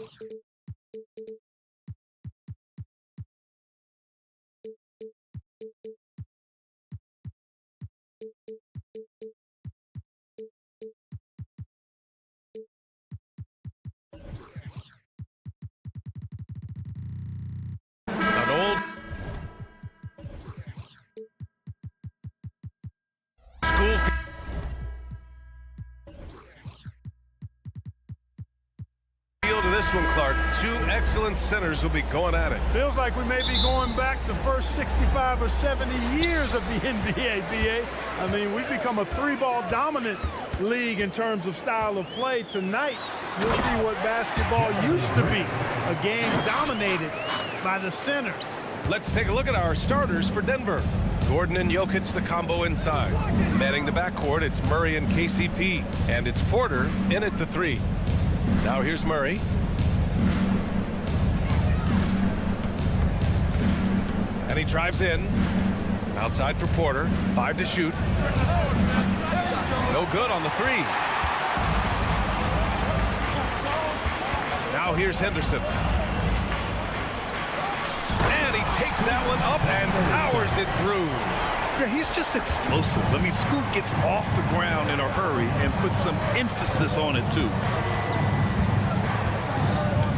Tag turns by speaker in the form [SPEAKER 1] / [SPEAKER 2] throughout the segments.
[SPEAKER 1] An old school field to this one, Clark. Two excellent centers will be going at it.
[SPEAKER 2] Feels like we may be going back the first 65 or 70 years of the NBA, BA. I mean, we've become a three-ball dominant league in terms of style of play. Tonight, you'll see what basketball used to be, a game dominated by the centers.
[SPEAKER 1] Let's take a look at our starters for Denver. Gordon and Jokic, the combo inside. Manning the backcourt, it's Murray and KCP. And it's Porter in at the three. Now here's Murray. And he drives in. Outside for Porter. 5 to shoot. No good on the three. Now here's Henderson. And he takes that one up and powers it through.
[SPEAKER 3] Yeah, he's just explosive. I mean, Scoot gets off the ground in a hurry and puts some emphasis on it, too.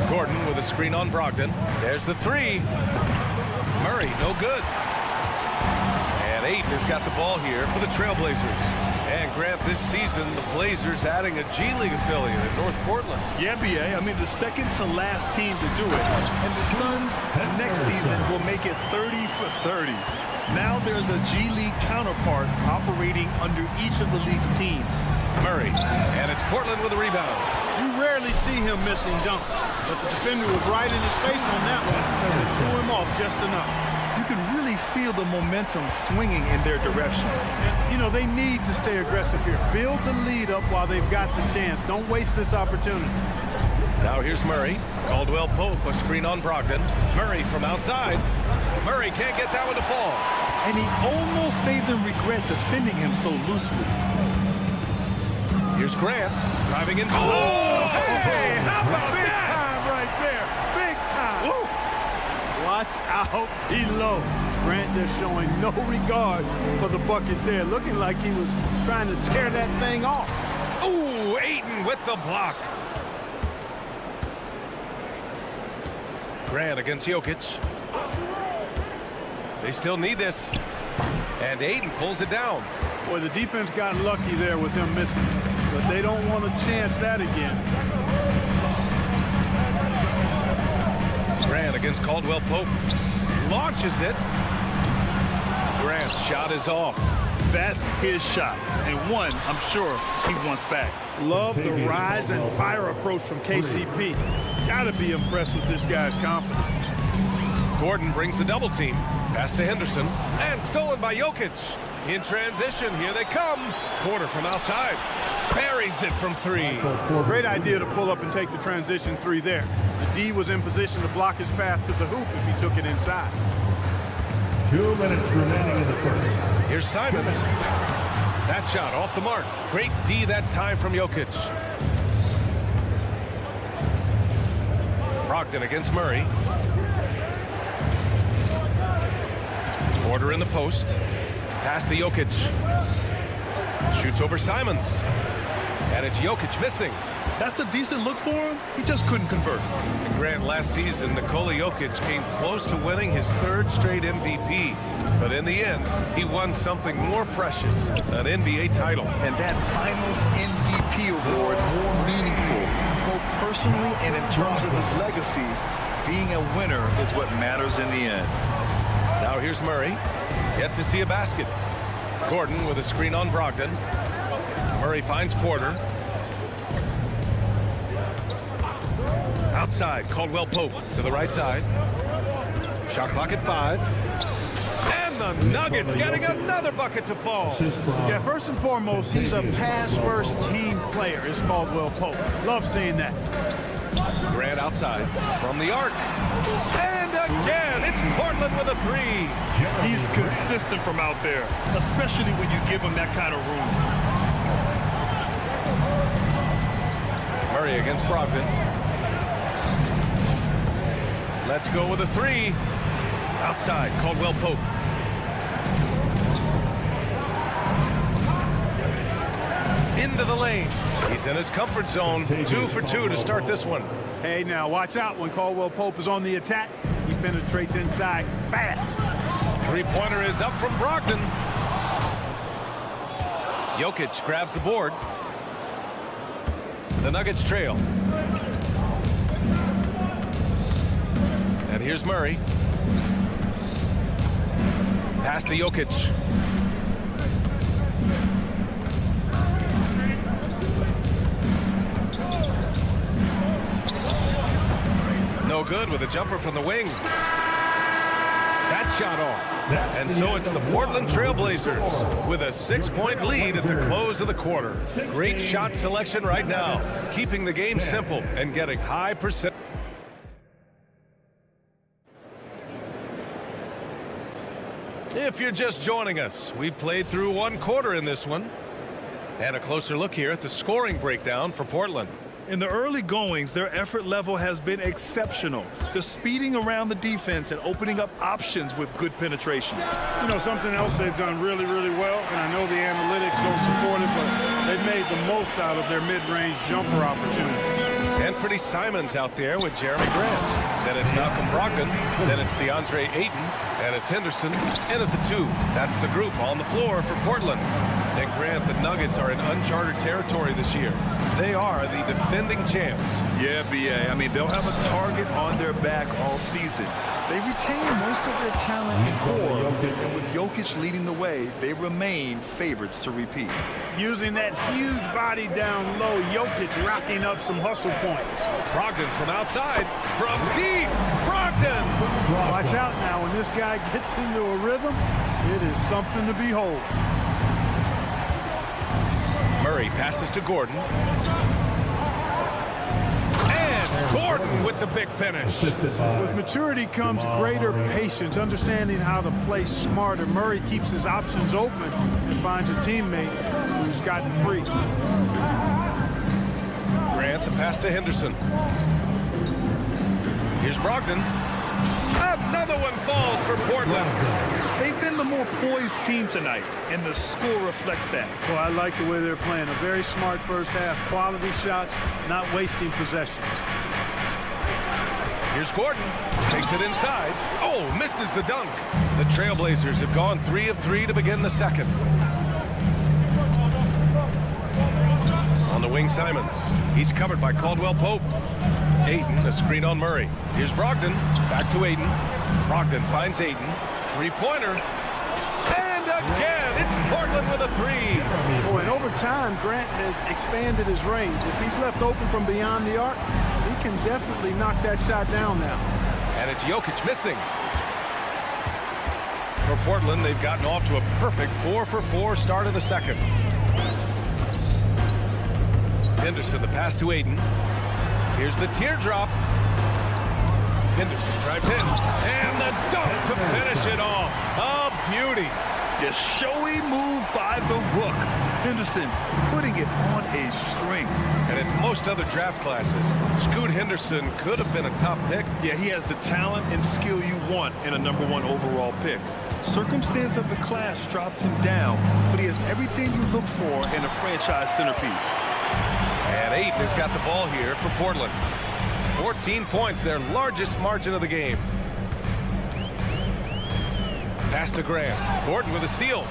[SPEAKER 1] Gordon with a screen on Brogdon. There's the three. Murray, no good. And Ayton has got the ball here for the Trailblazers. And Grant, this season, the Blazers adding a G League affiliate in North Portland.
[SPEAKER 3] Yeah, BA. I mean, the second to last team to do it. And the Suns next season will make it 30 for 30. Now there's a G League counterpart operating under each of the league's teams.
[SPEAKER 1] Murray, and it's Portland with a rebound.
[SPEAKER 2] You rarely see him missing dunks, but the defender was right in his face on that one and threw him off just enough.
[SPEAKER 3] You can really feel the momentum swinging in their direction.
[SPEAKER 2] You know, they need to stay aggressive here. Build the lead up while they've got the chance. Don't waste this opportunity.
[SPEAKER 1] Now here's Murray. Caldwell Pope, a screen on Brogdon. Murray from outside. Murray can't get that one to fall.
[SPEAKER 3] And he almost made them regret defending him so loosely.
[SPEAKER 1] Here's Grant driving in.
[SPEAKER 2] Oh, hey, how about big that? Big time right there. Big time. Woo. Watch out below. Grant just showing no regard for the bucket there. Looking like he was trying to tear that thing off.
[SPEAKER 1] Ooh, Ayton with the block. Grant against Jokic. They still need this. And Ayton pulls it down.
[SPEAKER 2] Boy, the defense got lucky there with him missing. But they don't want to chance that again.
[SPEAKER 1] Grant against Caldwell Pope. Launches it. Grant's shot is off.
[SPEAKER 3] That's his shot. And one, I'm sure he wants back.
[SPEAKER 2] Love the rise and fire approach from KCP. Gotta be impressed with this guy's confidence.
[SPEAKER 1] Gordon brings the double team. Pass to Henderson. And stolen by Jokic. In transition, here they come. Porter from outside. Buries it from three.
[SPEAKER 2] Great idea to pull up and take the transition three there. The D was in position to block his path to the hoop if he took it inside.
[SPEAKER 4] 2 minutes remaining in the first.
[SPEAKER 1] Here's Simons. That shot off the mark. Great D that time from Jokic. Brogdon against Murray. Porter in the post. Pass to Jokic. Shoots over Simons. And it's Jokic missing.
[SPEAKER 3] That's a decent look for him. He just couldn't convert.
[SPEAKER 1] And Grant, last season, Nikola Jokic came close to winning his third straight MVP. But in the end, he won something more precious, an NBA title.
[SPEAKER 3] And that Finals MVP award more meaningful, both personally and in terms of his legacy. Being a winner is what matters in the end.
[SPEAKER 1] Now here's Murray. Yet to see a basket. Gordon with a screen on Brogdon. Murray finds Porter. Outside, Caldwell Pope to the right side. Shot clock at 5. And the Nuggets getting another bucket to fall.
[SPEAKER 2] Yeah, first and foremost, he's a pass-first team player, is Caldwell Pope. Love seeing that.
[SPEAKER 1] Grant outside from the arc. And again, it's Portland with a three.
[SPEAKER 3] He's consistent from out there, especially when you give him that kind of room.
[SPEAKER 1] Murray against Brogdon. Let's go with a three. Outside, Caldwell Pope. Into the lane. He's in his comfort zone. 2 for 2 to start this one.
[SPEAKER 2] Hey, now watch out when Caldwell Pope is on the attack. He penetrates inside fast.
[SPEAKER 1] Three-pointer is up from Brogdon. Jokic grabs the board. The Nuggets trail. And here's Murray. Pass to Jokic. No good with a jumper from the wing. That shot off. And so it's the Portland Trailblazers with a 6-point lead at the close of the quarter. Great shot selection right now, keeping the game simple and getting high percent. If you're just joining us, we played through 1 quarter in this one. And a closer look here at the scoring breakdown for Portland.
[SPEAKER 3] In the early goings, their effort level has been exceptional. They're speeding around the defense and opening up options with good penetration.
[SPEAKER 2] You know, something else they've done really, really well, and I know the analytics don't support it, but they've made the most out of their mid-range jumper opportunities.
[SPEAKER 1] Anthony Simons out there with Jeremy Grant. Then it's Malcolm Brogdon. Then it's DeAndre Ayton. And it's Henderson in at the 2. That's the group on the floor for Portland. And Grant, the Nuggets are in uncharted territory this year. They are the defending champs.
[SPEAKER 3] Yeah, B.A. I mean, they'll have a target on their back all season. They retain most of their talent and core, and with Jokic leading the way, they remain favorites to repeat.
[SPEAKER 2] Using that huge body down low, Jokic racking up some hustle points.
[SPEAKER 1] Brogdon from outside, from deep, Brogdon!
[SPEAKER 2] Watch out now, when this guy gets into a rhythm, it is something to behold.
[SPEAKER 1] Murray passes to Gordon. And Gordon with the big finish.
[SPEAKER 2] With maturity comes greater patience, understanding how to play smarter. Murray keeps his options open and finds a teammate who's gotten free.
[SPEAKER 1] Grant, the pass to Henderson. Here's Brogdon. Another one falls for Portland.
[SPEAKER 3] They've been the more poised team tonight, and the score reflects that.
[SPEAKER 2] Well, I like the way they're playing. A very smart first half. Quality shots, not wasting possessions.
[SPEAKER 1] Here's Gordon. Takes it inside. Oh, misses the dunk. The Trailblazers have gone 3 of 3 to begin the second. On the wing, Simons. He's covered by Caldwell Pope. Ayton, a screen on Murray. Here's Brogdon. Back to Ayton. Brogdon finds Ayton. Three-pointer. And again, it's Portland with a 3.
[SPEAKER 2] Oh, and over time, Grant has expanded his range. If he's left open from beyond the arc, he can definitely knock that shot down now.
[SPEAKER 1] And it's Jokic missing. For Portland, they've gotten off to a perfect 4 for 4 start of the second. Henderson, the pass to Ayton. Here's the teardrop. Henderson drives in. And the dunk to finish it off. A beauty.
[SPEAKER 3] A showy move by the Rook. Henderson putting it on a string.
[SPEAKER 1] And in most other draft classes, Scoot Henderson could have been a top pick.
[SPEAKER 3] Yeah, he has the talent and skill you want in a #1 overall pick. Circumstance of the class dropped him down, but he has everything you look for in a franchise centerpiece.
[SPEAKER 1] And Ayton has got the ball here for Portland. 14 points, their largest margin of the game. Pass to Grant. Gordon with a steal.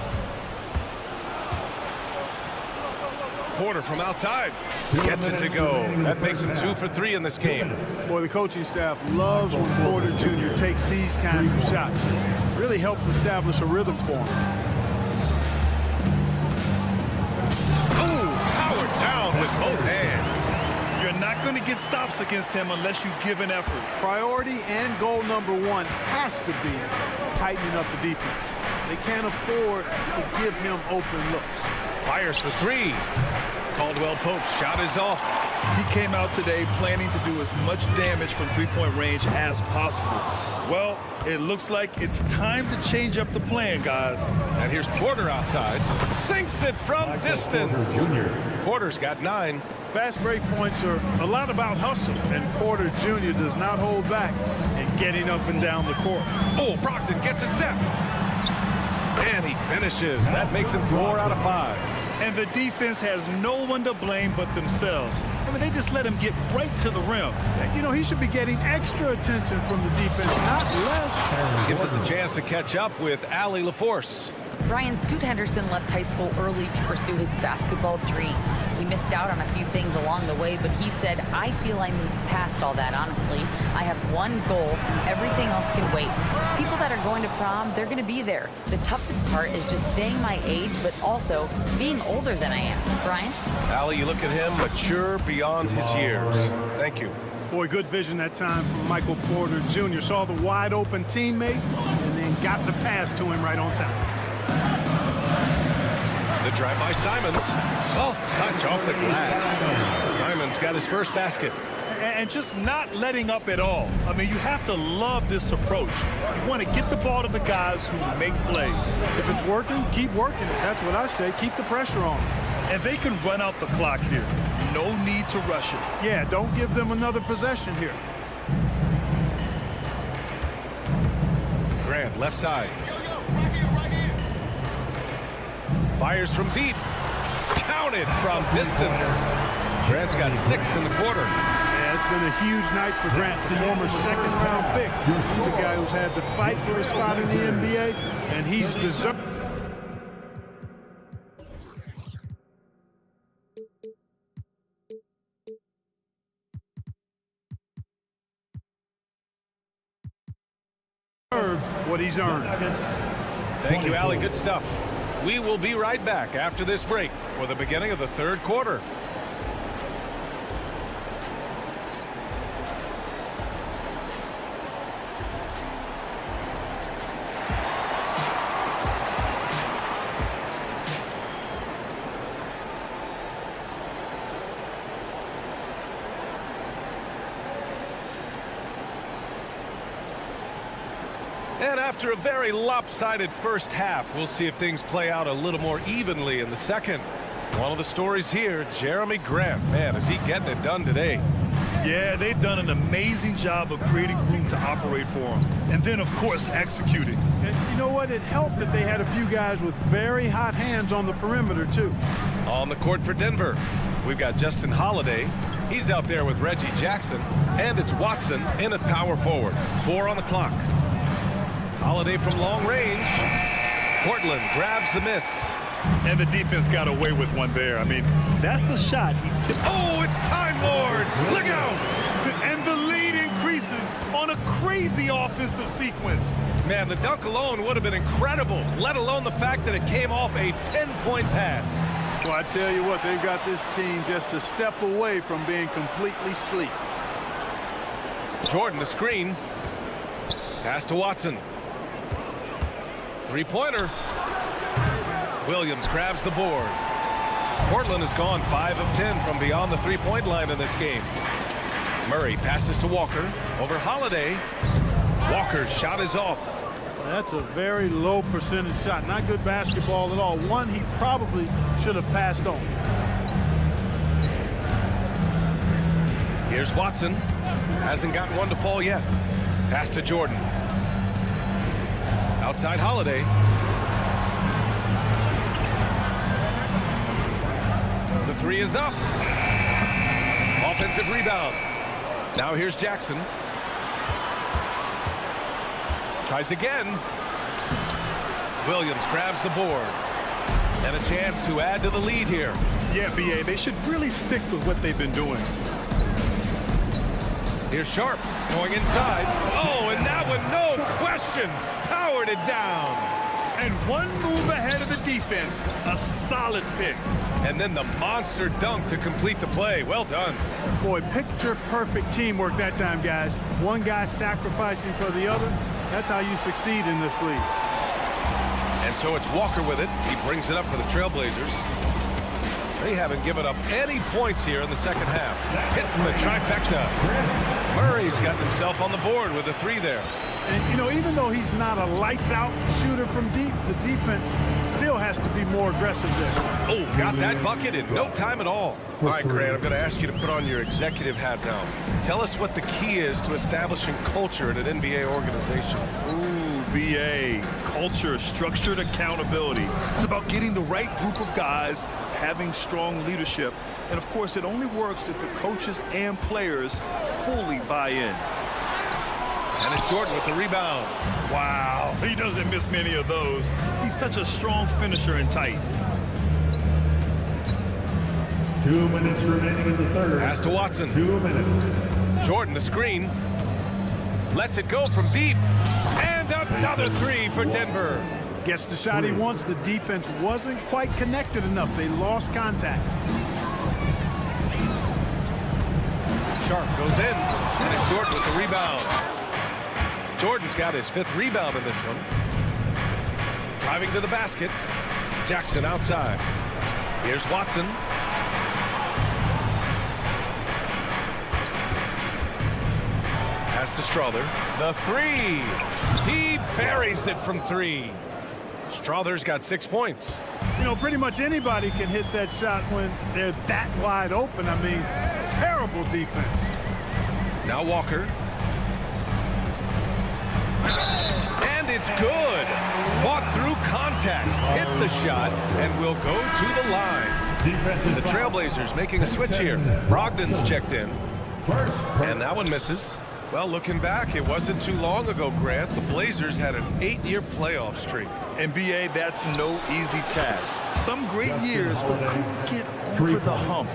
[SPEAKER 1] Porter from outside. Gets it to go. That makes him 2 for 3 in this game.
[SPEAKER 2] Boy, the coaching staff loves when Porter Jr. takes these kinds of shots. Really helps establish a rhythm for him.
[SPEAKER 1] Ooh, powered down with both hands.
[SPEAKER 3] You're not going to get stops against him unless you give an effort.
[SPEAKER 2] Priority and goal #1 has to be tightening up the defense. They can't afford to give him open looks.
[SPEAKER 1] Fires for 3. Caldwell Pope's shot is off.
[SPEAKER 3] He came out today planning to do as much damage from three-point range as possible. Well, it looks like it's time to change up the plan, guys.
[SPEAKER 1] And here's Porter outside. Sinks it from distance. Porter's got 9.
[SPEAKER 2] Fast break points are a lot about hustle, and Porter Jr. does not hold back in getting up and down the court.
[SPEAKER 1] Oh, Brogdon gets a step. And he finishes. That makes him 4 out of 5.
[SPEAKER 3] And the defense has no one to blame but themselves. I mean, they just let him get right to the rim.
[SPEAKER 2] You know, he should be getting extra attention from the defense, not less.
[SPEAKER 1] Gives us a chance to catch up with Allie LaForce.
[SPEAKER 5] Brian Scoot Henderson left high school early to pursue his basketball dreams. He missed out on a few things along the way, but he said, I feel I moved past all that, honestly. I have one goal. Everything else can wait. People that are going to prom, they're going to be there. The toughest part is just staying my age, but also being older than I am. Brian?
[SPEAKER 1] Allie, you look at him, mature beyond his years. Thank you.
[SPEAKER 2] Boy, good vision that time from Michael Porter Jr. Saw the wide open teammate and then got the pass to him right on time.
[SPEAKER 1] The drive by Simons. Soft touch off the glass. Simons got his first basket.
[SPEAKER 3] And just not letting up at all. I mean, you have to love this approach. You want to get the ball to the guys who make plays.
[SPEAKER 2] If it's working, keep working it. That's what I say. Keep the pressure on.
[SPEAKER 3] And they can run out the clock here. No need to rush it.
[SPEAKER 2] Yeah, don't give them another possession here.
[SPEAKER 1] Grant, left side. Fires from deep. Counted from distance. Grant's got 6 in the quarter.
[SPEAKER 2] Yeah, it's been a huge night for Grant, the former second-round pick. He's a guy who's had to fight for a spot in the NBA, and he's deserved. What he's earned.
[SPEAKER 1] Thank you, Allie. Good stuff. We will be right back after this break for the beginning of the third quarter. And after a very lopsided first half, we'll see if things play out a little more evenly in the second. One of the stories here, Jeremy Grant. Man, is he getting it done today?
[SPEAKER 3] Yeah, they've done an amazing job of creating room to operate for him. And then, of course, executing.
[SPEAKER 2] And you know what? It helped that they had a few guys with very hot hands on the perimeter, too.
[SPEAKER 1] On the court for Denver, we've got Justin Holiday. He's out there with Reggie Jackson. And it's Watson in at power forward. 4 on the clock. Holiday from long range. Portland grabs the miss.
[SPEAKER 3] And the defense got away with one there. I mean, that's a shot. He tipped.
[SPEAKER 1] Oh, it's Time Lord. Look out.
[SPEAKER 3] And the lead increases on a crazy offensive sequence.
[SPEAKER 1] Man, the dunk alone would have been incredible, let alone the fact that it came off a pinpoint pass.
[SPEAKER 2] Well, I tell you what, they've got this team just a step away from being completely asleep.
[SPEAKER 1] Jordan, the screen. Pass to Watson. Three-pointer. Williams grabs the board. Portland has gone 5 of 10 from beyond the three-point line in this game. Murray passes to Walker. Over Holiday. Walker's shot is off.
[SPEAKER 2] That's a very low percentage shot. Not good basketball at all. One he probably should have passed on.
[SPEAKER 1] Here's Watson. Hasn't gotten one to fall yet. Pass to Jordan. Outside Holiday. The three is up. Offensive rebound. Now here's Jackson. Tries again. Williams grabs the board. And a chance to add to the lead here.
[SPEAKER 3] Yeah, B.A., they should really stick with what they've been doing.
[SPEAKER 1] Here's Sharp going inside. Oh, and that one, no question, powered it down.
[SPEAKER 3] And one move ahead of the defense, a solid pick.
[SPEAKER 1] And then the monster dunk to complete the play. Well done.
[SPEAKER 2] Boy, picture perfect teamwork that time, guys. One guy sacrificing for the other. That's how you succeed in this league.
[SPEAKER 1] And so it's Walker with it. He brings it up for the Trailblazers. They haven't given up any points here in the second half. Hits the trifecta. Murray's got himself on the board with a 3 there.
[SPEAKER 2] And, you know, even though he's not a lights-out shooter from deep, the defense still has to be more aggressive there.
[SPEAKER 1] Oh, got that bucket in no time at all. All right, Grant, I'm going to ask you to put on your executive hat now. Tell us what the key is to establishing culture in an NBA organization.
[SPEAKER 3] Ooh, BA. Culture, structured accountability. It's about getting the right group of guys, having strong leadership. And, of course, it only works if the coaches and players fully buy in.
[SPEAKER 1] And it's Jordan with the rebound.
[SPEAKER 3] Wow, he doesn't miss many of those. He's such a strong finisher and tight.
[SPEAKER 4] 2 minutes remaining in the third.
[SPEAKER 1] Pass to Watson.
[SPEAKER 4] 2 minutes.
[SPEAKER 1] Jordan, the screen. Lets it go from deep. And another 3 for Denver.
[SPEAKER 2] Gets the shot he wants. The defense wasn't quite connected enough. They lost contact.
[SPEAKER 1] Sharp goes in. And it's Jordan with the rebound. Jordan's got his 5th rebound in this one. Driving to the basket. Jackson outside. Here's Watson. Pass to Strother. The 3. He buries it from 3. Strother's got 6 points.
[SPEAKER 2] You know, pretty much anybody can hit that shot when they're that wide open. I mean, terrible defense.
[SPEAKER 1] Now Walker. And it's good. Fought through contact. Hit the shot and will go to the line. The Trailblazers making a switch here. Brogdon's checked in. And that one misses. Well, looking back, it wasn't too long ago, Grant. The Blazers had an 8-year playoff streak.
[SPEAKER 3] NBA, that's no easy task. Some great years, but couldn't get over the hump.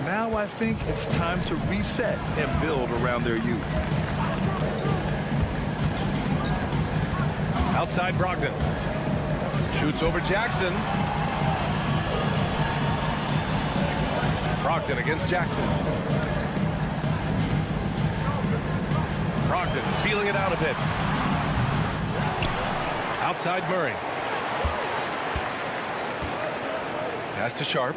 [SPEAKER 3] Now I think it's time to reset and build around their youth.
[SPEAKER 1] Outside Brogdon. Shoots over Jackson. Brogdon against Jackson. Brogdon feeling it out a bit. Outside Murray. Pass to Sharp.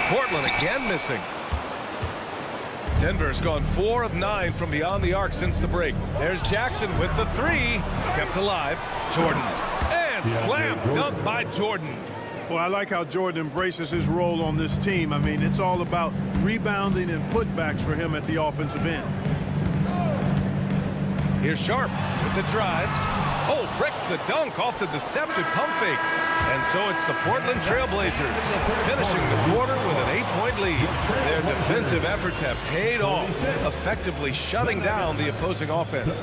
[SPEAKER 1] Portland again missing. Denver's gone 4 of 9 from beyond the arc since the break. There's Jackson with the 3. Kept alive. Jordan. And slam dunk by Jordan.
[SPEAKER 2] Well, I like how Jordan embraces his role on this team. I mean, it's all about rebounding and putbacks for him at the offensive end.
[SPEAKER 1] Here's Sharp with the drive. Oh, breaks the dunk off the deceptive pump fake. And so it's the Portland Trailblazers finishing the quarter with an 8-point lead. Their defensive efforts have paid off, effectively shutting down the opposing offense.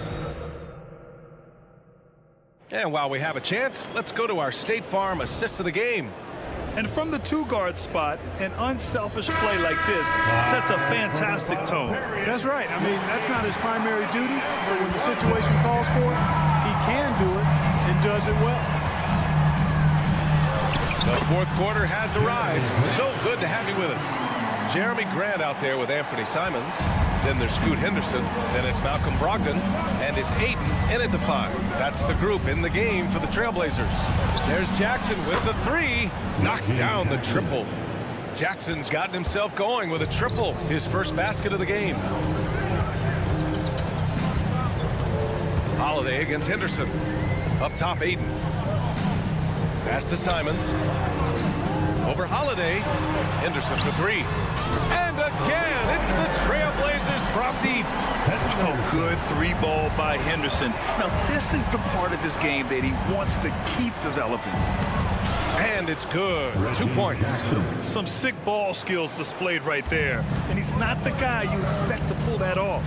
[SPEAKER 1] And while we have a chance, let's go to our State Farm assist of the game.
[SPEAKER 3] And from the 2-guard spot, an unselfish play like this sets a fantastic tone.
[SPEAKER 2] That's right. I mean, that's not his primary duty, but when the situation calls for it, he can do it and does it well.
[SPEAKER 1] The fourth quarter has arrived. So good to have you with us. Jeremy Grant out there with Anthony Simons. Then there's Scoot Henderson. Then it's Malcolm Brogdon. And it's Ayton in at the 5. That's the group in the game for the Trailblazers. There's Jackson with the 3. Knocks down the triple. Jackson's gotten himself going with a triple. His first basket of the game. Holiday against Henderson. Up top, Ayton. Pass to Simons. Over Holiday. Henderson for 3. And again, it's the Trailblazers from deep.
[SPEAKER 3] Oh, good 3-ball by Henderson. Now, this is the part of his game that he wants to keep developing.
[SPEAKER 1] And it's good. 2 points.
[SPEAKER 3] Some sick ball skills displayed right there. And he's not the guy you expect to pull that off.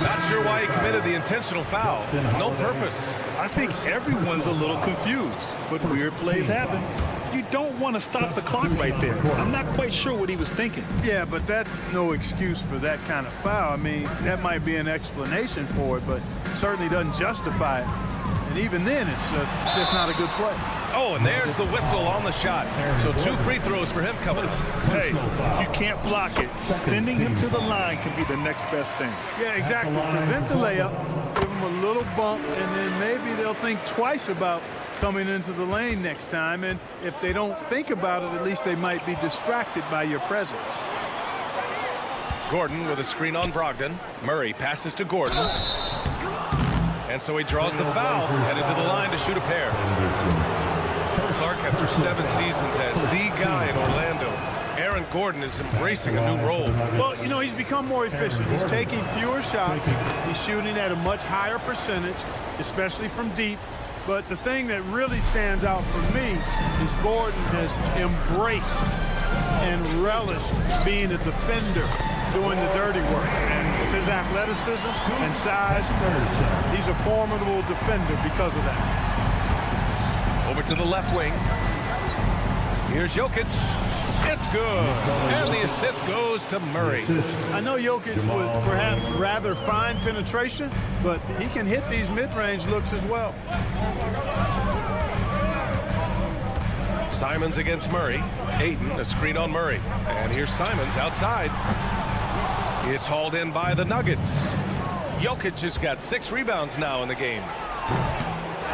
[SPEAKER 1] Not sure why he committed the intentional foul. No purpose.
[SPEAKER 3] I think everyone's a little confused, but weird plays happen. You don't want to stop the clock right there. I'm not quite sure what he was thinking.
[SPEAKER 2] Yeah, but that's no excuse for that kind of foul. I mean, that might be an explanation for it, but certainly doesn't justify it. And even then, it's just not a good play.
[SPEAKER 1] Oh, and there's the whistle on the shot. So 2 free throws for him coming up.
[SPEAKER 3] Hey, you can't block it. Sending him to the line can be the next best thing.
[SPEAKER 2] Yeah, exactly. Prevent the layup, give them a little bump, and then maybe they'll think twice about coming into the lane next time. And if they don't think about it, at least they might be distracted by your presence.
[SPEAKER 1] Gordon with a screen on Brogdon. Murray passes to Gordon. And so he draws the foul, headed to the line to shoot a pair. Clark, after 7 seasons as the guy in Orlando, Aaron Gordon is embracing a new role.
[SPEAKER 2] Well, you know, he's become more efficient. He's taking fewer shots. He's shooting at a much higher percentage, especially from deep. But the thing that really stands out for me is Gordon has embraced and relished being a defender, doing the dirty work. And with his athleticism and size, he's a formidable defender because of that.
[SPEAKER 1] Over to the left wing. Here's Jokic. It's good. And the assist goes to Murray.
[SPEAKER 2] I know Jokic would perhaps rather find penetration, but he can hit these mid-range looks as well.
[SPEAKER 1] Simons against Murray. Ayton, a screen on Murray. And here's Simons outside. It's hauled in by the Nuggets. Jokic has got 6 rebounds now in the game.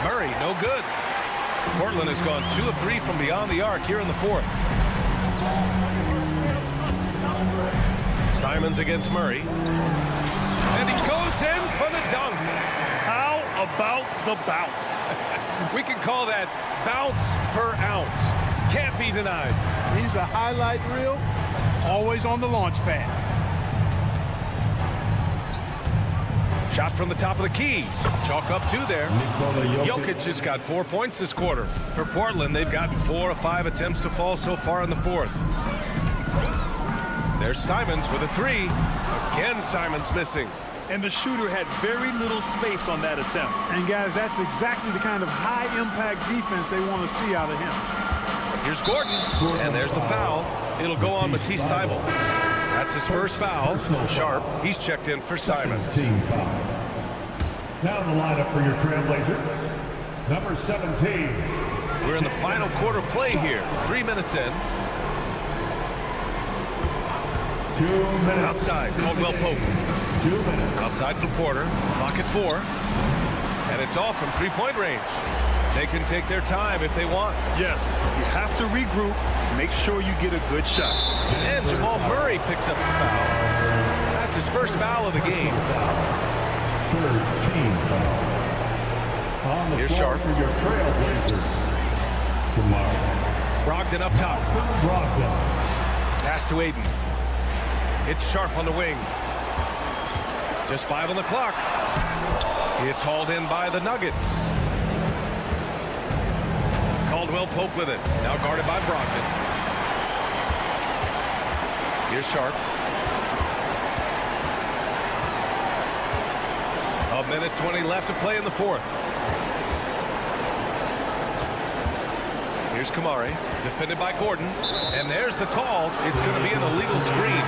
[SPEAKER 1] Murray, no good. Portland has gone 2 of 3 from beyond the arc here in the 4th. Simons against Murray. And he goes in for the dunk.
[SPEAKER 3] How about the bounce?
[SPEAKER 1] We can call that bounce per ounce. Can't be denied.
[SPEAKER 2] He's a highlight reel, always on the launch pad.
[SPEAKER 1] Shot from the top of the key. Chalk up 2 there. Jokic has got 4 points this quarter. For Portland, they've gotten 4 of 5 attempts to fall so far in the 4th. There's Simons with a 3. Again, Simons missing.
[SPEAKER 3] And the shooter had very little space on that attempt.
[SPEAKER 2] And guys, that's exactly the kind of high-impact defense they want to see out of him.
[SPEAKER 1] Here's Gordon, and there's the foul. It'll go on Matisse Thybulle. That's his first foul. Sharp, he's checked in for Simons.
[SPEAKER 4] Team foul. Now the lineup for your Trailblazers. Number 17.
[SPEAKER 1] We're in the final quarter play here. 3 minutes in.
[SPEAKER 4] 2 minutes.
[SPEAKER 1] Outside, Caldwell Pope.
[SPEAKER 4] 2 minutes.
[SPEAKER 1] Outside for Porter. Pocket 4. And it's off from 3-point range. They can take their time if they want.
[SPEAKER 3] Yes, you have to regroup. Make sure you get a good shot.
[SPEAKER 1] And Jamal Murray picks up the foul. That's his first foul of the game.
[SPEAKER 4] Third team foul. On the
[SPEAKER 1] Here's
[SPEAKER 4] floor
[SPEAKER 1] Sharp.
[SPEAKER 4] for your Trailblazers. Tomorrow.
[SPEAKER 1] Brogdon up top.
[SPEAKER 4] Brogdon.
[SPEAKER 1] Pass to Ayton. It's Sharp on the wing. Just 5 on the clock. It's hauled in by the Nuggets. Caldwell Pope with it. Now guarded by Brogdon. Here's Sharp. A minute 20 left to play in the 4th. Here's Kamari, defended by Gordon. And there's the call. It's going to be an illegal screen.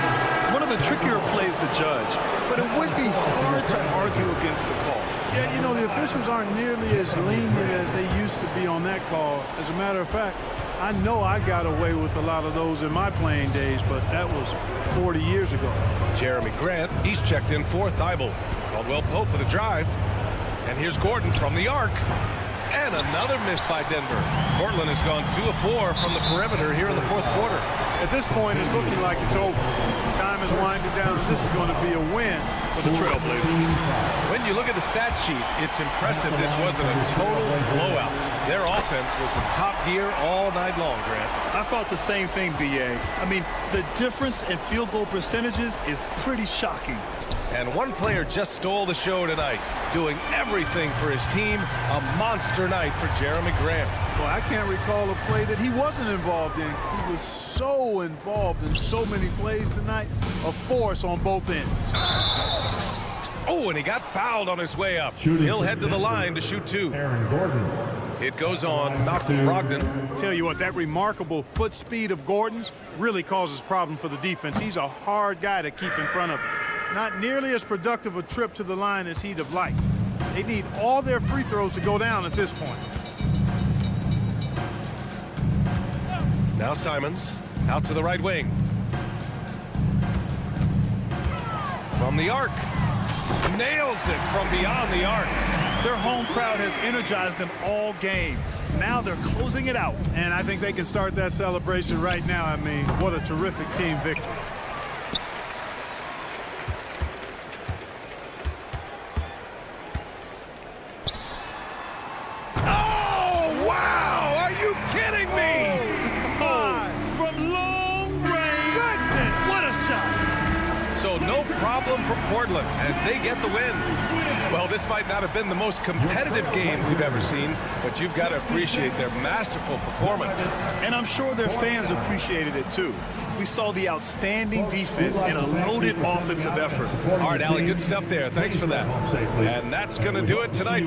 [SPEAKER 3] One of the trickier plays to judge, but it would be hard to argue against the call.
[SPEAKER 2] Yeah, you know, the officials aren't nearly as lenient as they used to be on that call. As a matter of fact, I know I got away with a lot of those in my playing days, but that was 40 years ago.
[SPEAKER 1] Jeremy Grant, he's checked in for Thybulle. Caldwell Pope with a drive. And here's Gordon from the arc. And another miss by Denver. Portland has gone 2 of 4 from the perimeter here in the 4th quarter.
[SPEAKER 2] At this point, it's looking like it's over. Time is winding down, and this is going to be a win for the Trailblazers.
[SPEAKER 1] When you look at the stat sheet, it's impressive this wasn't a total blowout. Their offense was in top gear all night long, Grant.
[SPEAKER 3] I thought the same thing, B.A. I mean, the difference in field goal percentages is pretty shocking.
[SPEAKER 1] And one player just stole the show tonight, doing everything for his team. A monster night for Jeremy Grant.
[SPEAKER 2] Well, I can't recall a play that he wasn't involved in. He was so involved in so many plays tonight. A force on both ends.
[SPEAKER 1] Oh, and he got fouled on his way up. He'll head to the line to shoot 2.
[SPEAKER 4] Aaron Gordon.
[SPEAKER 1] It goes on Malcolm Brogdon.
[SPEAKER 2] Tell you what, that remarkable foot speed of Gordon's really causes problem for the defense. He's a hard guy to keep in front of him. Not nearly as productive a trip to the line as he'd have liked. They need all their free throws to go down at this point.
[SPEAKER 1] Now Simons out to the right wing. From the arc. Nails it from beyond the arc.
[SPEAKER 3] Their home crowd has energized them all game. Now they're closing it out.
[SPEAKER 2] And I think they can start that celebration right now. I mean, what a terrific team victory.
[SPEAKER 1] Oh, wow! Are you kidding me?
[SPEAKER 3] From long range.
[SPEAKER 2] Goodness.
[SPEAKER 3] What a shot.
[SPEAKER 1] So no problem for Portland as they get the win. Well, this might not have been the most competitive game we've ever seen, but you've got to appreciate their masterful performance.
[SPEAKER 3] And I'm sure their fans appreciated it too. We saw the outstanding defense and a loaded offensive effort.
[SPEAKER 1] All right, Allie, good stuff there. Thanks for that. And that's going to do it tonight.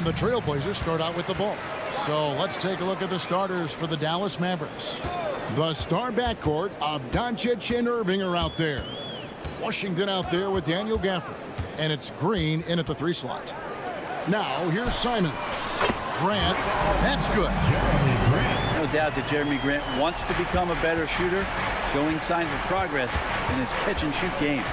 [SPEAKER 6] and the Trailblazers start out with the ball. So let's take a look at the starters for the Dallas Mavericks. The star backcourt of Doncic and Irving are out there. Washington out there with Daniel Gafford. And it's Green in at the 3 slot. Now, here's Simon. Grant, that's good.
[SPEAKER 7] No doubt that Jeremy Grant wants to become a better shooter, showing signs of progress in his catch-and-shoot game.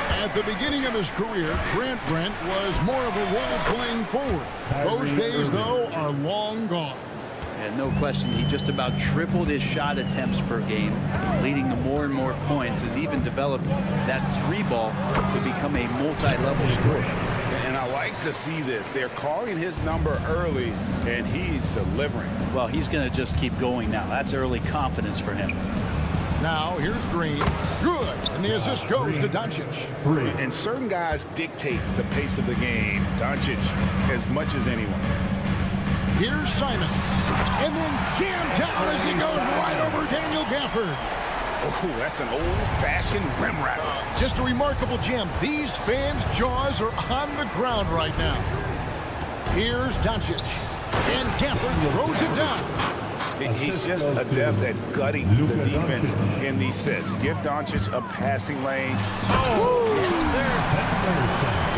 [SPEAKER 6] At the beginning of his career, Grant Brent was more of a role-playing forward. Those days, though, are long gone.
[SPEAKER 7] Yeah, no question, he just about tripled his shot attempts per game, leading to more and more points, has even developed that 3 ball to become a multi-level scorer.
[SPEAKER 8] And I like like to see this. They're calling his number early, and he's delivering.
[SPEAKER 7] Well, he's going to just keep going now. That's early confidence for him.
[SPEAKER 6] Now here's Green. Good. And the assist goes to Doncic.
[SPEAKER 8] And certain guys dictate the pace of the game. Doncic as much as anyone.
[SPEAKER 6] Here's Simon. And then jammed down as he goes right over Daniel Gafford.
[SPEAKER 8] Oh, that's an old-fashioned rim rattler.
[SPEAKER 6] Just a remarkable jam. These fans' jaws are on the ground right now. Here's Doncic. And Gafford throws it down.
[SPEAKER 8] He's just adept at gutting the defense in these sets. Give Doncic a passing lane.
[SPEAKER 5] Oh, yes, sir.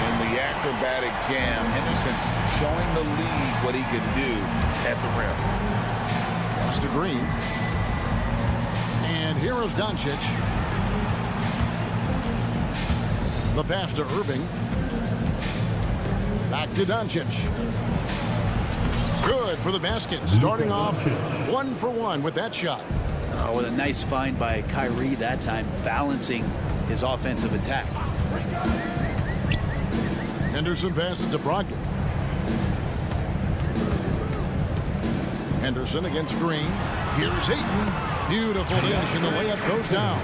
[SPEAKER 8] In the acrobatic jam, Henderson showing the lead what he can do at the rim.
[SPEAKER 6] Pass to Green. And here is Doncic. The pass to Irving. Back to Doncic. Good for the basket. Starting off 1 for 1 with that shot.
[SPEAKER 7] Oh, what a nice find by Kyrie that time, balancing his offensive attack.
[SPEAKER 6] Henderson passes to Brogdon. Henderson against Green. Here's Ayton. Beautiful dish, and the layup goes down.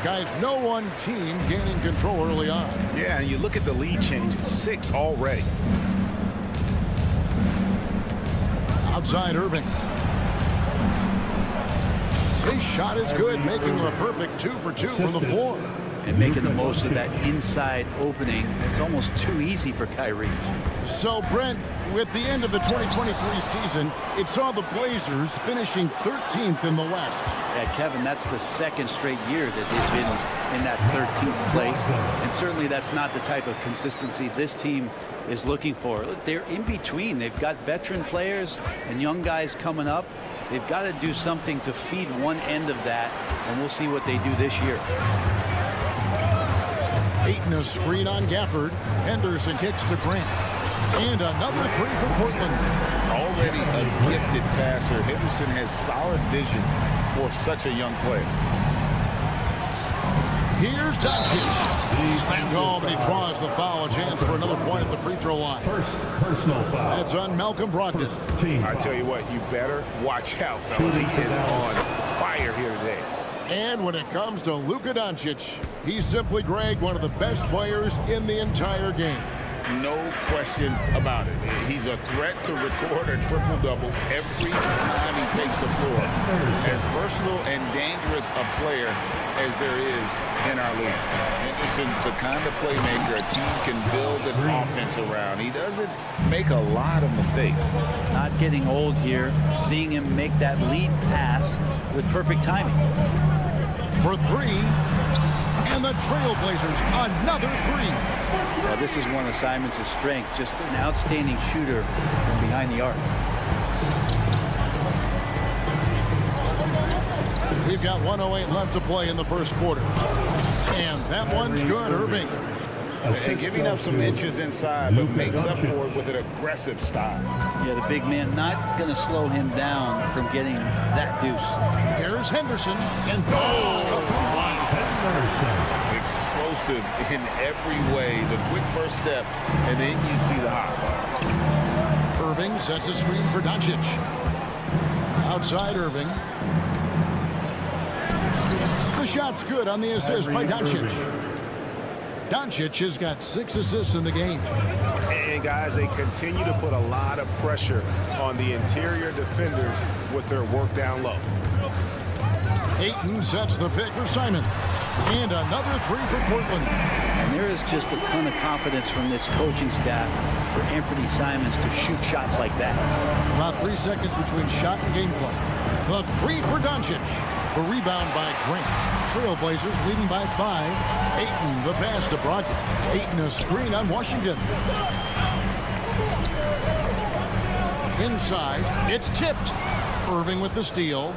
[SPEAKER 6] Guys, no one team gaining control early on.
[SPEAKER 8] Yeah, and you look at the lead changes. 6 already.
[SPEAKER 6] Outside Irving. His shot is good, making him a perfect 2 for 2 from the floor.
[SPEAKER 7] And making the most of that inside opening. It's almost too easy for Kyrie.
[SPEAKER 6] So, Brent, with the end of the 2023 season, it saw the Blazers finishing 13th in the West.
[SPEAKER 7] Yeah, Kevin, that's the second straight year that they've been in that 13th place. And certainly that's not the type of consistency this team is looking for. Look, they're in between. They've got veteran players and young guys coming up. They've got to do something to feed one end of that, and we'll see what they do this year.
[SPEAKER 6] Ayton a screen on Gafford. Henderson kicks to Grant. And another 3 for Portland.
[SPEAKER 8] Already a gifted passer. Henderson has solid vision for such a young player.
[SPEAKER 6] Here's Doncic. Slammed home, and he draws the foul. A chance for another point at the free throw line.
[SPEAKER 4] First personal foul.
[SPEAKER 6] That's on Malcolm Brogdon.
[SPEAKER 8] I tell you what, you better watch out, fellas. He is on fire here today.
[SPEAKER 6] And when it comes to Luka Doncic, he's simply, Greg, one of the best players in the entire game.
[SPEAKER 8] No question about it. He's a threat to record a triple-double every time he takes the floor. As versatile and dangerous a player as there is in our league. Henderson's the kind of playmaker a team can build an offense around. He doesn't make a lot of mistakes.
[SPEAKER 7] Not getting old here. Seeing him make that lead pass with perfect timing.
[SPEAKER 6] For 3. And the Trailblazers, another 3.
[SPEAKER 7] Well, this is one of Simon's strengths, just an outstanding shooter from behind the arc.
[SPEAKER 6] We've got 1:08 left to play in the first quarter. And that one's good, Irving.
[SPEAKER 8] And giving up some inches inside, but makes up for it with an aggressive style.
[SPEAKER 7] Yeah, the big man not going to slow him down from getting that deuce.
[SPEAKER 6] Here's Henderson. And
[SPEAKER 8] Explosive in every way. The quick first step, and then you see the hop.
[SPEAKER 6] Irving sets a screen for Doncic. Outside Irving. The shot's good on the assist by Doncic. Doncic has got 6 assists in the game.
[SPEAKER 8] And guys, they continue to put a lot of pressure on the interior defenders with their work down low.
[SPEAKER 6] Ayton sets the pick for Simon. And another 3 for Portland.
[SPEAKER 7] And there is just a ton of confidence from this coaching staff for Anthony Simons to shoot shots like that.
[SPEAKER 6] About 3 seconds between shot and gameplay. The 3 for Doncic. The rebound by Grant. Trailblazers leading by 5. Ayton the pass to Brogdon. Ayton a screen on Washington. Inside, it's tipped. Irving with the steal.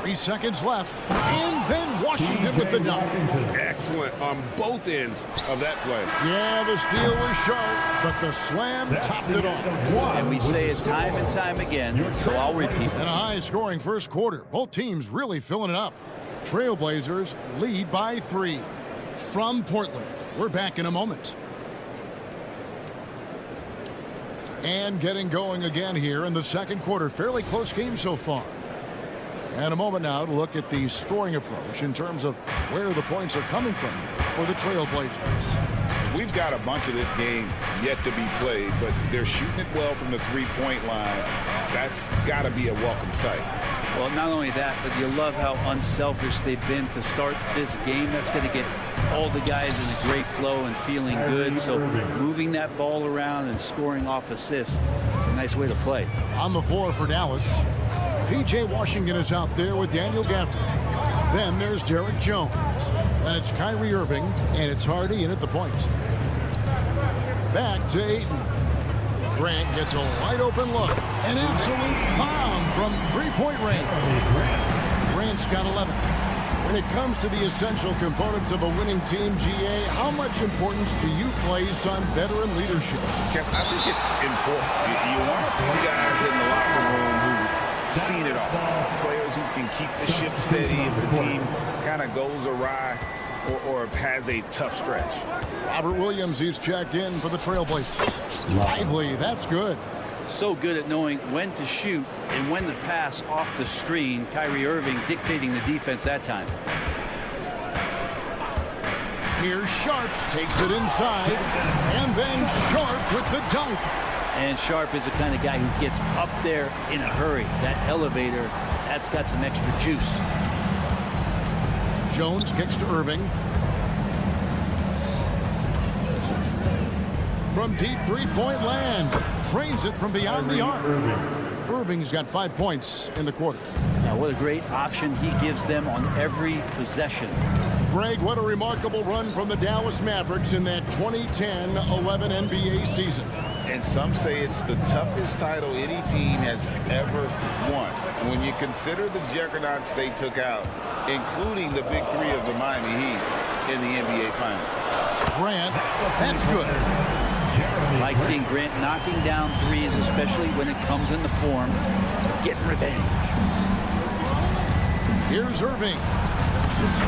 [SPEAKER 6] 3 seconds left. And then Washington with the dunk.
[SPEAKER 8] Excellent on both ends of that play.
[SPEAKER 6] Yeah, the steal was sharp, but the slam topped it off.
[SPEAKER 7] And we say it time and time again, so I'll repeat it.
[SPEAKER 6] And a high-scoring first quarter. Both teams really filling it up. Trailblazers lead by 3. From Portland, we're back in a moment. And getting going again here in the second quarter. Fairly close game so far. And a moment now to look at the scoring approach in terms of where the points are coming from for the Trailblazers.
[SPEAKER 8] We've got a bunch of this game yet to be played, but they're shooting it well from the three-point line. That's got to be a welcome sight.
[SPEAKER 7] Well, not only that, but you love how unselfish they've been to start this game. That's going to get all the guys in a great flow and feeling good. So moving that ball around and scoring off assists, it's a nice way to play.
[SPEAKER 6] On the floor for Dallas, P.J. Washington is out there with Daniel Gafford. Then there's Derek Jones. And it's Kyrie Irving, and it's Hardy in at the point. Back to Ayton. Grant gets a wide open look. An absolute bomb from three-point range. Grant's got 11. When it comes to the essential components of a winning team, GA, how much importance do you place on veteran leadership?
[SPEAKER 8] I think it's important. You want the guys in the locker room who've seen it all. Players who can keep the ship steady if the team kind of goes awry or has a tough stretch.
[SPEAKER 6] Robert Williams, he's checked in for the Trailblazers. Lively, that's good.
[SPEAKER 7] So good at knowing when to shoot and when to pass off the screen. Kyrie Irving dictating the defense that time.
[SPEAKER 6] Here's Sharp, takes it inside, and then Sharp with the dunk.
[SPEAKER 7] And Sharp is the kind of guy who gets up there in a hurry. That elevator, that's got some extra juice.
[SPEAKER 6] Jones kicks to Irving. From deep three-point land. Trains it from beyond the arc. Irving's got 5 points in the quarter.
[SPEAKER 7] Now, what a great option he gives them on every possession.
[SPEAKER 6] Greg, what a remarkable run from the Dallas Mavericks in that 2010-11 NBA season.
[SPEAKER 8] And some say it's the toughest title any team has ever won. When you consider the juggernauts they took out, including the big three of the Miami Heat in the NBA Finals.
[SPEAKER 6] Grant, that's good.
[SPEAKER 7] Like seeing Grant knocking down threes, especially when it comes in the form of getting revenge.
[SPEAKER 6] Here's Irving.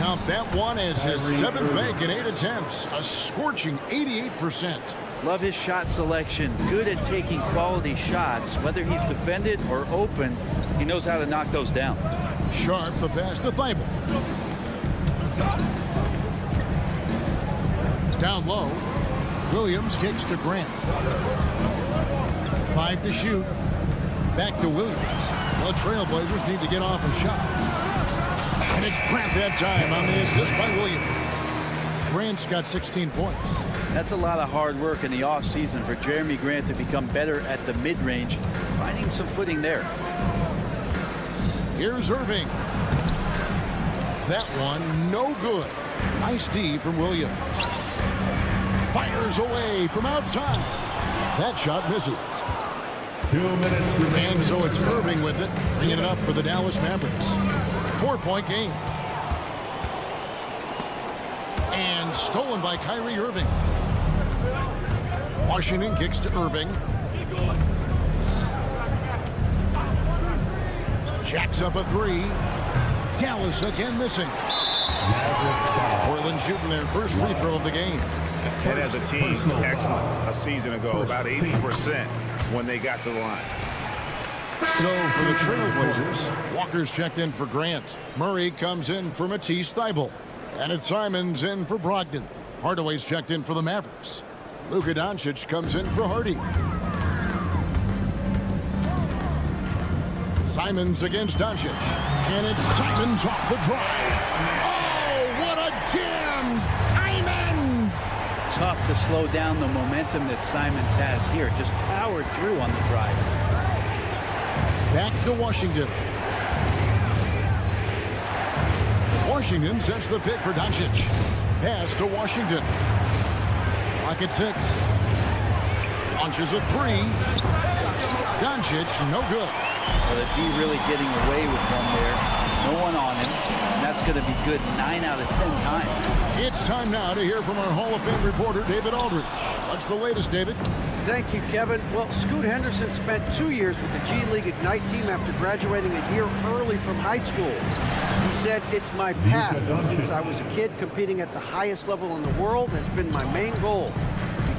[SPEAKER 6] Count that one as his 7th make in 8 attempts. A scorching 88%.
[SPEAKER 7] Love his shot selection. Good at taking quality shots. Whether he's defended or open, he knows how to knock those down.
[SPEAKER 6] Sharp, the pass to Thibault. Down low. Williams kicks to Grant. 5 to shoot. Back to Williams. The Trailblazers need to get off a shot. And it's Grant that time on the assist by Williams. Grant's got 16 points.
[SPEAKER 7] That's a lot of hard work in the offseason for Jeremy Grant to become better at the mid-range, finding some footing there.
[SPEAKER 6] Here's Irving. That one, no good. Nice D from Williams. Fires away from outside. That shot misses.
[SPEAKER 4] 2 minutes remaining.
[SPEAKER 6] And so it's Irving with it, bringing it up for the Dallas Mavericks. 4-point game. And stolen by Kyrie Irving. Washington kicks to Irving. Jacks up a 3. Dallas again missing. Portland shooting their first free throw of the game.
[SPEAKER 8] And as a team, excellent. A season ago, about 80% when they got to the line.
[SPEAKER 6] So for the Trailblazers, Walker's checked in for Grant. Murray comes in for Matisse Thybulle. And it's Simons in for Brogdon. Hardaway's checked in for the Mavericks. Luka Doncic comes in for Hardy. Simons against Doncic. And it's Simons off the drive. Oh, what a jam! Simons!
[SPEAKER 7] Tough to slow down the momentum that Simons has here. Just powered through on the drive.
[SPEAKER 6] Back to Washington. Washington sets the pick for Doncic. Pass to Washington. Clock at 6. Launches a 3. Doncic, no good.
[SPEAKER 7] Well, the D really getting away with one there. No one on him. And that's going to be good 9 out of 10 times.
[SPEAKER 6] It's time now to hear from our Hall of Fame reporter, David Aldridge. What's the latest, David?
[SPEAKER 9] Thank you, Kevin. Well, Scoot Henderson spent 2 years with the G League Ignite team after graduating a year early from high school. He said, "It's my path. Since I was a kid, competing at the highest level in the world has been my main goal.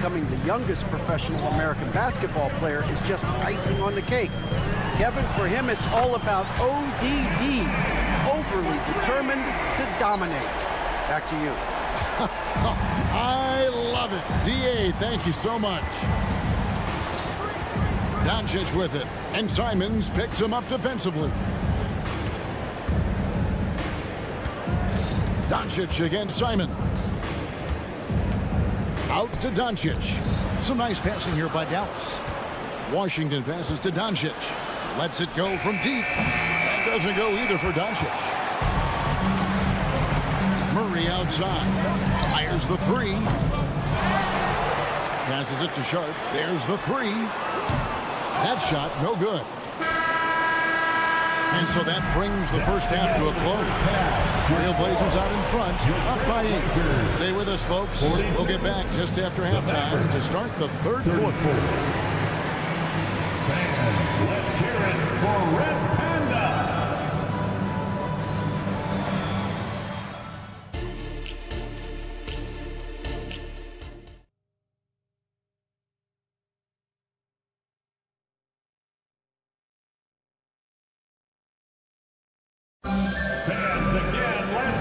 [SPEAKER 9] becoming the youngest professional American basketball player is just icing on the cake. Kevin, for him, it's all about ODD, overly determined to dominate. Back to you.
[SPEAKER 6] I love it. D.A., thank you so much. Doncic with it, and Simons picks him up defensively. Doncic against Simons. Out to Doncic. Some nice passing here by Dallas. Washington passes to Doncic. Lets it go from deep. That doesn't go either for Doncic. Murray outside. Fires the three. Passes it to Sharp. There's the three. That shot, no good. And so that brings the first half to a close. Trailblazers out in front, up by 8. Stay with us, folks. We'll get back just after halftime to start the third quarter.
[SPEAKER 4] Fans, let's hear it for Red Panda.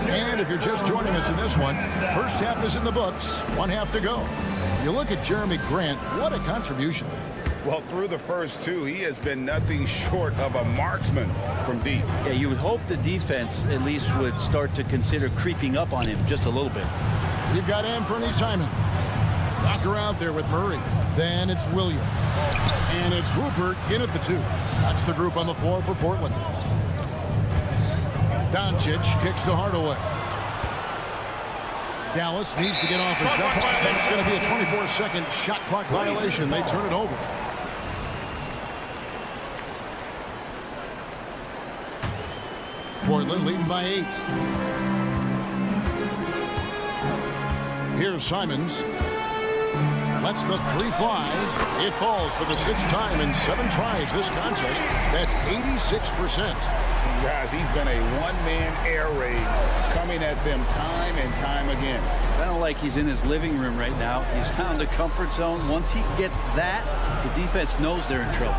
[SPEAKER 6] And if you're just joining us in this one, first half is in the books, one half to go. You look at Jeremy Grant, what a contribution.
[SPEAKER 8] Well, through the first two, he has been nothing short of a marksman from deep.
[SPEAKER 7] Yeah, you would hope the defense at least would start to consider creeping up on him just a little bit.
[SPEAKER 6] You've got Anthony Simons. Walker out there with Murray. Then it's Williams. And it's Rupert in at the 2. That's the group on the floor for Portland. Doncic kicks to Hardaway. Dallas needs to get off a shot. That's going to be a 24-second shot clock violation. They turn it over. Portland leading by 8. Here's Simons. Lets the 3 fly. It falls for the 6th time in 7 tries this contest. That's 86%.
[SPEAKER 8] Guys, he's been a one-man air raid coming at them time and time again.
[SPEAKER 7] I don't like he's in his living room right now. He's found a comfort zone. Once he gets that, the defense knows they're in trouble.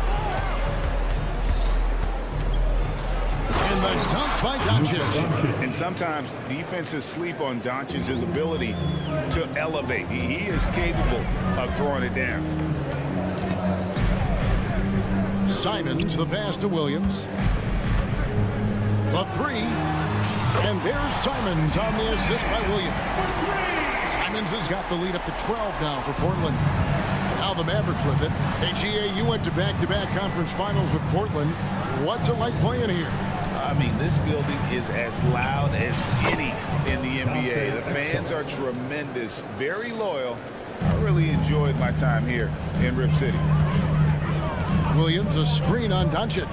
[SPEAKER 6] And the dunk by Doncic.
[SPEAKER 8] And sometimes defenses sleep on Doncic's ability to elevate. He is capable of throwing it down.
[SPEAKER 6] Simons, the pass to Williams. The 3. And there's Simons on the assist by Williams. Simons has got the lead up to 12 now for Portland. Now the Mavericks with it. Hey, GA, you went to back-to-back conference finals with Portland. What's it like playing here?
[SPEAKER 8] I mean, this building is as loud as any in the NBA. The fans are tremendous, very loyal. I really enjoyed my time here in Rip City.
[SPEAKER 6] Williams, a screen on Doncic.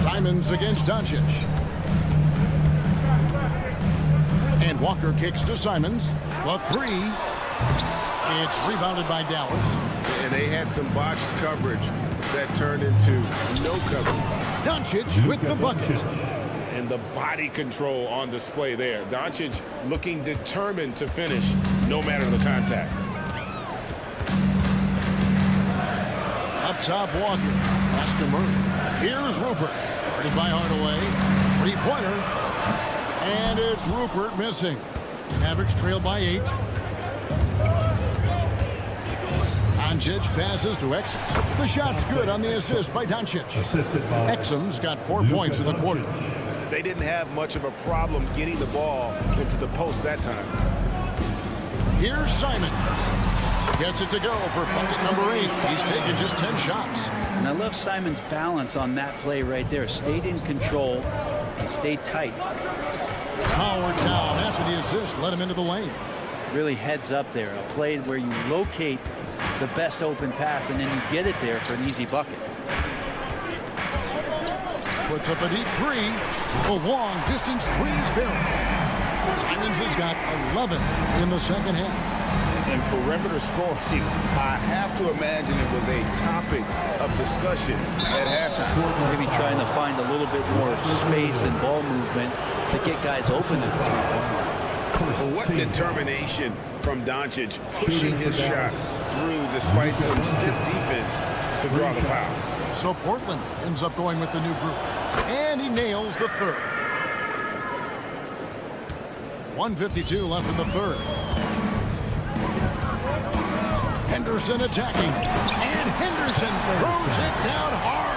[SPEAKER 6] Simons against Doncic. And Walker kicks to Simons. The 3. It's rebounded by Dallas.
[SPEAKER 8] And they had some botched coverage that turned into no coverage.
[SPEAKER 6] Doncic with the bucket.
[SPEAKER 8] And the body control on display there. Doncic looking determined to finish no matter the contact.
[SPEAKER 6] Up top, Walker. Pass to Murray. Here's Rupert. Guarded by Hardaway. 3-pointer. And it's Rupert missing. Mavericks trail by 8. Doncic passes to Exum. The shot's good on the assist by Doncic. Exum's got 4 points in the quarter.
[SPEAKER 8] They didn't have much of a problem getting the ball into the post that time.
[SPEAKER 6] Here's Simons. Gets it to go for bucket number 8. He's taken just 10 shots.
[SPEAKER 7] And I love Simon's balance on that play right there. Stayed in control and stayed tight.
[SPEAKER 6] Howard down after the assist. Let him into the lane.
[SPEAKER 7] Really heads up there. A play where you locate the best open pass and then you get it there for an easy bucket.
[SPEAKER 6] Puts up a deep 3. A long distance 3's barrel. Simons has got 11 in the second half.
[SPEAKER 8] And perimeter scoring, I have to imagine it was a topic of discussion at halftime.
[SPEAKER 7] Maybe trying to find a little bit more space and ball movement to get guys open at the 3-point line.
[SPEAKER 8] Well, what determination from Doncic, pushing his shot through despite some stiff defense to draw the foul.
[SPEAKER 6] So Portland ends up going with the new group. And he nails the third. 1:52 left in the third. Henderson attacking. And Henderson throws it down hard.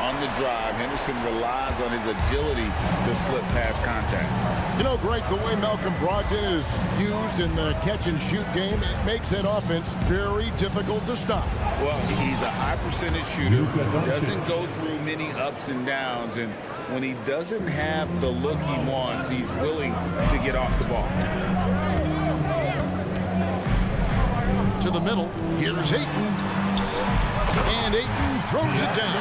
[SPEAKER 8] On the drive, Henderson relies on his agility to slip past contact.
[SPEAKER 6] You know, Greg, the way Malcolm Brogdon is used in the catch-and-shoot game, it makes that offense very difficult to stop.
[SPEAKER 8] Well, he's a high-percentage shooter, doesn't go through many ups and downs, and when he doesn't have the look he wants, he's willing to get off the ball.
[SPEAKER 6] To the middle, here's Ayton. And Ayton throws it down.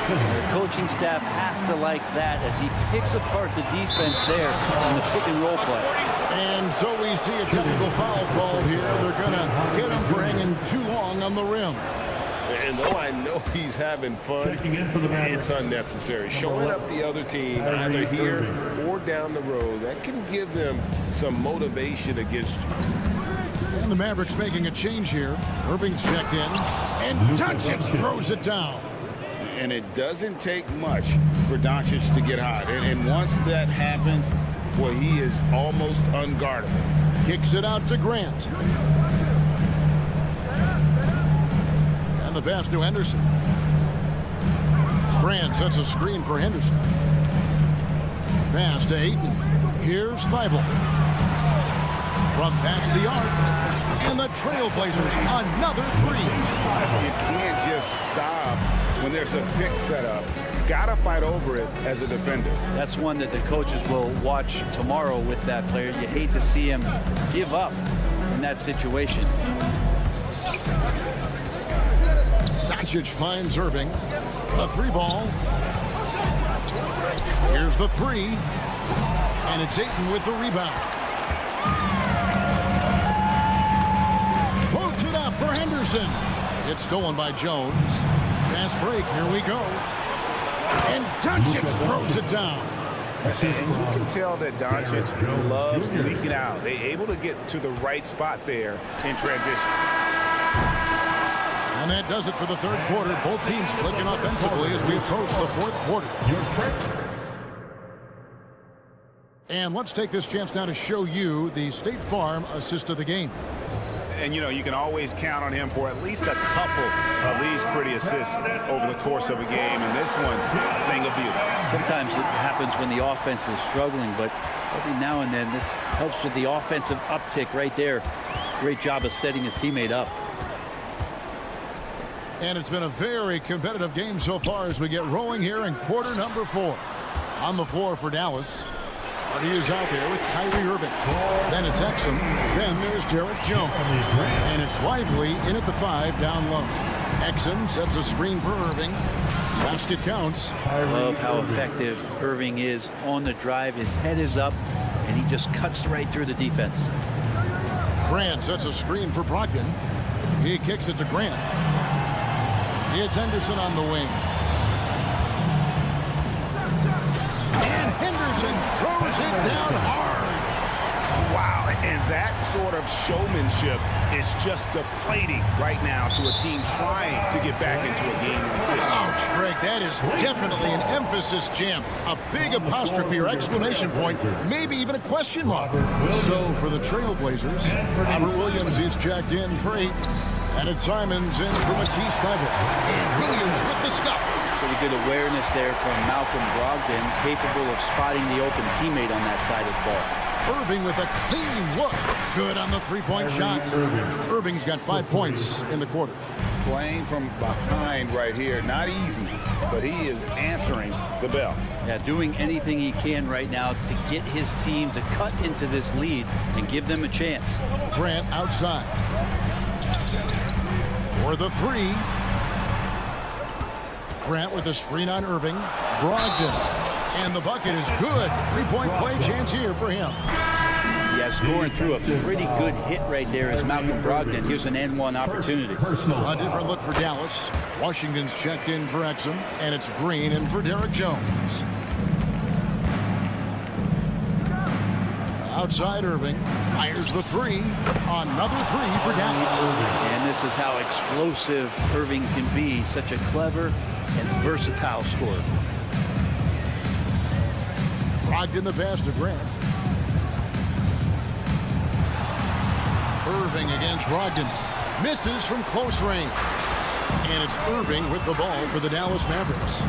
[SPEAKER 7] The coaching staff has to like that as he picks apart the defense there in the pick-and-roll play.
[SPEAKER 6] And so we see a technical foul called here. They're going to hit him for hanging too long on the rim.
[SPEAKER 8] And though I know he's having fun, it's unnecessary. Showing up the other team, either here or down the road, that can give them some motivation against you.
[SPEAKER 6] And the Mavericks making a change here. Irving's checked in. And Doncic throws it down.
[SPEAKER 8] And it doesn't take much for Doncic to get hot. And once that happens, boy, he is almost unguardable.
[SPEAKER 6] Kicks it out to Grant. And the pass to Henderson. Grant sets a screen for Henderson. Pass to Ayton. Here's Thibault. From past the arc. And the Trailblazers, another three.
[SPEAKER 8] You can't just stop when there's a pick set up. Gotta fight over it as a defender.
[SPEAKER 7] That's one that the coaches will watch tomorrow with that player. You hate to see him give up in that situation.
[SPEAKER 6] Doncic finds Irving. A three ball. Here's the three. And it's Ayton with the rebound. Puts it up for Henderson. It's stolen by Jones. Fast break. Here we go. And Doncic throws it down.
[SPEAKER 8] And you can tell that Doncic loves leaking out. They're able to get to the right spot there in transition.
[SPEAKER 6] And that does it for the third quarter. Both teams clicking offensively as we approach the fourth quarter. And let's take this chance now to show you the State Farm assist of the game.
[SPEAKER 8] And, you know, you can always count on him for at least a couple of these pretty assists over the course of a game. And this one, a thing of beauty.
[SPEAKER 7] Sometimes it happens when the offense is struggling, but every now and then this helps with the offensive uptick right there. Great job of setting his teammate up.
[SPEAKER 6] And it's been a very competitive game so far as we get rolling here in quarter number 4. On the floor for Dallas. He is out there with Kyrie Irving. Then it's Exum. Then there's Derek Jones. And it's Lively in at the 5 down low. Exum sets a screen for Irving. Basket counts.
[SPEAKER 7] I love how effective Irving is on the drive. His head is up, and he just cuts right through the defense.
[SPEAKER 6] Grant sets a screen for Brogdon. He kicks it to Grant. It's Henderson on the wing. And Henderson throws it down hard.
[SPEAKER 8] Wow, and that sort of showmanship is just deflating right now to a team trying to get back into a game like this.
[SPEAKER 6] Ouch, Greg, that is definitely an emphasis jam. A big apostrophe or exclamation point, maybe even a question mark. So for the Trailblazers, Robert Williams is checked in for 8. And it's Simons in for Matisse Thybulle. And Williams with the stuff.
[SPEAKER 7] Pretty good awareness there from Malcolm Brogdon, capable of spotting the open teammate on that side of the ball.
[SPEAKER 6] Irving with a clean look. Good on the three-point shot. Irving's got 5 points in the quarter.
[SPEAKER 8] Playing from behind right here, not easy, but he is answering the bell.
[SPEAKER 7] Yeah, doing anything he can right now to get his team to cut into this lead and give them a chance.
[SPEAKER 6] Grant outside. For the 3. Grant with a screen on Irving. Brogdon. And the bucket is good. 3-point play chance here for him.
[SPEAKER 7] Yeah, scoring through a pretty good hit right there is Malcolm Brogdon. Here's an N1 opportunity.
[SPEAKER 6] A different look for Dallas. Washington's checked in for Exum. And it's Green in for Derek Jones. Outside Irving. Fires the three. Another three for Dallas.
[SPEAKER 7] And this is how explosive Irving can be. Such a clever and versatile scorer.
[SPEAKER 6] Brogdon the pass to Grant. Irving against Brogdon. Misses from close range. And it's Irving with the ball for the Dallas Mavericks.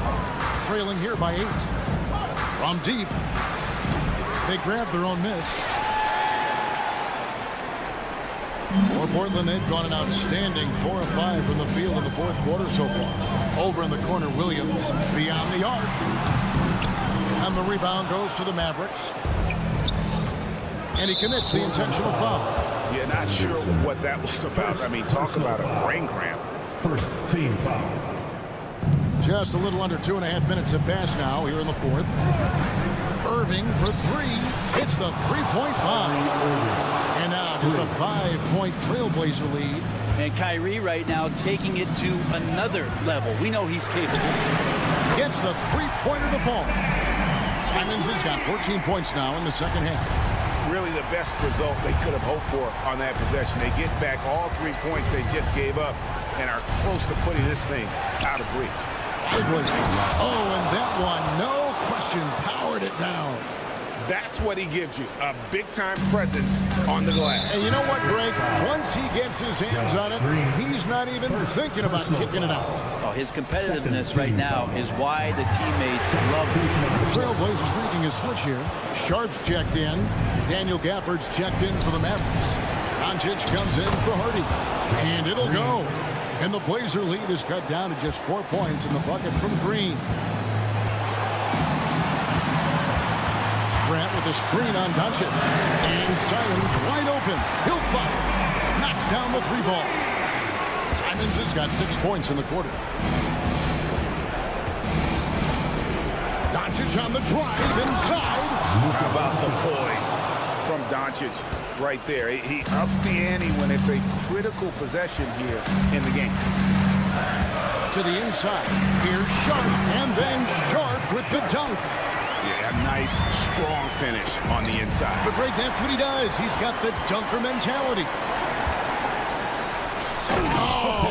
[SPEAKER 6] Trailing here by 8. From deep. They grab their own miss. For Portland, they've gone an outstanding 4 of 5 from the field in the fourth quarter so far. Over in the corner, Williams beyond the arc. And the rebound goes to the Mavericks. And he commits the intentional foul.
[SPEAKER 8] Yeah, not sure what that was about. I mean, talk about a brain cramp.
[SPEAKER 4] First team foul.
[SPEAKER 6] Just a little under 2.5 minutes have passed now here in the fourth. Irving for three. Hits the three-point bomb. And now just a 5-point Trailblazer lead.
[SPEAKER 7] And Kyrie right now taking it to another level. We know he's capable.
[SPEAKER 6] Gets the three-pointer to fall. Simons has got 14 points now in the second half.
[SPEAKER 8] Really the best result they could have hoped for on that possession. They get back all 3 points they just gave up and are close to putting this thing out of reach.
[SPEAKER 6] Oh, and that one, no question, powered it down.
[SPEAKER 8] That's what he gives you, a big-time presence on the glass.
[SPEAKER 6] And you know what, Greg? Once he gets his hands on it, he's not even thinking about kicking it out.
[SPEAKER 7] Oh, his competitiveness right now is why the teammates love him.
[SPEAKER 6] The Trailblazers making a switch here. Sharp's checked in. Daniel Gafford's checked in for the Mavericks. Doncic comes in for Hardy. And it'll go. And the Blazer lead is cut down to just 4 points in the bucket from Green. Grant with a screen on Doncic. And Simons wide open. He'll fire. Knocks down the three ball. Simons has got 6 points in the quarter. Doncic on the drive inside.
[SPEAKER 8] How about the poise from Doncic right there? He ups the ante when it's a critical possession here in the game.
[SPEAKER 6] To the inside. Here's Sharp. And then Sharp with the dunk.
[SPEAKER 8] Yeah, a nice, strong finish on the inside.
[SPEAKER 6] But Greg, that's what he does. He's got the dunker mentality. Oh,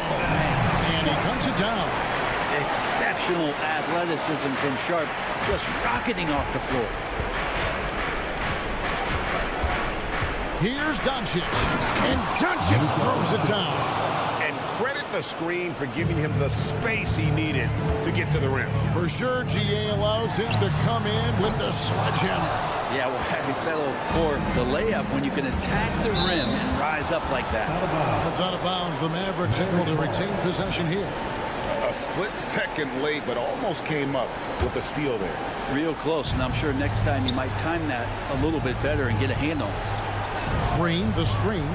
[SPEAKER 6] and he dunks it down.
[SPEAKER 7] Exceptional athleticism from Sharp, just rocketing off the floor.
[SPEAKER 6] Here's Doncic. And Doncic throws it down.
[SPEAKER 8] And credit the screen for giving him the space he needed to get to the rim.
[SPEAKER 6] For sure, GA allows him to come in with the sledgehammer.
[SPEAKER 7] Yeah, well, I settle for the layup when you can attack the rim and rise up like that.
[SPEAKER 6] That's out of bounds. The Mavericks able to retain possession here.
[SPEAKER 8] A split second late, but almost came up with a steal there.
[SPEAKER 7] Real close, and I'm sure next time you might time that a little bit better and get a handle.
[SPEAKER 6] Green, the screen.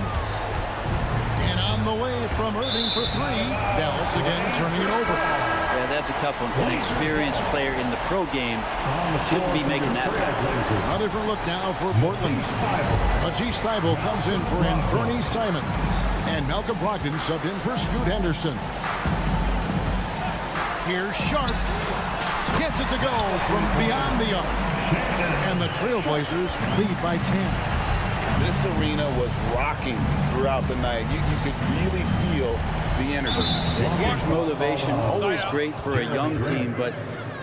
[SPEAKER 6] And on the way from Irving for three. Dallas again turning it over.
[SPEAKER 7] Yeah, that's a tough one. An experienced player in the pro game shouldn't be making that pass.
[SPEAKER 6] Another different look now for Portland. Matisse Thybulle comes in for Anthony Simons. And Malcolm Brogdon subbed in for Scoot Henderson. Here's Sharp. Gets it to go from beyond the arc. And the Trailblazers lead by 10.
[SPEAKER 8] This arena was rocking throughout the night. You could really feel the energy.
[SPEAKER 7] Huge motivation, always great for a young team, but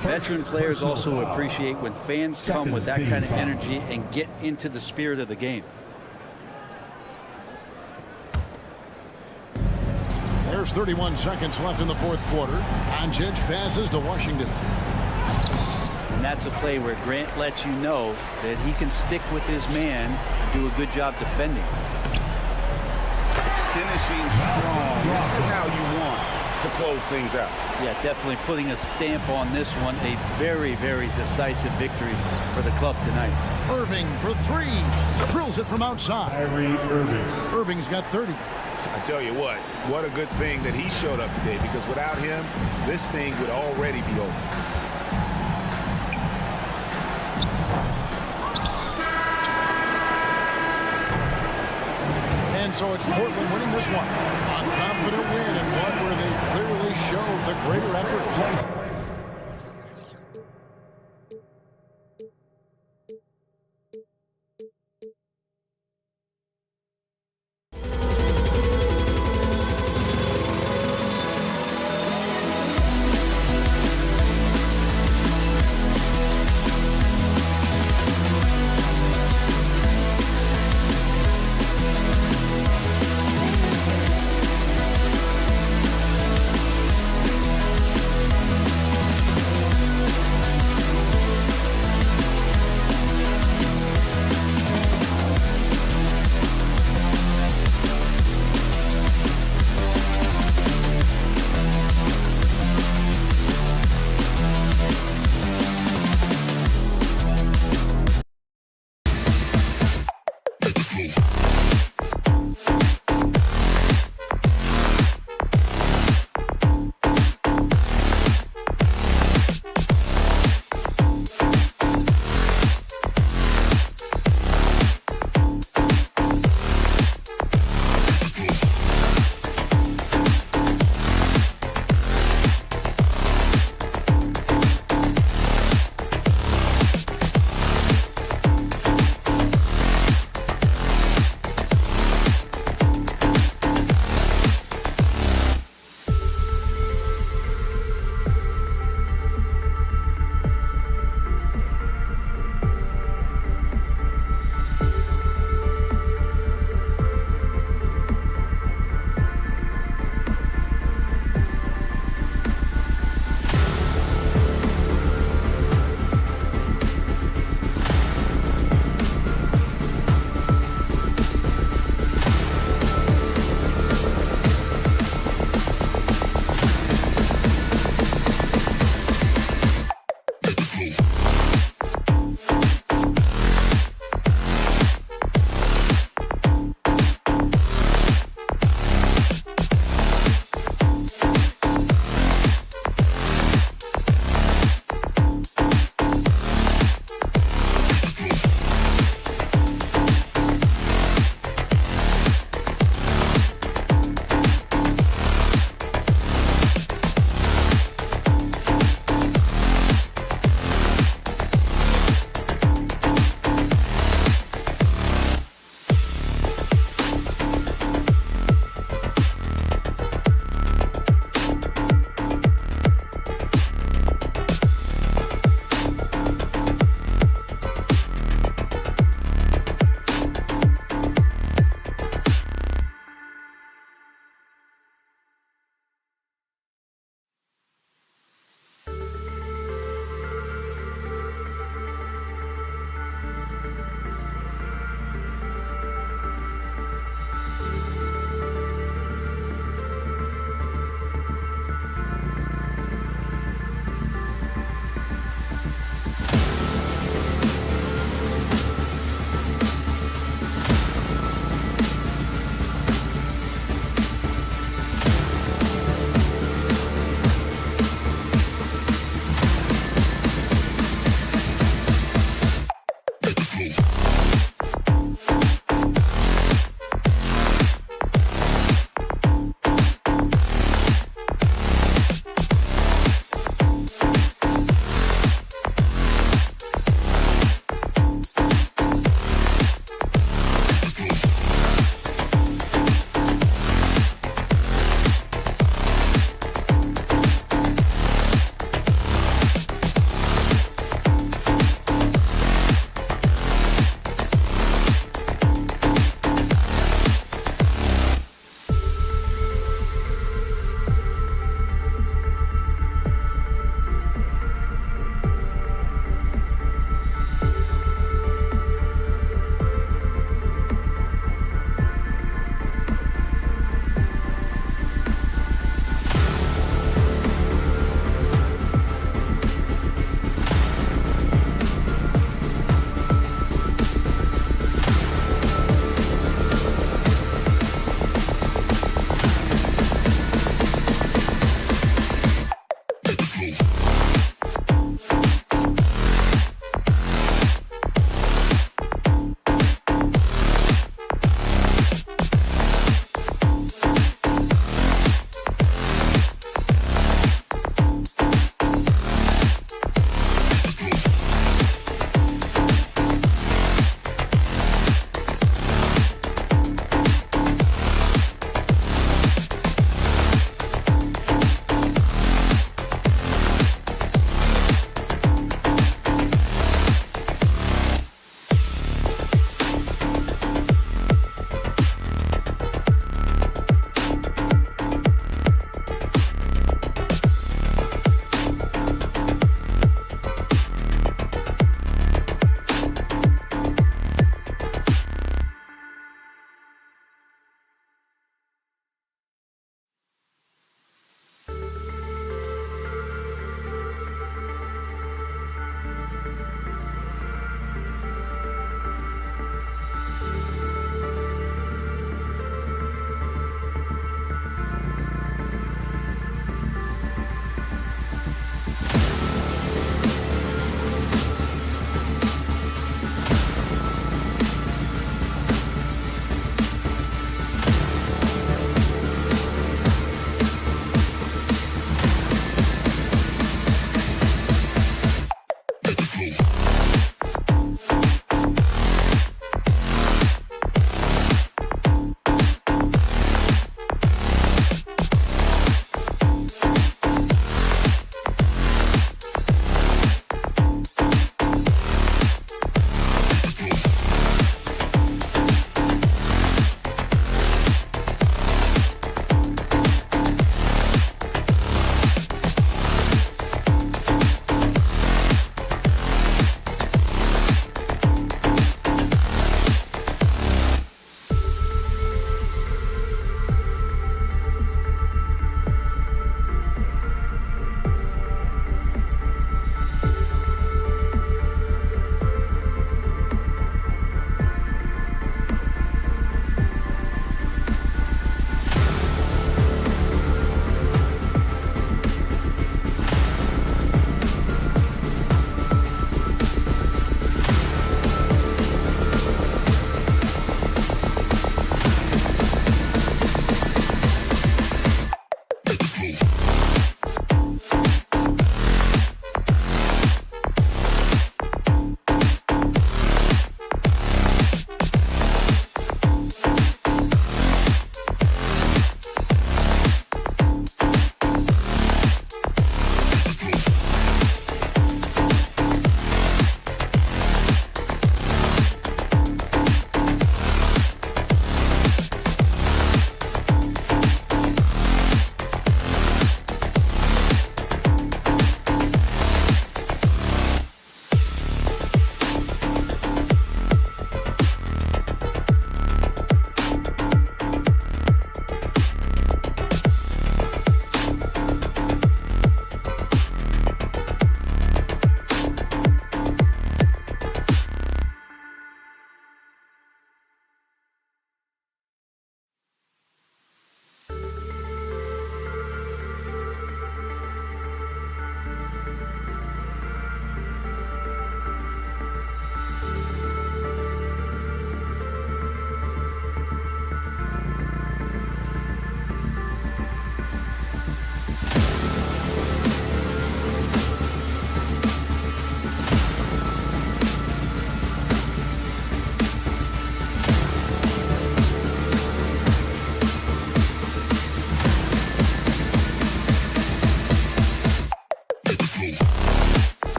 [SPEAKER 7] veteran players also appreciate when fans come with that kind of energy and get into the spirit of the game.
[SPEAKER 6] There's 31 seconds left in the fourth quarter. Doncic passes to Washington.
[SPEAKER 7] And that's a play where Grant lets you know that he can stick with his man and do a good job defending.
[SPEAKER 8] Finishing strong. This is how you want to close things out.
[SPEAKER 7] Yeah, definitely putting a stamp on this one. A very, very decisive victory for the club tonight.
[SPEAKER 6] Irving for three. Drills it from outside. Irving's got 30.
[SPEAKER 8] I tell you what a good thing that he showed up today, because without him, this thing would already be over.
[SPEAKER 6] And so it's Portland winning this one. A confident win, and one where they clearly showed the greater effort.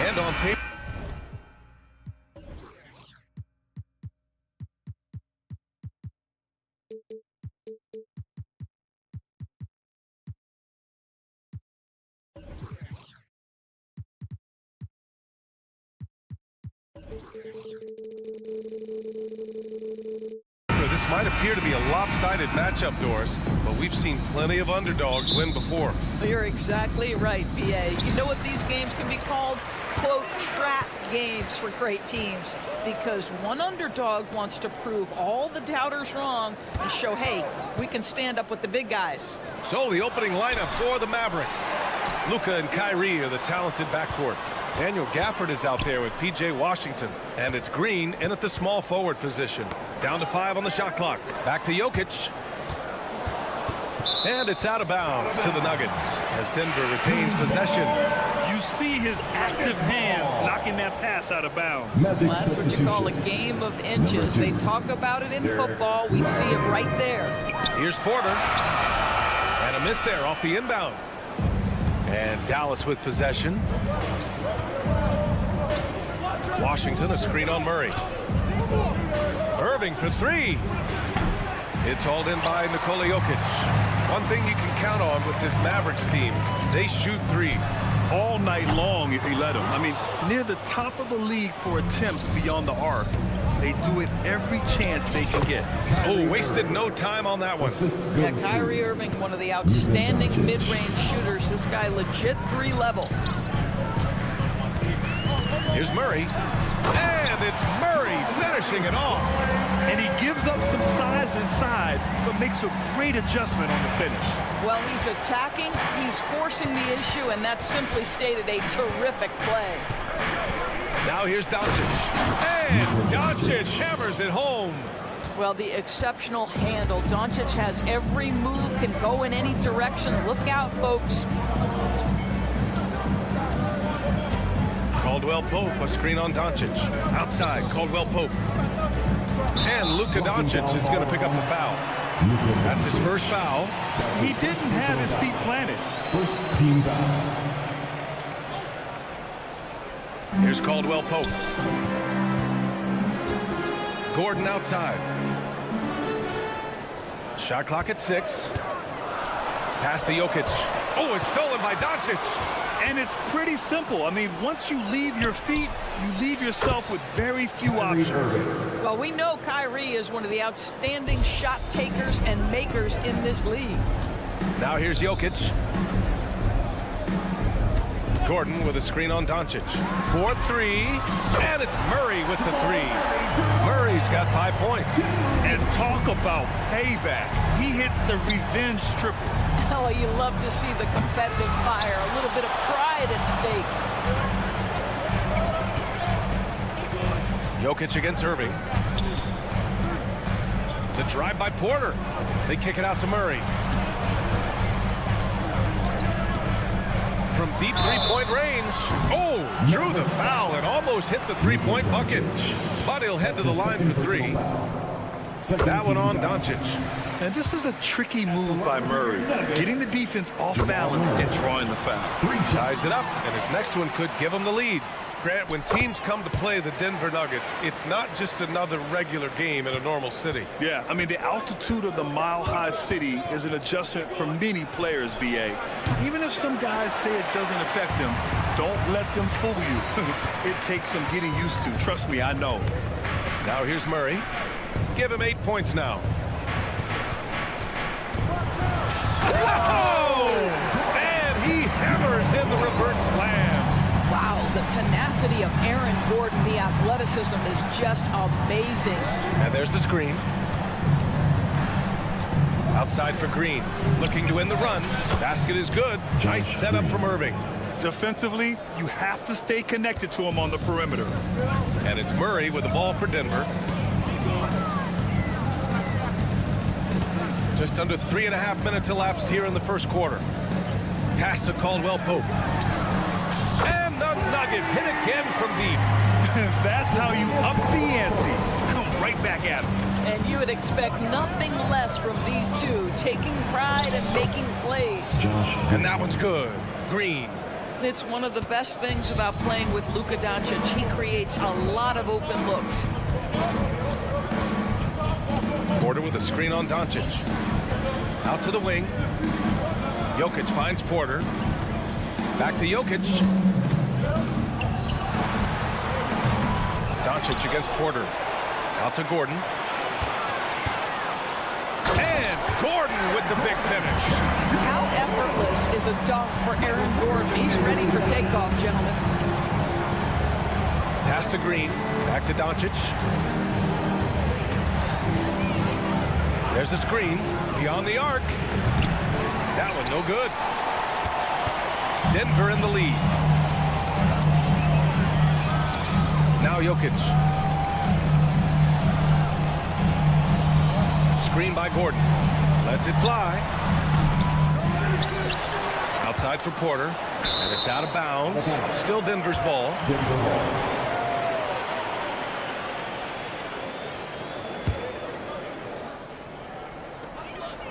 [SPEAKER 1] And on paper. This might appear to be a lopsided matchup, Doris, but we've seen plenty of underdogs win before.
[SPEAKER 10] You're exactly right, BA. You know what these games can be called? Quote, trap games for great teams, because one underdog wants to prove all the doubters wrong and show, hey, we can stand up with the big guys.
[SPEAKER 1] So the opening lineup for the Mavericks. Luka and Kyrie are the talented backcourt. Daniel Gafford is out there with P.J. Washington. And it's Green in at the small forward position. Down to 5 on the shot clock. Back to Jokic. And it's out of bounds to the Nuggets as Denver retains possession.
[SPEAKER 3] You see his active hands knocking that pass out of bounds.
[SPEAKER 10] Well, that's what you call a game of inches. They talk about it in football. We see it right there.
[SPEAKER 1] Here's Porter. And a miss there off the inbound. And Dallas with possession. Washington, a screen on Murray. Irving for 3. It's hauled in by Nikola Jokic. One thing you can count on with this Mavericks team, they shoot threes.
[SPEAKER 3] All night long if you let them. I mean, near the top of the league for attempts beyond the arc. They do it every chance they can get.
[SPEAKER 1] Oh, wasted no time on that one.
[SPEAKER 10] Yeah, Kyrie Irving, one of the outstanding mid-range shooters. This guy legit 3 level.
[SPEAKER 1] Here's Murray. And it's Murray finishing it off.
[SPEAKER 3] And he gives up some size inside, but makes a great adjustment on the finish.
[SPEAKER 10] Well, he's attacking, he's forcing the issue, and that's simply stated a terrific play.
[SPEAKER 1] Now here's Doncic. And Doncic hammers it home.
[SPEAKER 10] Well, the exceptional handle. Doncic has every move, can go in any direction. Look out, folks.
[SPEAKER 1] Caldwell Pope, a screen on Doncic. Outside, Caldwell Pope. And Luka Doncic is going to pick up the foul. That's his first foul.
[SPEAKER 3] He didn't have his feet planted.
[SPEAKER 4] First team foul.
[SPEAKER 1] Here's Caldwell Pope. Gordon outside. Shot clock at 6. Pass to Jokic. Oh, it's stolen by Doncic.
[SPEAKER 3] And it's pretty simple. I mean, once you leave your feet, you leave yourself with very few options.
[SPEAKER 10] Well, we know Kyrie is one of the outstanding shot takers and makers in this league.
[SPEAKER 1] Now here's Jokic. Gordon with a screen on Doncic. 4-3. And it's Murray with the 3. Murray's got 5 points.
[SPEAKER 3] And talk about payback. He hits the revenge triple.
[SPEAKER 10] Oh, you love to see the competitive fire, a little bit of pride at stake.
[SPEAKER 1] Jokic against Irving. The drive by Porter. They kick it out to Murray. From deep three-point range. Oh, drew the foul and almost hit the three-point bucket. But he'll head to the line for 3. That one on Doncic.
[SPEAKER 3] And this is a tricky move by Murray, getting the defense off balance and drawing the foul.
[SPEAKER 1] Ties it up, and his next one could give him the lead. Grant, when teams come to play the Denver Nuggets, it's not just another regular game in a normal city.
[SPEAKER 3] Yeah, I mean, the altitude of the mile-high city is an adjustment for many players, BA. Even if some guys say it doesn't affect them, don't let them fool you. It takes some getting used to. Trust me, I know.
[SPEAKER 1] Now here's Murray. Give him 8 points now. Whoa! And he hammers in the reverse slam.
[SPEAKER 10] Wow, the tenacity of Aaron Gordon, the athleticism is just amazing.
[SPEAKER 1] And there's the screen. Outside for Green. Looking to win the run. Basket is good. Nice setup from Irving.
[SPEAKER 3] Defensively, you have to stay connected to him on the perimeter.
[SPEAKER 1] And it's Murray with the ball for Denver. Just under 3.5 minutes elapsed here in the first quarter. Pass to Caldwell Pope. And the Nuggets hit again from deep.
[SPEAKER 3] That's how you up the ante. Come right back at him.
[SPEAKER 10] And you would expect nothing less from these two, taking pride and making plays.
[SPEAKER 1] And that one's good. Green.
[SPEAKER 10] It's one of the best things about playing with Luka Doncic. He creates a lot of open looks.
[SPEAKER 1] Porter with a screen on Doncic. Out to the wing. Jokic finds Porter. Back to Jokic. Doncic against Porter. Out to Gordon. And Gordon with the big finish.
[SPEAKER 10] How effortless is a dunk for Aaron Gordon? He's ready for takeoff, gentlemen.
[SPEAKER 1] Pass to Green. Back to Doncic. There's a screen. Beyond the arc. That one no good. Denver in the lead. Now Jokic. Screen by Gordon. Lets it fly. Outside for Porter. And it's out of bounds. Still Denver's ball.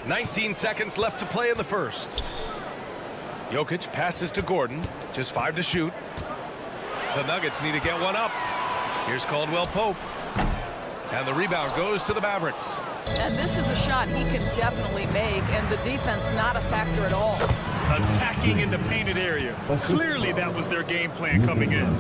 [SPEAKER 1] 19 seconds left to play in the first. Jokic passes to Gordon. Just 5 to shoot. The Nuggets need to get one up. Here's Caldwell Pope. And the rebound goes to the Mavericks.
[SPEAKER 10] And this is a shot he can definitely make, and the defense not a factor at all.
[SPEAKER 3] Attacking in the painted area. Clearly that was their game plan coming in.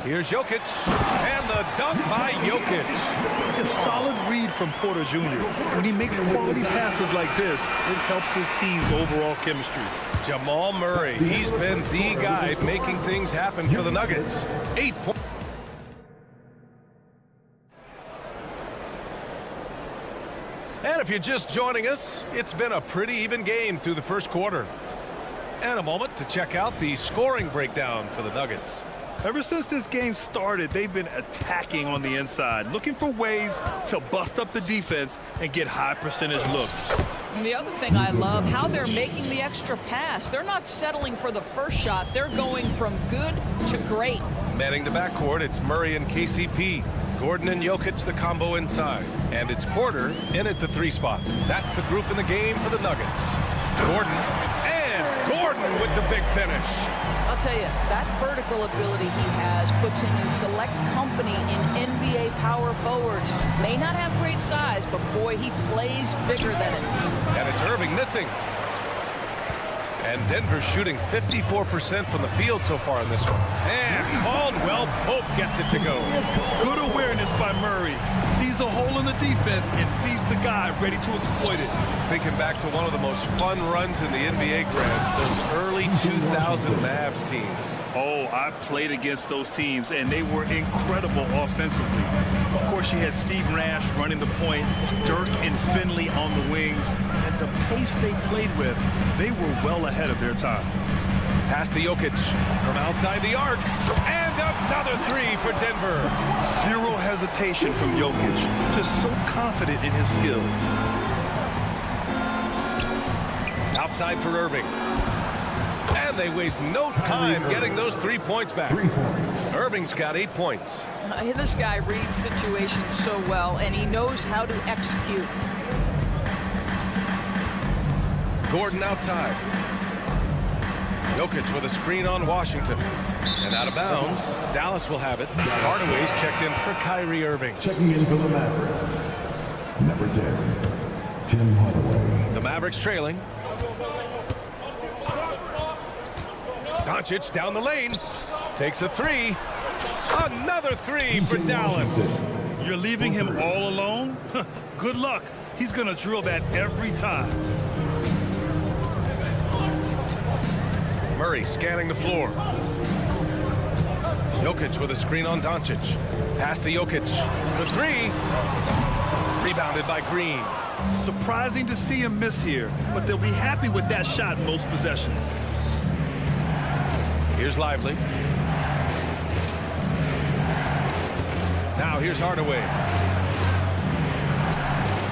[SPEAKER 1] Here's Jokic. And the dunk by Jokic.
[SPEAKER 3] A solid read from Porter Jr. When he makes quality passes like this, it helps his team's overall chemistry.
[SPEAKER 1] Jamal Murray. He's been the guy making things happen for the Nuggets. 8 points. And if you're just joining us, it's been a pretty even game through the first quarter. And a moment to check out the scoring breakdown for the Nuggets.
[SPEAKER 3] Ever since this game started, they've been attacking on the inside, looking for ways to bust up the defense and get high percentage looks.
[SPEAKER 10] And the other thing I love, how they're making the extra pass. They're not settling for the first shot. They're going from good to great.
[SPEAKER 1] Manning the backcourt, it's Murray and KCP. Gordon and Jokic, the combo inside. And it's Porter in at the 3 spot. That's the group in the game for the Nuggets. Gordon, and Gordon with the big finish.
[SPEAKER 10] I'll tell you, that vertical ability he has puts him in select company in NBA power forwards. May not have great size, but boy, he plays bigger than it.
[SPEAKER 1] And it's Irving missing. And Denver shooting 54% from the field so far in this one. And Caldwell Pope gets it to go.
[SPEAKER 3] Good awareness by Murray. Sees a hole in the defense and feeds the guy ready to exploit it.
[SPEAKER 1] Thinking back to one of the most fun runs in the NBA, Grant, those early 2000 Mavs teams.
[SPEAKER 3] Oh, I played against those teams, and they were incredible offensively. Of course, you had Steve Nash running the point, Dirk and Finley on the wings, and the pace they played with, they were well ahead of their time.
[SPEAKER 1] Pass to Jokic from outside the arc, and another 3 for Denver.
[SPEAKER 3] Zero hesitation from Jokic, just so confident in his skills.
[SPEAKER 1] Outside for Irving. And they waste no time getting those 3 points back.
[SPEAKER 4] 3 points.
[SPEAKER 1] Irving's got 8 points.
[SPEAKER 10] This guy reads situations so well, and he knows how to execute.
[SPEAKER 1] Gordon outside. Jokic with a screen on Washington. And out of bounds. Dallas will have it. Hardaway's checked in for Kyrie Irving.
[SPEAKER 4] Checking in for the Mavericks. Number 10, Tim Hardaway.
[SPEAKER 1] The Mavericks trailing. Doncic down the lane. Takes a 3. Another 3 for Dallas.
[SPEAKER 3] You're leaving him all alone? Good luck. He's going to drill that every time.
[SPEAKER 1] Murray scanning the floor. Jokic with a screen on Doncic. Pass to Jokic for 3. Rebounded by Green.
[SPEAKER 3] Surprising to see him miss here, but they'll be happy with that shot in most possessions.
[SPEAKER 1] Here's Lively. Now here's Hardaway.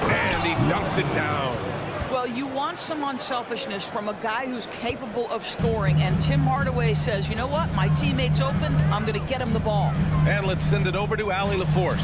[SPEAKER 1] And he dunks it down.
[SPEAKER 10] Well, you want some unselfishness from a guy who's capable of scoring, and Tim Hardaway says, you know what, my teammate's open, I'm going to get him the ball.
[SPEAKER 1] And let's send it over to Allie LaForce.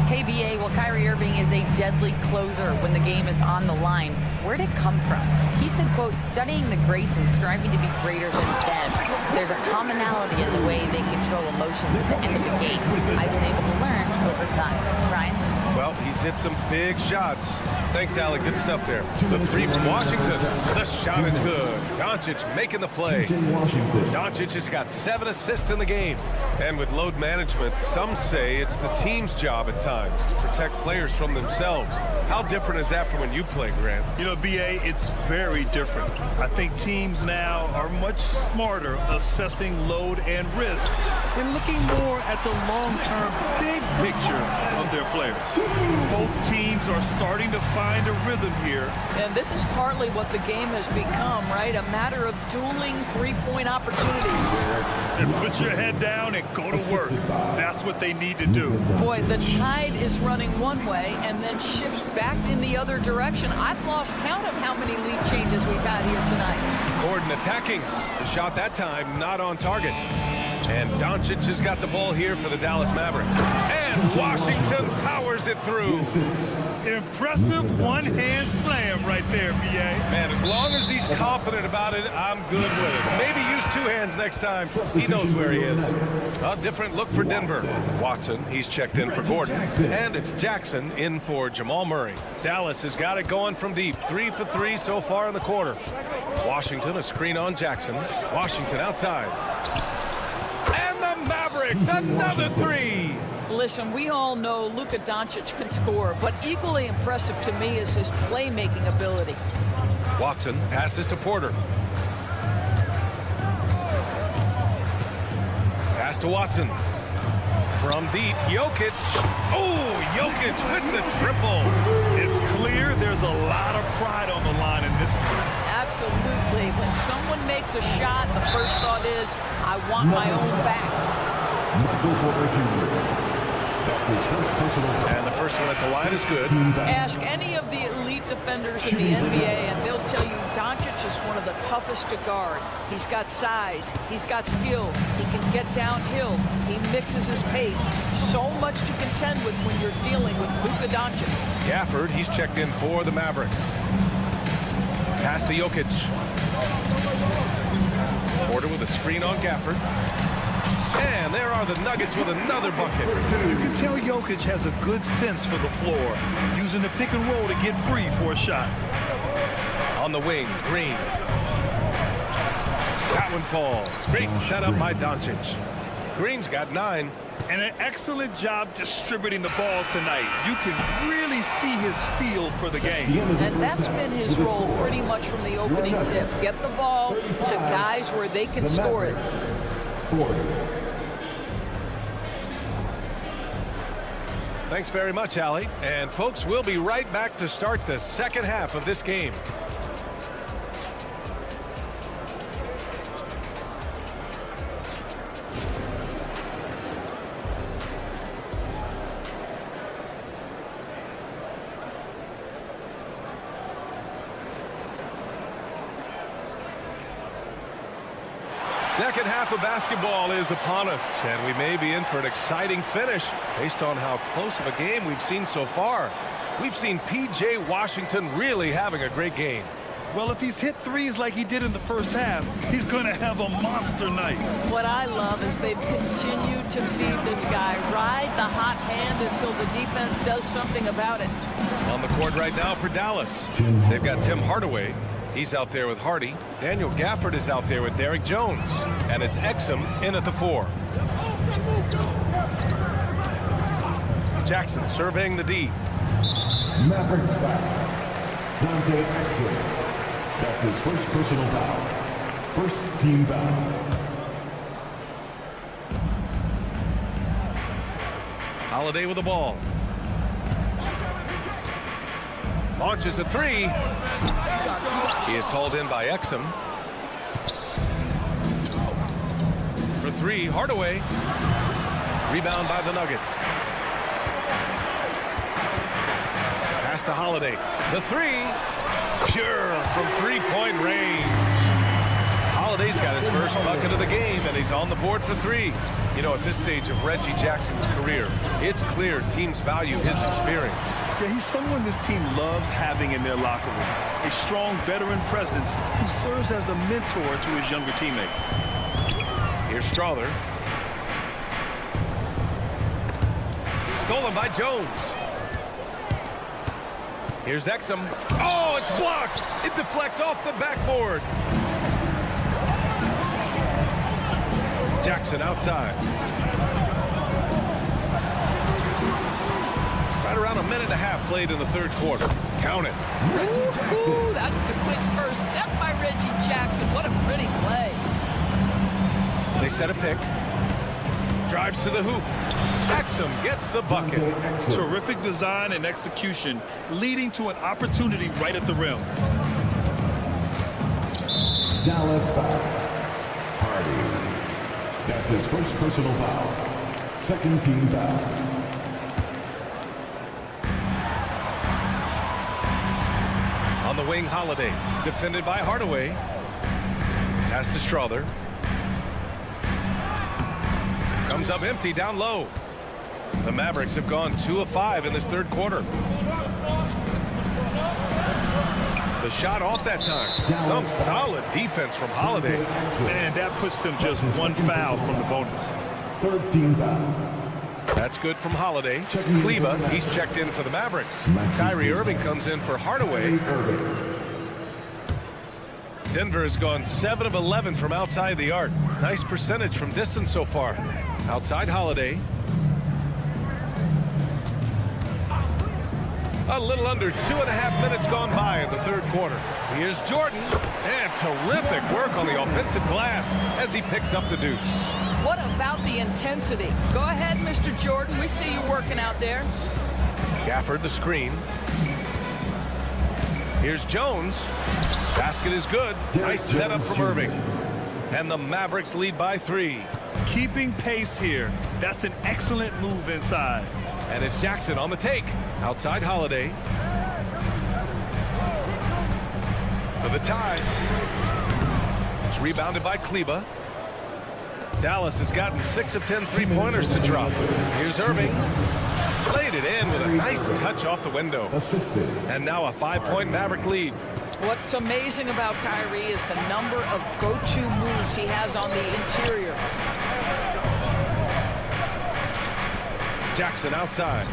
[SPEAKER 5] Hey, BA, well, Kyrie Irving is a deadly closer when the game is on the line. Where'd it come from? He said, quote, studying the greats and striving to be greater than them. There's a commonality in the way they control emotions at the end of the game. I've been able to learn over time. Ryan?
[SPEAKER 1] Well, he's hit some big shots. Thanks, Alec. Good stuff there. The three from Washington. The shot is good. Doncic making the play. Doncic has got 7 assists in the game. And with load management, some say it's the team's job at times to protect players from themselves. How different is that from when you played, Grant?
[SPEAKER 3] You know, BA, it's very different. I think teams now are much smarter assessing load and risk and looking more at the long-term big picture of their players. Both teams are starting to find a rhythm here.
[SPEAKER 10] And this is partly what the game has become, right? A matter of dueling three-point opportunities.
[SPEAKER 3] And put your head down and go to work. That's what they need to do.
[SPEAKER 10] Boy, the tide is running one way and then shifts back in the other direction. I've lost count of how many lead changes we've had here tonight.
[SPEAKER 1] Gordon attacking. The shot that time not on target. And Doncic has got the ball here for the Dallas Mavericks. And Washington powers it through.
[SPEAKER 3] Impressive one-hand slam right there, BA.
[SPEAKER 1] Man, as long as he's confident about it, I'm good with it. Maybe use 2 hands next time. He knows where he is. A different look for Denver. Watson, he's checked in for Gordon. And it's Jackson in for Jamal Murray. Dallas has got it going from deep. 3 for 3 so far in the quarter. Washington, a screen on Jackson. Washington outside. Mavericks, another 3.
[SPEAKER 10] Listen, we all know Luka Doncic can score, but equally impressive to me is his playmaking ability.
[SPEAKER 1] Watson passes to Porter. Pass to Watson. From deep, Jokic. Oh, Jokic with the triple.
[SPEAKER 3] It's clear there's a lot of pride on the line in this one.
[SPEAKER 10] Absolutely. When someone makes a shot, the first thought is, I want my own back.
[SPEAKER 1] And the first one at the line is good.
[SPEAKER 10] Ask any of the elite defenders in the NBA, and they'll tell you Doncic is one of the toughest to guard. He's got size. He's got skill. He can get downhill. He mixes his pace. So much to contend with when you're dealing with Luka Doncic.
[SPEAKER 1] Gafford, he's checked in for the Mavericks. Pass to Jokic. Porter with a screen on Gafford. And there are the Nuggets with another bucket.
[SPEAKER 3] You can tell Jokic has a good sense for the floor, using the pick and roll to get free for a shot.
[SPEAKER 1] On the wing, Green. That one falls. Great setup by Doncic. Green's got 9.
[SPEAKER 3] And an excellent job distributing the ball tonight. You can really see his feel for the game.
[SPEAKER 10] And that's been his role pretty much from the opening tip. Get the ball to guys where they can score it.
[SPEAKER 1] Thanks very much, Allie. And folks, we'll be right back to start the second half of this game. Second half of basketball is upon us, and we may be in for an exciting finish based on how close of a game we've seen so far. We've seen P.J. Washington really having a great game.
[SPEAKER 3] Well, if he's hit threes like he did in the first half, he's going to have a monster night.
[SPEAKER 10] What I love is they've continued to feed this guy, ride the hot hand until the defense does something about it.
[SPEAKER 1] On the court right now for Dallas, they've got Tim Hardaway. He's out there with Hardy. Daniel Gafford is out there with Derrick Jones. And it's Exum in at the 4. Jackson surveying the D.
[SPEAKER 4] Mavericks foul. Dante Exum. That's his first personal foul. First team foul.
[SPEAKER 1] Holiday with the ball. Launches a 3. It's hauled in by Exum. For 3, Hardaway. Rebound by the Nuggets. Pass to Holiday. The 3. Pure from 3-point range. Holiday's got his first bucket of the game, and he's on the board for 3. You know, at this stage of Reggie Jackson's career, it's clear teams value his experience.
[SPEAKER 3] Yeah, he's someone this team loves having in their locker room. A strong veteran presence who serves as a mentor to his younger teammates.
[SPEAKER 1] Here's Strother. Stolen by Jones. Here's Exum. Oh, it's blocked. It deflects off the backboard. Jackson outside. Right around a minute and a half played in the third quarter. Count it.
[SPEAKER 10] Ooh, that's the quick first step by Reggie Jackson. What a pretty play.
[SPEAKER 1] They set a pick. Drives to the hoop. Exum gets the bucket.
[SPEAKER 3] Terrific design and execution, leading to an opportunity right at the rim.
[SPEAKER 4] Dallas foul. Hardy. That's his first personal foul. Second team foul.
[SPEAKER 1] On the wing, Holiday. Defended by Hardaway. Pass to Strother. Comes up empty down low. The Mavericks have gone 2 of 5 in this third quarter. The shot off that time. Some solid defense from Holiday.
[SPEAKER 3] Man, that puts them just one foul from the bonus.
[SPEAKER 4] Third team foul.
[SPEAKER 1] That's good from Holiday. Kleba, he's checked in for the Mavericks. Kyrie Irving comes in for Hardaway. Denver has gone 7 of 11 from outside the arc. Nice percentage from distance so far. Outside Holiday. A little under 2.5 minutes gone by in the third quarter. Here's Jordan. And terrific work on the offensive glass as he picks up the deuce.
[SPEAKER 10] What about the intensity? Go ahead, Mr. Jordan. We see you working out there.
[SPEAKER 1] Gafford the screen. Here's Jones. Basket is good. Nice setup from Irving. And the Mavericks lead by 3.
[SPEAKER 3] Keeping pace here. That's an excellent move inside.
[SPEAKER 1] And it's Jackson on the take. Outside Holiday. For the tie. It's rebounded by Kleba. Dallas has gotten 6 of 10 three-pointers to drop. Here's Irving. Laid it in with a nice touch off the window. And now a 5-point Maverick lead.
[SPEAKER 10] What's amazing about Kyrie is the number of go-to moves he has on the interior.
[SPEAKER 1] Jackson outside.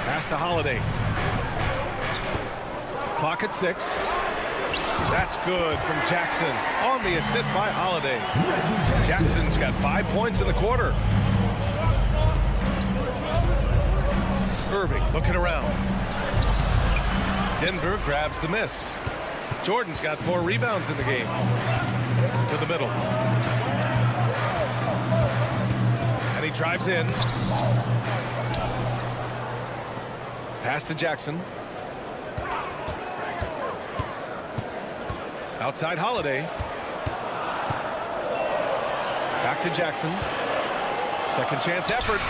[SPEAKER 1] Pass to Holiday. Clock at 6. That's good from Jackson on the assist by Holiday. Jackson's got 5 points in the quarter. Irving looking around. Denver grabs the miss. Jordan's got 4 rebounds in the game. To the middle. And he drives in. Pass to Jackson. Outside Holiday. Back to Jackson. Second chance effort.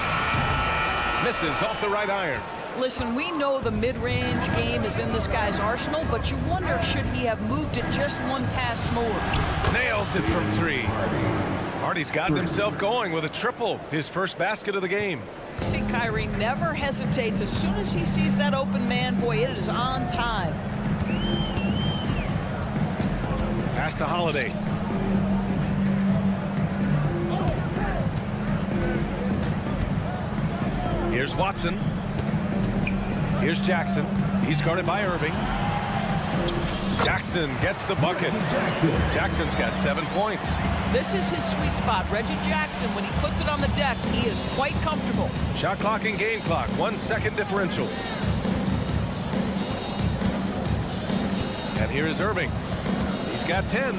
[SPEAKER 1] Misses off the right iron.
[SPEAKER 10] Listen, we know the mid-range game is in this guy's arsenal, but you wonder, should he have moved it just one pass more?
[SPEAKER 1] Nails it from 3. Hardy's gotten himself going with a triple, his first basket of the game.
[SPEAKER 10] See, Kyrie never hesitates. As soon as he sees that open man, boy, it is on time.
[SPEAKER 1] Pass to Holiday. Here's Watson. Here's Jackson. He's guarded by Irving. Jackson gets the bucket. Jackson's got 7 points.
[SPEAKER 10] This is his sweet spot. Reggie Jackson, when he puts it on the deck, he is quite comfortable.
[SPEAKER 1] Shot clock and game clock. 1 second differential. And here is Irving. He's got 10.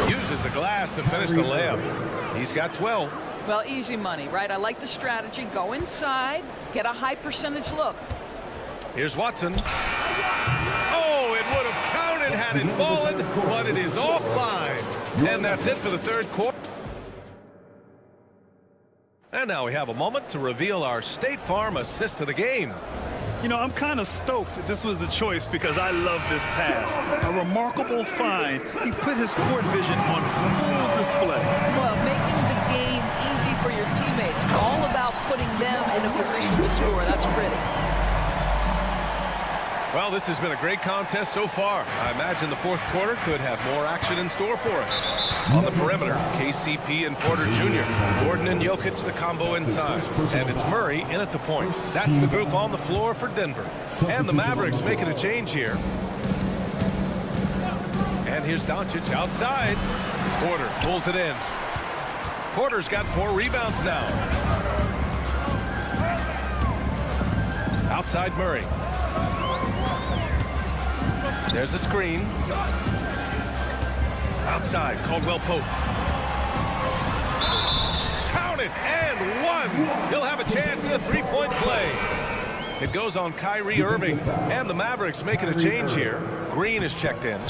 [SPEAKER 1] Uses the glass to finish the layup. He's got 12.
[SPEAKER 10] Well, easy money, right? I like the strategy. Go inside, get a high percentage look.
[SPEAKER 1] Here's Watson. Oh, it would have counted had it fallen, but it is offline. And that's it for the third quarter. And now we have a moment to reveal our State Farm assist of the game.
[SPEAKER 3] You know, I'm kind of stoked that this was a choice because I love this pass. A remarkable find. He put his court vision on full display.
[SPEAKER 10] Well, making the game easy for your teammates. All about putting them in a position to score. That's pretty.
[SPEAKER 1] Well, this has been a great contest so far. I imagine the fourth quarter could have more action in store for us. On the perimeter, KCP and Porter Jr. Gordon and Jokic, the combo inside. And it's Murray in at the point. That's the group on the floor for Denver. And the Mavericks making a change here. And here's Doncic outside. Porter pulls it in. Porter's got 4 rebounds now. Outside Murray. There's a screen. Outside, Caldwell Pope. Counted and one. He'll have a chance at a three-point play. It goes on Kyrie Irving, and the Mavericks making a change here. Green is checked in.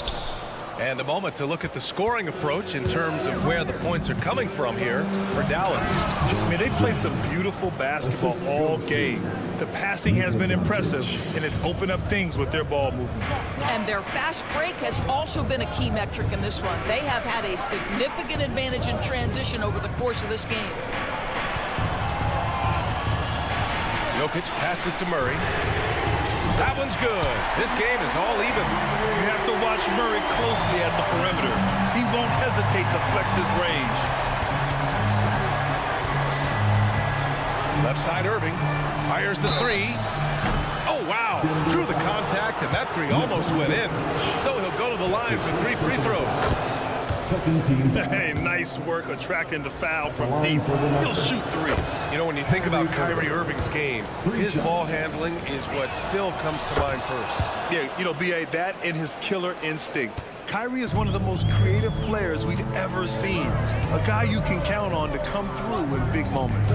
[SPEAKER 1] And a moment to look at the scoring approach in terms of where the points are coming from here for Dallas.
[SPEAKER 3] I mean, they play some beautiful basketball all game. The passing has been impressive, and it's opened up things with their ball movement.
[SPEAKER 10] And their fast break has also been a key metric in this one. They have had a significant advantage in transition over the course of this game.
[SPEAKER 1] Jokic passes to Murray. That one's good. This game is all even.
[SPEAKER 3] You have to watch Murray closely at the perimeter. He won't hesitate to flex his range.
[SPEAKER 1] Left side Irving fires the three. Oh, wow. Drew the contact, and that three almost went in. So he'll go to the line for 3 free throws.
[SPEAKER 4] Second team.
[SPEAKER 3] Hey, nice work attracting the foul from deep. He'll shoot 3.
[SPEAKER 1] You know, when you think about Kyrie Irving's game, his ball handling is what still comes to mind first.
[SPEAKER 3] Yeah, you know, B.A., that and his killer instinct. Kyrie is one of the most creative players we've ever seen. A guy you can count on to come through in big moments.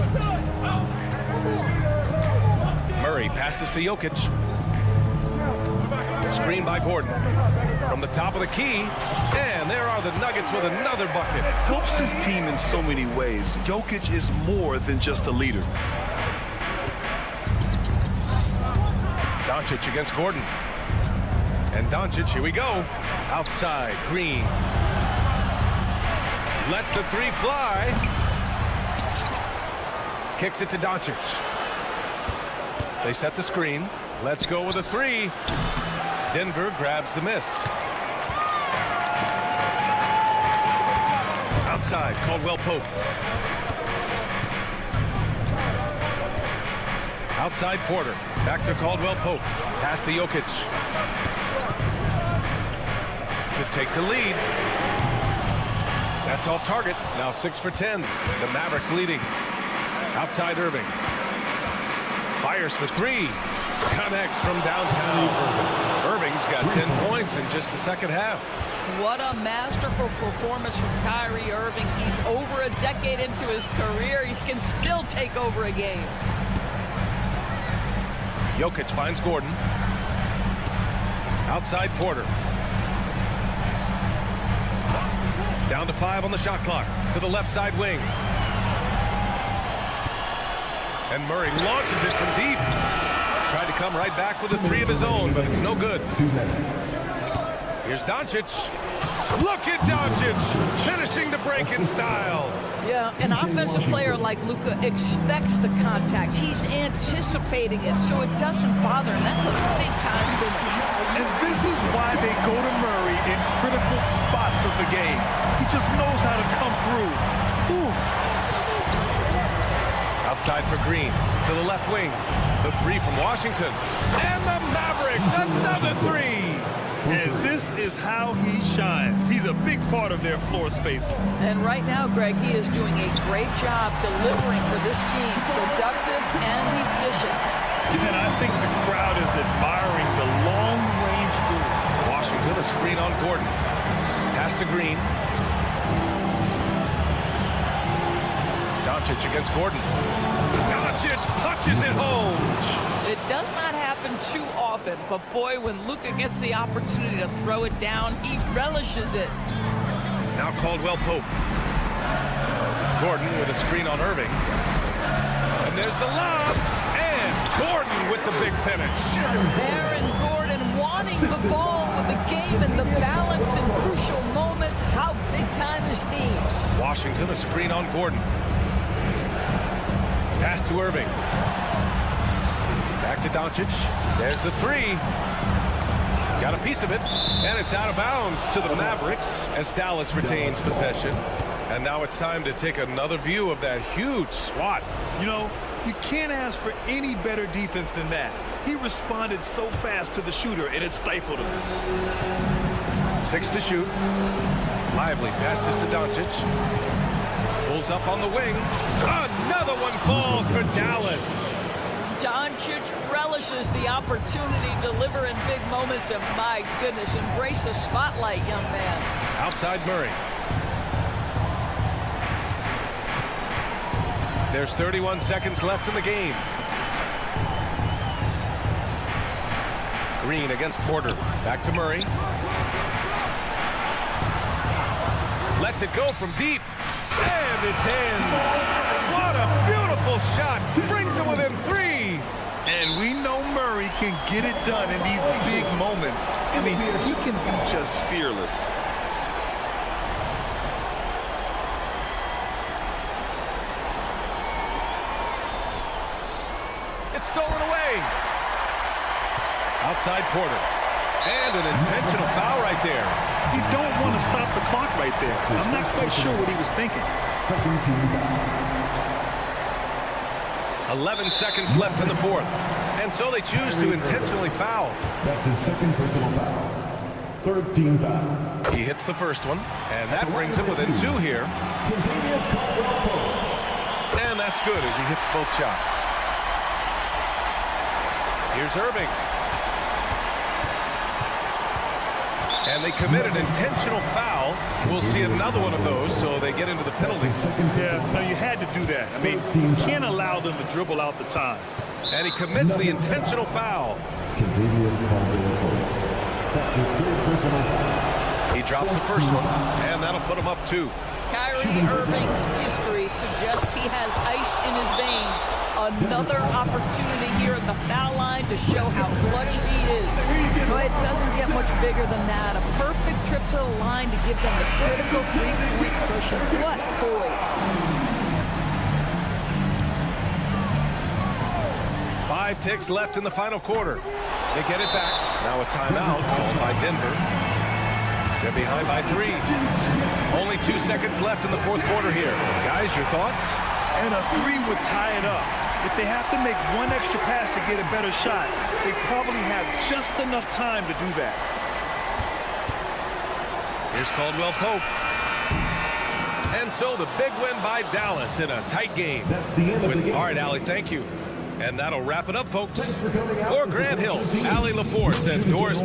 [SPEAKER 1] Murray passes to Jokic. Screen by Gordon. From the top of the key, and there are the Nuggets with another bucket.
[SPEAKER 3] Helps his team in so many ways. Jokic is more than just a leader.
[SPEAKER 1] Doncic against Gordon. And Doncic, here we go. Outside, Green. Lets the three fly. Kicks it to Doncic. They set the screen. Let's go with a three. Denver grabs the miss. Outside, Caldwell Pope. Outside Porter. Back to Caldwell Pope. Pass to Jokic. To take the lead. That's off target. Now 6 for 10. The Mavericks leading. Outside Irving. Fires for 3. Connects from downtown. Irving's got 10 points in just the second half.
[SPEAKER 10] What a masterful performance from Kyrie Irving. He's over a decade into his career. He can still take over a game.
[SPEAKER 1] Jokic finds Gordon. Outside Porter. Down to 5 on the shot clock. To the left side wing. And Murray launches it from deep. Tried to come right back with a 3 of his own, but it's no good. Here's Doncic. Look at Doncic finishing the break in style.
[SPEAKER 10] Yeah, an offensive player like Luka expects the contact. He's anticipating it, so it doesn't bother him. That's a big-time finish.
[SPEAKER 3] And this is why they go to Murray in critical spots of the game. He just knows how to come through. Ooh.
[SPEAKER 1] Outside for Green. To the left wing. The 3 from Washington. And the Mavericks, another 3.
[SPEAKER 3] And this is how he shines. He's a big part of their floor space.
[SPEAKER 10] And right now, Greg, he is doing a great job delivering for this team. Productive and efficient.
[SPEAKER 3] And I think the crowd is admiring the long-range duel.
[SPEAKER 1] Washington, a screen on Gordon. Pass to Green. Doncic against Gordon. Doncic punches it home.
[SPEAKER 10] It does not happen too often, but boy, when Luka gets the opportunity to throw it down, he relishes it.
[SPEAKER 1] Now Caldwell Pope. Gordon with a screen on Irving. And there's the lob. And Gordon with the big finish.
[SPEAKER 10] Aaron Gordon wanting the ball with the game and the balance in crucial moments. How big time is he?
[SPEAKER 1] Washington, a screen on Gordon. Pass to Irving. Back to Doncic. There's the three. Got a piece of it, and it's out of bounds to the Mavericks as Dallas retains possession. And now it's time to take another view of that huge swat.
[SPEAKER 3] You know, you can't ask for any better defense than that. He responded so fast to the shooter, and it stifled him.
[SPEAKER 1] 6 to shoot. Lively passes to Doncic. Pulls up on the wing. Another one falls for Dallas.
[SPEAKER 10] Doncic relishes the opportunity to deliver in big moments, and my goodness, embrace the spotlight, young man.
[SPEAKER 1] Outside Murray. There's 31 seconds left in the game. Green against Porter. Back to Murray. Lets it go from deep. And it's in. What a beautiful shot. Brings him within 3.
[SPEAKER 3] And we know Murray can get it done in these big moments. I mean, he can be just fearless.
[SPEAKER 1] It's stolen away. Outside Porter. And an intentional foul right there.
[SPEAKER 3] You don't want to stop the clock right there. I'm not quite sure what he was thinking.
[SPEAKER 4] Second team foul.
[SPEAKER 1] 11 seconds left in the fourth. And so they choose to intentionally foul.
[SPEAKER 4] That's his second personal foul. Third team foul.
[SPEAKER 1] He hits the first one, and that brings him within 2 here. And that's good as he hits both shots. Here's Irving. And they commit an intentional foul. We'll see another one of those, so they get into the penalty.
[SPEAKER 3] Yeah, no, you had to do that. I mean, you can't allow them to dribble out the time.
[SPEAKER 1] And he commits the intentional foul.
[SPEAKER 4] That's his third personal foul.
[SPEAKER 1] He drops the first one, and that'll put him up 2.
[SPEAKER 10] Kyrie Irving's history suggests he has ice in his veins. Another opportunity here at the foul line to show how clutch he is. But it doesn't get much bigger than that. A perfect trip to the line to give them the critical three-point cushion. What poise.
[SPEAKER 1] 5 ticks left in the final quarter. They get it back. Now a timeout called by Denver. They're behind by 3. Only 2 seconds left in the fourth quarter here. Guys, your thoughts?
[SPEAKER 3] And a 3 would tie it up. If they have to make one extra pass to get a better shot, they probably have just enough time to do that.
[SPEAKER 1] Here's Caldwell Pope. And so the big win by Dallas in a tight game.
[SPEAKER 4] That's the end of the game.
[SPEAKER 1] All right, Allie, thank you. And that'll wrap it up, folks. For Grant Hill, Allie LaForce, and Doris.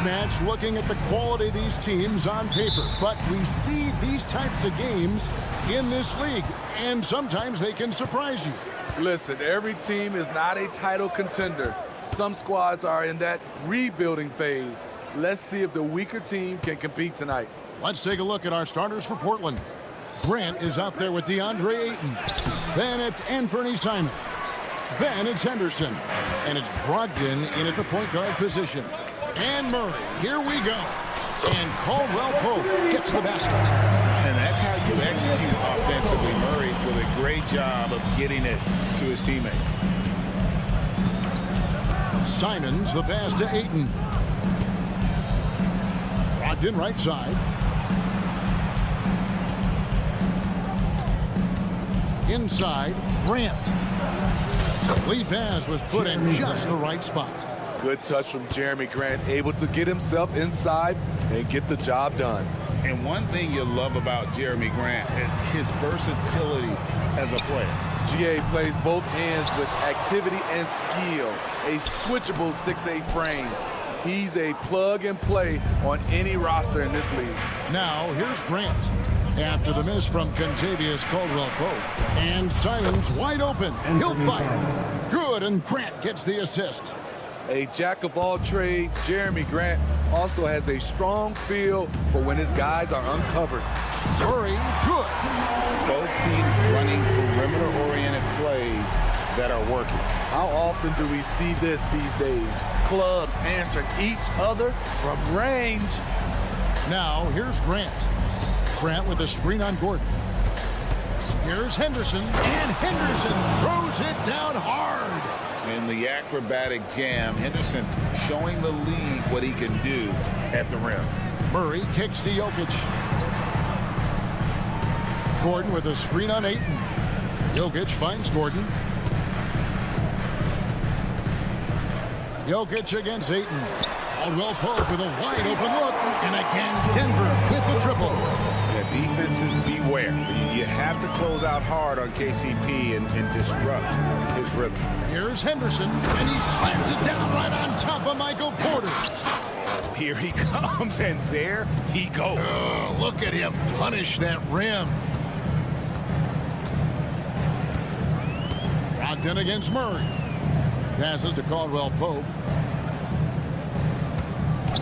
[SPEAKER 6] match looking at the quality of these teams on paper, but we see these types of games in this league, and sometimes they can surprise you.
[SPEAKER 11] Listen, every team is not a title contender. Some squads are in that rebuilding phase. Let's see if the weaker team can compete tonight.
[SPEAKER 6] Let's take a look at our starters for Portland. Grant is out there with DeAndre Ayton. Then it's Anthony Simons. Then it's Henderson. And it's Brogdon in at the point guard position. And Murray, here we go. And Caldwell Pope gets the basket.
[SPEAKER 8] And that's how you execute offensively. Murray with a great job of getting it to his teammate.
[SPEAKER 6] Simons, the pass to Ayton. Brogdon right side. Inside, Grant. Lead pass was put in just the right spot.
[SPEAKER 11] Good touch from Jeremy Grant, able to get himself inside and get the job done.
[SPEAKER 8] And one thing you love about Jeremy Grant is his versatility as a player.
[SPEAKER 11] GA plays both hands with activity and skill. A switchable 6'8" frame. He's a plug and play on any roster in this league.
[SPEAKER 6] Now, here's Grant. After the miss from Contavious Caldwell-Pope. And Simons wide open. He'll fire. Good, and Grant gets the assist.
[SPEAKER 11] A jack of all trades, Jeremy Grant also has a strong feel for when his guys are uncovered.
[SPEAKER 6] Murray, good.
[SPEAKER 8] Both teams running perimeter-oriented plays that are working.
[SPEAKER 11] How often do we see this these days? Clubs answering each other from range.
[SPEAKER 6] Now, here's Grant. Grant with a screen on Gordon. Here's Henderson, and Henderson throws it down hard.
[SPEAKER 8] In the acrobatic jam, Henderson showing the league what he can do at the rim.
[SPEAKER 6] Murray kicks to Jokic. Gordon with a screen on Ayton. Jokic finds Gordon. Jokic against Ayton. Caldwell Pope with a wide open look. And again, Denver with the triple.
[SPEAKER 8] Yeah, defenses beware. You have to close out hard on KCP and disrupt his rhythm.
[SPEAKER 6] Here's Henderson, and he slams it down right on top of Michael Porter.
[SPEAKER 8] Here he comes, and there he goes.
[SPEAKER 6] Oh, look at him punish that rim. Brogdon against Murray. Passes to Caldwell Pope.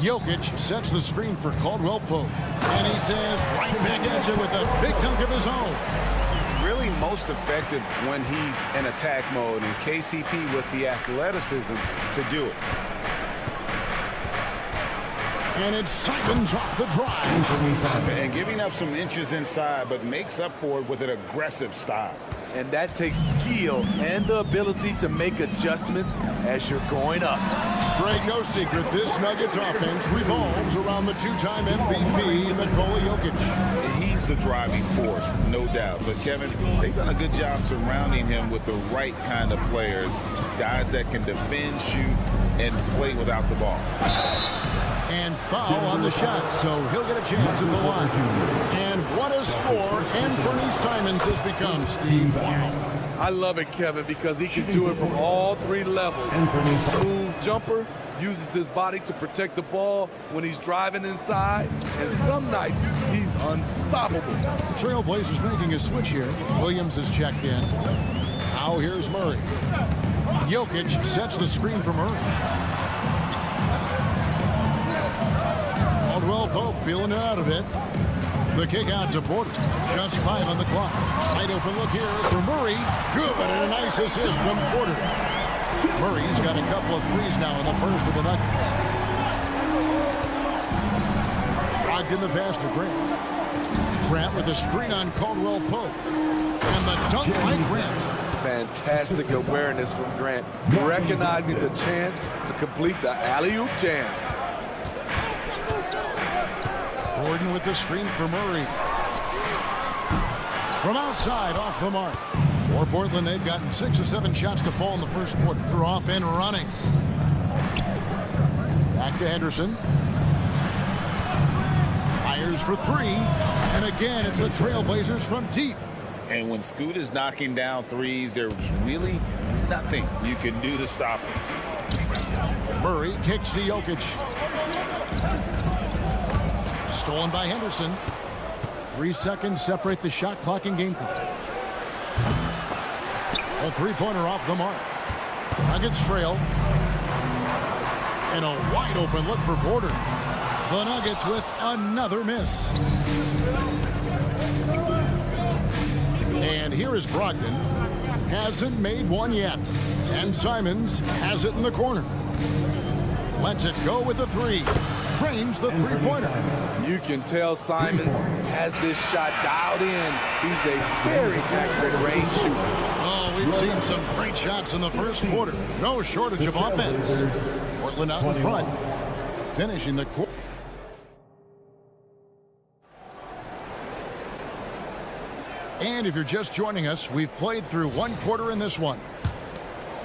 [SPEAKER 6] Jokic sets the screen for Caldwell Pope. And he says right back at you with a big dunk of his own.
[SPEAKER 8] Really most effective when he's in attack mode, and KCP with the athleticism to do it.
[SPEAKER 6] And it's Simons off the drive.
[SPEAKER 8] And giving up some inches inside, but makes up for it with an aggressive style.
[SPEAKER 11] And that takes skill and the ability to make adjustments as you're going up.
[SPEAKER 6] Greg, no secret, this Nuggets offense revolves around the two-time MVP, Nikola Jokic.
[SPEAKER 8] He's the driving force, no doubt. But, Kevin, they've done a good job surrounding him with the right kind of players, guys that can defend, shoot, and play without the ball.
[SPEAKER 6] And foul on the shot, so he'll get a chance at the line. And what a score Anthony Simons has become, Steve. Wow.
[SPEAKER 11] I love it, Kevin, because he can do it from all three levels. Smooth jumper, uses his body to protect the ball when he's driving inside, and some nights he's unstoppable.
[SPEAKER 6] Trailblazers making a switch here. Williams is checked in. Now here's Murray. Jokic sets the screen for Murray. Caldwell Pope feeling it out a bit. The kick out to Porter. Just 5 on the clock. Wide open look here for Murray. Good, and a nice assist from Porter. Murray's got a couple of threes now in the first for the Nuggets. Brogdon the pass to Grant. Grant with a screen on Caldwell Pope. And the dunk by Grant.
[SPEAKER 11] Fantastic awareness from Grant, recognizing the chance to complete the alley-oop jam.
[SPEAKER 6] Gordon with the screen for Murray. From outside, off the mark. For Portland, they've gotten 6 or 7 shots to fall in the first quarter. They're off and running. Back to Henderson. Fires for 3. And again, it's the Trailblazers from deep.
[SPEAKER 8] And when Scoot is knocking down threes, there's really nothing you can do to stop him.
[SPEAKER 6] Murray kicks to Jokic. Stolen by Henderson. 3 seconds separate the shot clock and game clock. A three-pointer off the mark. Nuggets trail. And a wide open look for Porter. The Nuggets with another miss. And here is Brogdon. Hasn't made one yet. And Simons has it in the corner. Lets it go with the three. Trains the three-pointer.
[SPEAKER 11] You can tell Simons has this shot dialed in. He's a very accurate range shooter.
[SPEAKER 6] Oh, we've seen some great shots in the first quarter. No shortage of offense. Portland out in front. Finishing the quarter. And if you're just joining us, we've played through one quarter in this one.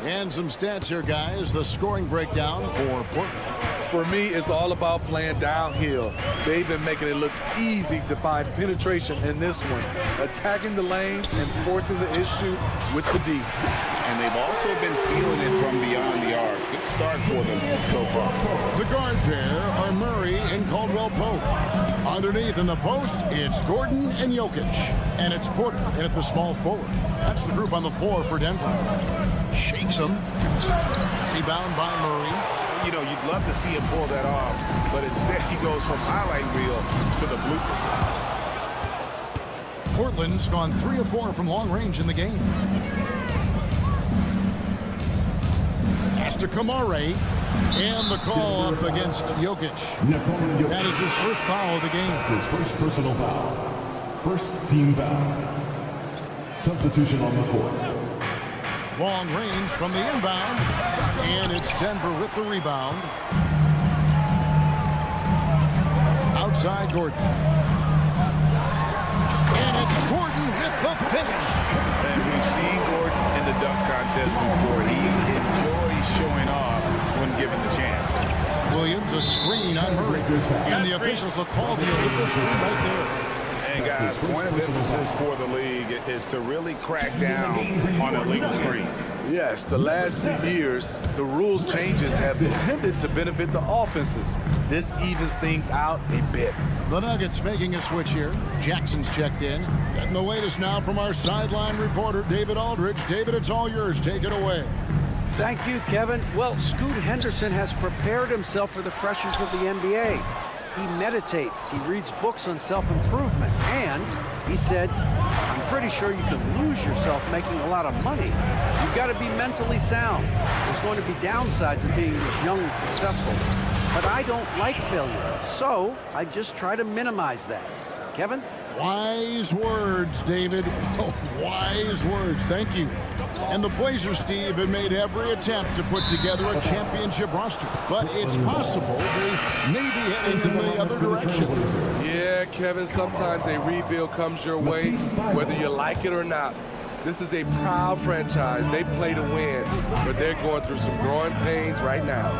[SPEAKER 6] And some stats here, guys. The scoring breakdown for Portland.
[SPEAKER 11] For me, it's all about playing downhill. They've been making it look easy to find penetration in this one, attacking the lanes and forcing the issue with the D.
[SPEAKER 8] And they've also been feeling it from beyond the arc. Good start for them so far.
[SPEAKER 6] The guard pair are Murray and Caldwell Pope. Underneath in the post, it's Gordon and Jokic. And it's Porter in at the small forward. That's the group on the floor for Denver. Shakes him. Rebound by Murray.
[SPEAKER 8] You know, you'd love to see him pull that off, but instead he goes from highlight reel to the blooper.
[SPEAKER 6] Portland's gone 3 of 4 from long range in the game. Pass to Kamare, and the call up against Jokic. That is his first foul of the game.
[SPEAKER 4] His first personal foul. First team foul. Substitution on the court.
[SPEAKER 6] Long range from the inbound, and it's Denver with the rebound. Outside Gordon. And it's Gordon with the finish.
[SPEAKER 8] And we've seen Gordon in the dunk contest before. He enjoys showing off when given the chance.
[SPEAKER 6] Williams, a screen on Murray. And the officials will call the illegal screen right there.
[SPEAKER 8] And guys, point of emphasis for the league is to really crack down on illegal screens.
[SPEAKER 11] Yes, the last few years, the rules changes have tended to benefit the offenses. This evens things out a bit.
[SPEAKER 6] The Nuggets making a switch here. Jackson's checked in. Getting the latest now from our sideline reporter, David Aldridge. David, it's all yours. Take it away.
[SPEAKER 9] Thank you, Kevin. Well, Scoot Henderson has prepared himself for the pressures of the NBA. He meditates, he reads books on self-improvement, and he said, I'm pretty sure you can lose yourself making a lot of money. You've got to be mentally sound. There's going to be downsides of being this young and successful. But I don't like failure, so I just try to minimize that. Kevin?
[SPEAKER 6] Wise words, David. Oh, wise words. Thank you. And the Blazers, Steve, have made every attempt to put together a championship roster. But it's possible they may be heading in the other direction.
[SPEAKER 11] Yeah, Kevin, sometimes a rebuild comes your way, whether you like it or not. This is a proud franchise. They play to win, but they're going through some growing pains right now.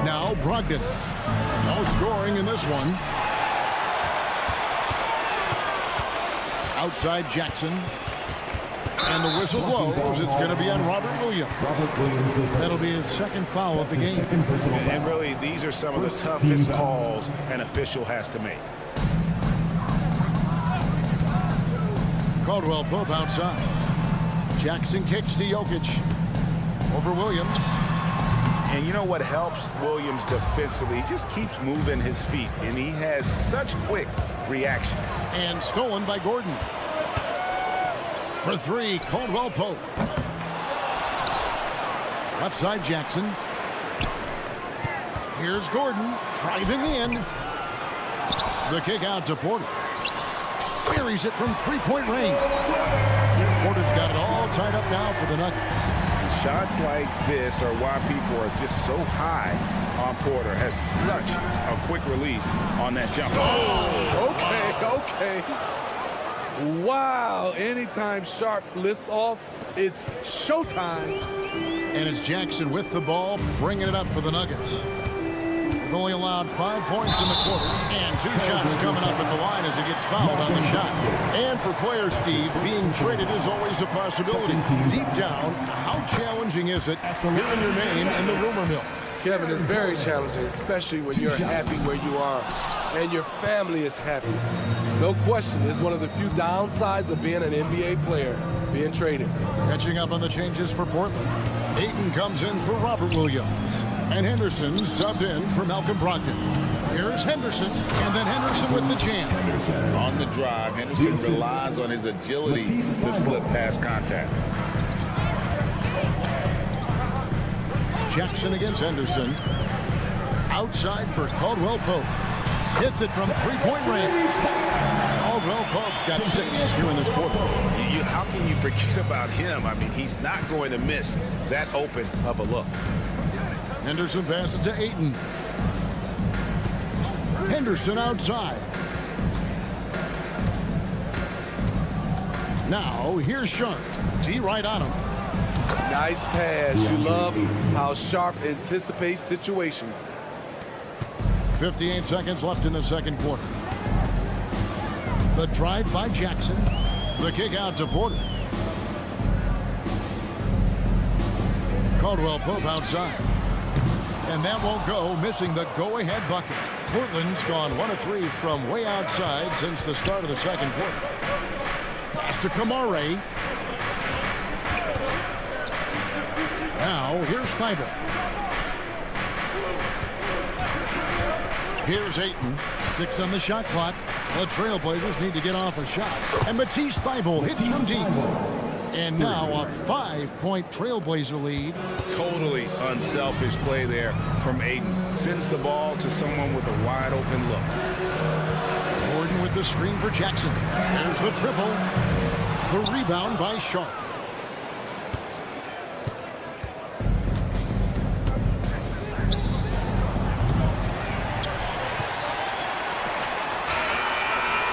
[SPEAKER 6] Now Brogdon. No scoring in this one. Outside Jackson. And the whistle blows. It's going to be on Robert Williams. That'll be his second foul of the game.
[SPEAKER 8] And really, these are some of the toughest calls an official has to make.
[SPEAKER 6] Caldwell Pope outside. Jackson kicks to Jokic. Over Williams.
[SPEAKER 8] And you know what helps Williams defensively? He just keeps moving his feet, and he has such quick reaction.
[SPEAKER 6] And stolen by Gordon. For three, Caldwell Pope. Left side Jackson. Here's Gordon driving in. The kick out to Porter. Buries it from three-point range. Porter's got it all tied up now for the Nuggets.
[SPEAKER 8] Shots like this are why people are just so high on Porter. Has such a quick release on that jump.
[SPEAKER 11] Oh, okay. Wow, anytime Sharp lifts off, it's showtime.
[SPEAKER 6] And it's Jackson with the ball, bringing it up for the Nuggets. They've only allowed 5 points in the quarter, and 2 shots coming up at the line as he gets fouled on the shot. And for players, Steve, being traded is always a possibility. Deep down, how challenging is it hearing your name in the rumor mill?
[SPEAKER 11] Kevin, it's very challenging, especially when you're happy where you are and your family is happy. No question, it's one of the few downsides of being an NBA player, being traded.
[SPEAKER 6] Catching up on the changes for Portland. Ayton comes in for Robert Williams. And Henderson subbed in for Malcolm Brogdon. Here's Henderson, and then Henderson with the jam.
[SPEAKER 8] On the drive, Henderson relies on his agility to slip past contact.
[SPEAKER 6] Jackson against Henderson. Outside for Caldwell Pope. Hits it from three-point range. Caldwell Pope's got 6 here in this quarter.
[SPEAKER 8] How can you forget about him? I mean, he's not going to miss that open of a look.
[SPEAKER 6] Henderson passes to Ayton. Henderson outside. Now, here's Sharp. D right on him.
[SPEAKER 11] Nice pass. You love how Sharp anticipates situations.
[SPEAKER 6] 58 seconds left in the second quarter. The drive by Jackson. The kick out to Porter. Caldwell Pope outside. And that won't go, missing the go-ahead bucket. Portland's gone 1 of 3 from way outside since the start of the second quarter. Pass to Kamare. Now, here's Thibault. Here's Ayton. 6 on the shot clock. The Trailblazers need to get off a shot. And Matisse Thibault hits from deep. And now a 5-point Trailblazer lead.
[SPEAKER 8] Totally unselfish play there from Ayton. Sends the ball to someone with a wide open look.
[SPEAKER 6] Gordon with the screen for Jackson. There's the triple. The rebound by Sharp.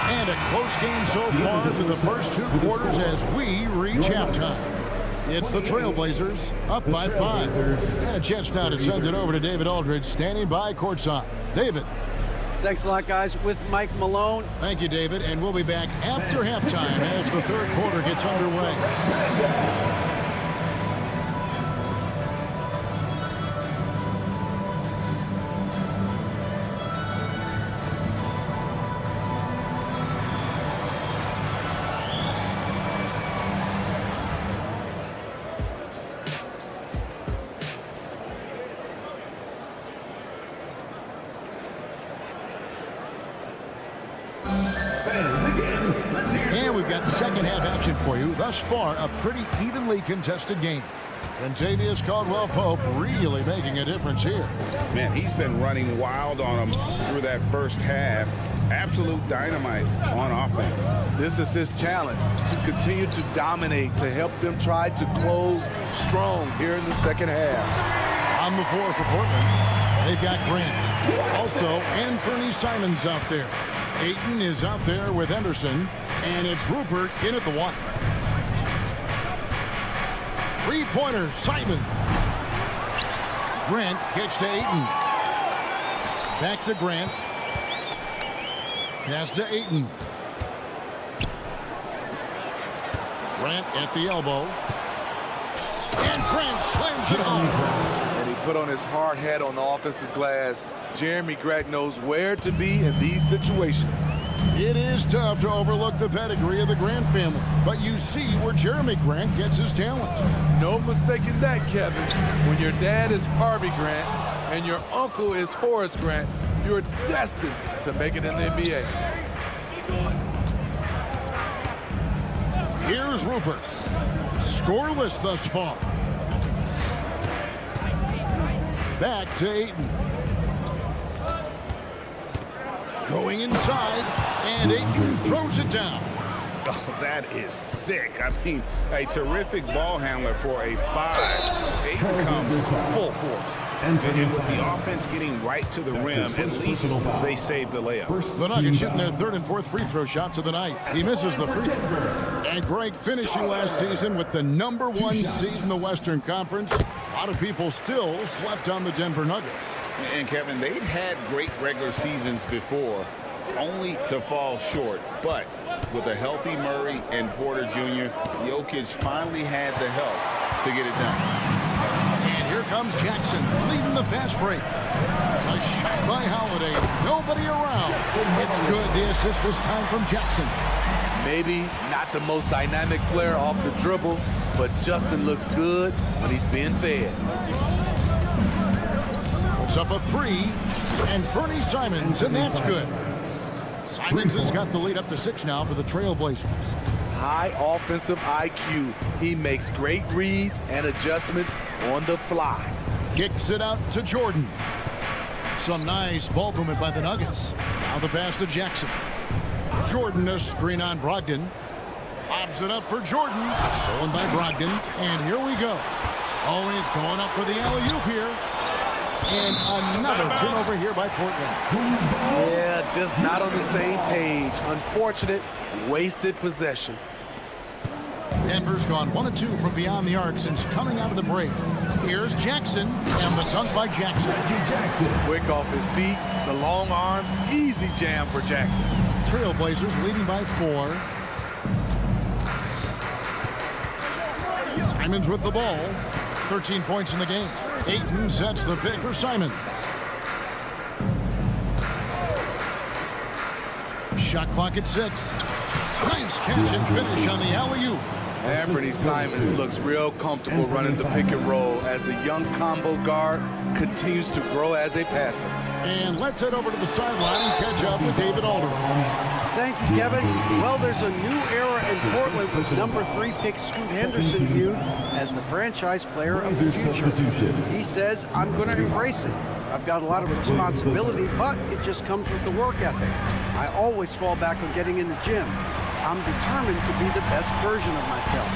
[SPEAKER 6] And a close game so far through the first 2 quarters as we reach halftime. It's the Trailblazers up by 5. And a chance now to send it over to David Aldridge standing by courtside. David.
[SPEAKER 9] Thanks a lot, guys. With Mike Malone.
[SPEAKER 6] Thank you, David. And we'll be back after halftime as the third quarter gets underway. And we've got second half action for you. Thus far, a pretty evenly contested game. Contavious Caldwell-Pope really making a difference here.
[SPEAKER 8] Man, he's been running wild on him through that first half. Absolute dynamite on offense.
[SPEAKER 11] This is his challenge, to continue to dominate, to help them try to close strong here in the second half.
[SPEAKER 6] On the floor for Portland, they've got Grant. Also, Anthony Simons out there. Ayton is out there with Henderson, and it's Rupert in at the 1. Three-pointer, Simon. Grant kicks to Ayton. Back to Grant. Pass to Ayton. Grant at the elbow. And Grant slams it home.
[SPEAKER 11] And he put on his hard hat on the offensive glass. Jeremy Grant knows where to be in these situations.
[SPEAKER 6] It is tough to overlook the pedigree of the Grant family, but you see where Jeremy Grant gets his talent.
[SPEAKER 11] No mistaking that, Kevin. When your dad is Harvey Grant and your uncle is Horace Grant, you're destined to make it in the NBA.
[SPEAKER 6] Here's Rupert. Scoreless thus far. Back to Ayton. Going inside, and Ayton throws it down.
[SPEAKER 8] Oh, that is sick. I mean, a terrific ball handler for a 5. Ayton comes full force. And with the offense getting right to the rim, at least they saved the layup.
[SPEAKER 6] The Nuggets shooting their 3rd and 4th free throw shots of the night. He misses the free throw. And Greg finishing last season with the #1 seed in the Western Conference. A lot of people still slept on the Denver Nuggets.
[SPEAKER 8] And Kevin, they've had great regular seasons before, only to fall short. But with a healthy Murray and Porter Jr., Jokic finally had the help to get it done.
[SPEAKER 6] And here comes Jackson, leading the fast break. A shot by Holiday. Nobody around. It's good. The assist this time from Jackson.
[SPEAKER 11] Maybe not the most dynamic player off the dribble, but Justin looks good when he's being fed.
[SPEAKER 6] Puts up a three, and Bernie Simons, and that's good. Simons has got the lead up to 6 now for the Trailblazers.
[SPEAKER 11] High offensive IQ. He makes great reads and adjustments on the fly.
[SPEAKER 6] Kicks it out to Jordan. Some nice ball movement by the Nuggets. Now the pass to Jackson. Jordan, a screen on Brogdon. Lobs it up for Jordan. Stolen by Brogdon. And here we go. Always going up for the alley-oop here. And another turnover here by Portland.
[SPEAKER 11] Yeah, just not on the same page. Unfortunate, wasted possession.
[SPEAKER 6] Denver's gone 1 of 2 from beyond the arc since coming out of the break. Here's Jackson, and the dunk by Jackson.
[SPEAKER 11] Quick off his feet, the long arms, easy jam for Jackson.
[SPEAKER 6] Trailblazers leading by 4. Simons with the ball. 13 points in the game. Ayton sets the pick for Simons. Shot clock at 6. Nice catch and finish on the alley-oop.
[SPEAKER 11] Anthony Simons looks real comfortable running the pick and roll as the young combo guard continues to grow as a passer.
[SPEAKER 6] And let's head over to the sideline and catch up with David Alder.
[SPEAKER 9] Thank you, Kevin. Well, there's a new era in Portland with number 3 pick Scoot Henderson viewed as the franchise player of the future. He says, I'm going to embrace it. I've got a lot of responsibility, but it just comes with the work ethic. I always fall back on getting in the gym. I'm determined to be the best version of myself.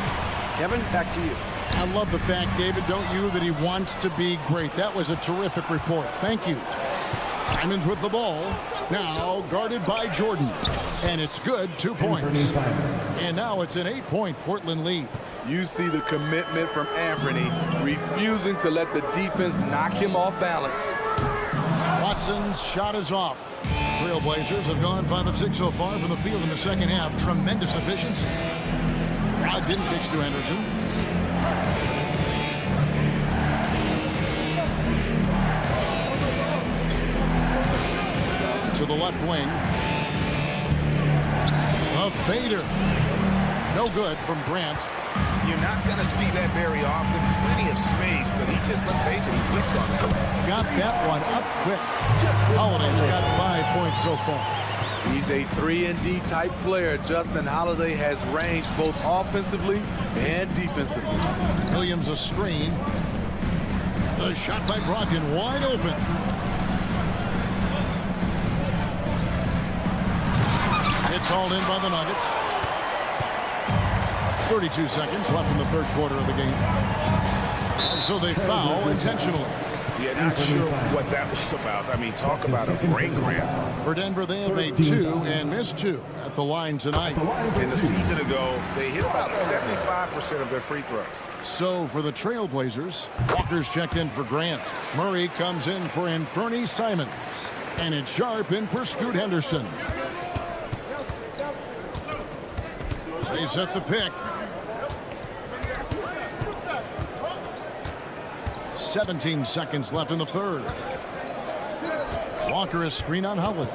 [SPEAKER 9] Kevin, back to you.
[SPEAKER 6] I love the fact, David, don't you, that he wants to be great. That was a terrific report. Thank you. Simons with the ball. Now guarded by Jordan. And it's good, 2 points. And now it's an 8-point Portland lead.
[SPEAKER 11] You see the commitment from Anthony, refusing to let the defense knock him off balance.
[SPEAKER 6] Watson's shot is off. Trailblazers have gone 5 of 6 so far from the field in the second half. Tremendous efficiency. Brogdon kicks to Henderson. To the left wing. A fader. No good from Grant.
[SPEAKER 12] You're not going to see that very often. Plenty of space, but he just, let's face it, he whiffs on that.
[SPEAKER 6] Got that one up quick. Holiday's got 5 points so far.
[SPEAKER 11] He's a 3-and-D type player. Justin Holiday has range both offensively and defensively.
[SPEAKER 6] Williams a screen. The shot by Brogdon wide open. It's hauled in by the Nuggets. 32 seconds left in the third quarter of the game. So they foul intentionally.
[SPEAKER 12] Yeah, not sure what that was about. I mean, talk about a brain cramp.
[SPEAKER 6] For Denver, they have made 2 and missed 2 at the line tonight.
[SPEAKER 12] And the season ago, they hit about 75% of their free throws.
[SPEAKER 6] So for the Trailblazers, Walker's checked in for Grant. Murray comes in for Anthony Simons. And it's Sharp in for Scoot Henderson. They set the pick. 17 seconds left in the third. Walker is screen on Holiday.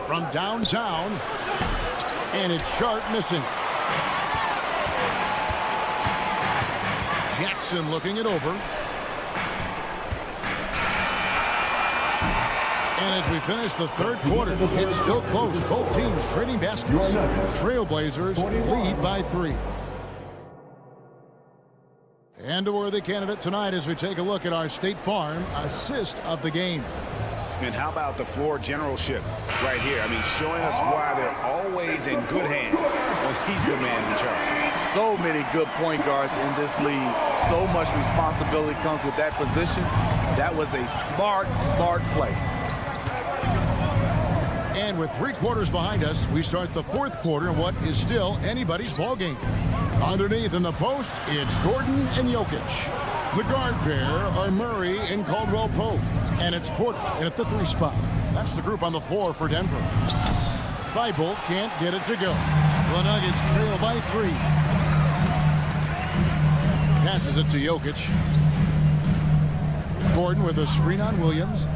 [SPEAKER 6] From downtown. And it's Sharp missing. Jackson looking it over. And as we finish the third quarter, it's still close. Both teams trading baskets. Trailblazers lead by 3. And a worthy candidate tonight as we take a look at our State Farm assist of the game.
[SPEAKER 12] And how about the floor generalship right here? I mean, showing us why they're always in good hands when he's the man in charge.
[SPEAKER 11] So many good point guards in this league. So much responsibility comes with that position. That was a smart play.
[SPEAKER 6] And with 3 quarters behind us, we start the fourth quarter in what is still anybody's ball game. Underneath in the post, it's Gordon and Jokic. The guard pair are Murray and Caldwell Pope. And it's Porter in at the 3 spot. That's the group on the floor for Denver. Thibault can't get it to go. The Nuggets trail by 3. Passes it to Jokic. Gordon with a screen on Williams.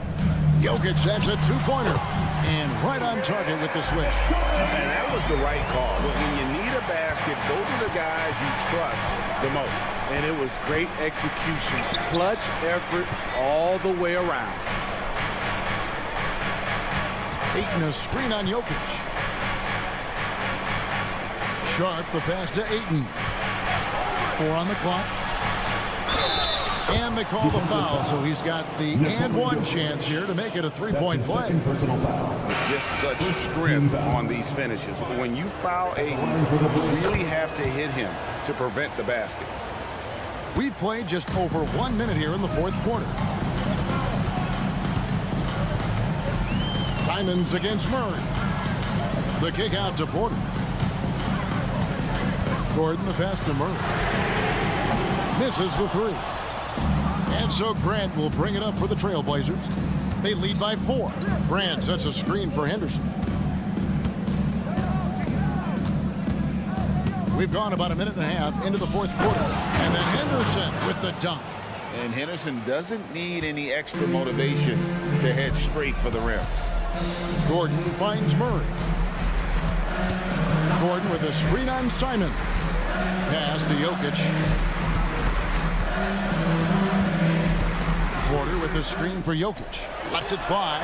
[SPEAKER 6] Jokic, that's a two-pointer. And right on target with the switch.
[SPEAKER 12] And that was the right call. When you need a basket, go to the guys you trust the most.
[SPEAKER 11] And it was great execution. Clutch effort all the way around.
[SPEAKER 6] Ayton, a screen on Jokic. Sharp, the pass to Ayton. 4 on the clock. And they call the foul, so he's got the and one chance here to make it a three-point play.
[SPEAKER 12] Just such strength on these finishes. When you foul Ayton, you really have to hit him to prevent the basket.
[SPEAKER 6] We've played just over 1 minute here in the fourth quarter. Simons against Murray. The kick out to Porter. Gordon, the pass to Murray. Misses the three. And so Grant will bring it up for the Trailblazers. They lead by 4. Grant sets a screen for Henderson. We've gone about a minute and a half into the fourth quarter. And then Henderson with the dunk.
[SPEAKER 12] And Henderson doesn't need any extra motivation to head straight for the rim.
[SPEAKER 6] Gordon finds Murray. Gordon with a screen on Simon. Pass to Jokic. Porter with the screen for Jokic. Lets it fly.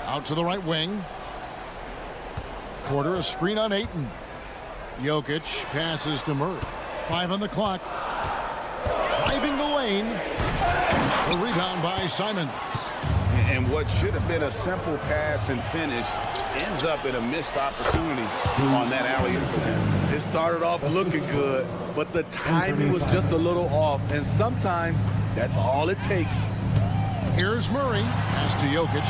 [SPEAKER 6] Out to the right wing. Porter a screen on Ayton. Jokic passes to Murray. 5 on the clock. Driving the lane. The rebound by Simons.
[SPEAKER 12] And what should have been a simple pass and finish ends up in a missed opportunity on that alley-oop attempt.
[SPEAKER 11] It started off looking good, but the timing was just a little off, and sometimes that's all it takes.
[SPEAKER 6] Here's Murray. Pass to Jokic.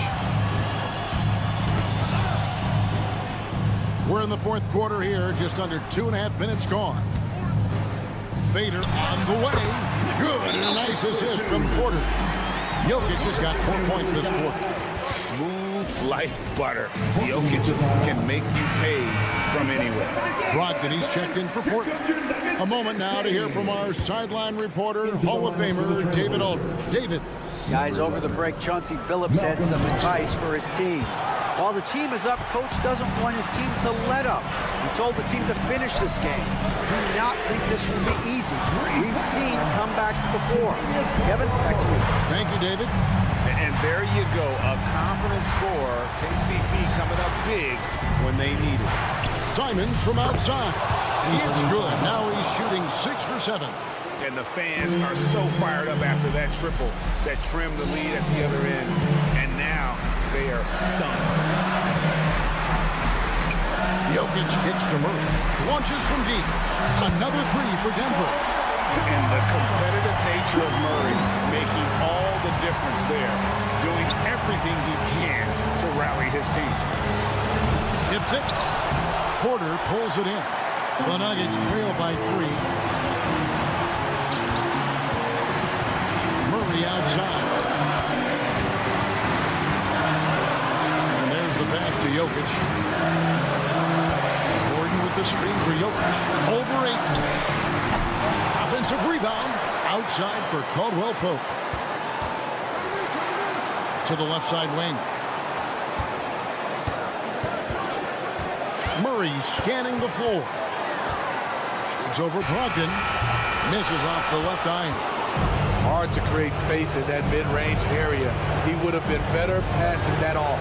[SPEAKER 6] We're in the fourth quarter here, just under 2.5 minutes gone. Fader on the way. Good, and a nice assist from Porter. Jokic has got 4 points this quarter.
[SPEAKER 12] Smooth like butter. Jokic can make you pay from anywhere.
[SPEAKER 6] Brogdon, he's checked in for Portland. A moment now to hear from our sideline reporter, Hall of Famer David Aldridge. David.
[SPEAKER 9] Guys, over the break, Chauncey Billups had some advice for his team. While the team is up, coach doesn't want his team to let up. He told the team to finish this game. Do not think this will be easy. We've seen comebacks before. Kevin, back to you.
[SPEAKER 6] Thank you, David.
[SPEAKER 12] And there you go, a confident scorer. KCP coming up big when they need it.
[SPEAKER 6] Simons from outside. It's good. Now he's shooting 6 for 7.
[SPEAKER 12] And the fans are so fired up after that triple that trimmed the lead at the other end. And now they are stunned.
[SPEAKER 6] Jokic kicks to Murray. Launches from deep. Another 3 for Denver.
[SPEAKER 12] And the competitive nature of Murray making all the difference there. Doing everything he can to rally his team.
[SPEAKER 6] Tips it. Porter pulls it in. The Nuggets trail by 3. Murray outside. And there's the pass to Jokic. Gordon with the screen for Jokic. Over 8. Offensive rebound. Outside for Caldwell Pope. To the left side wing. Murray scanning the floor. Shoots over Brogdon. Misses off the left iron.
[SPEAKER 11] Hard to create space in that mid-range area. He would have been better passing that off.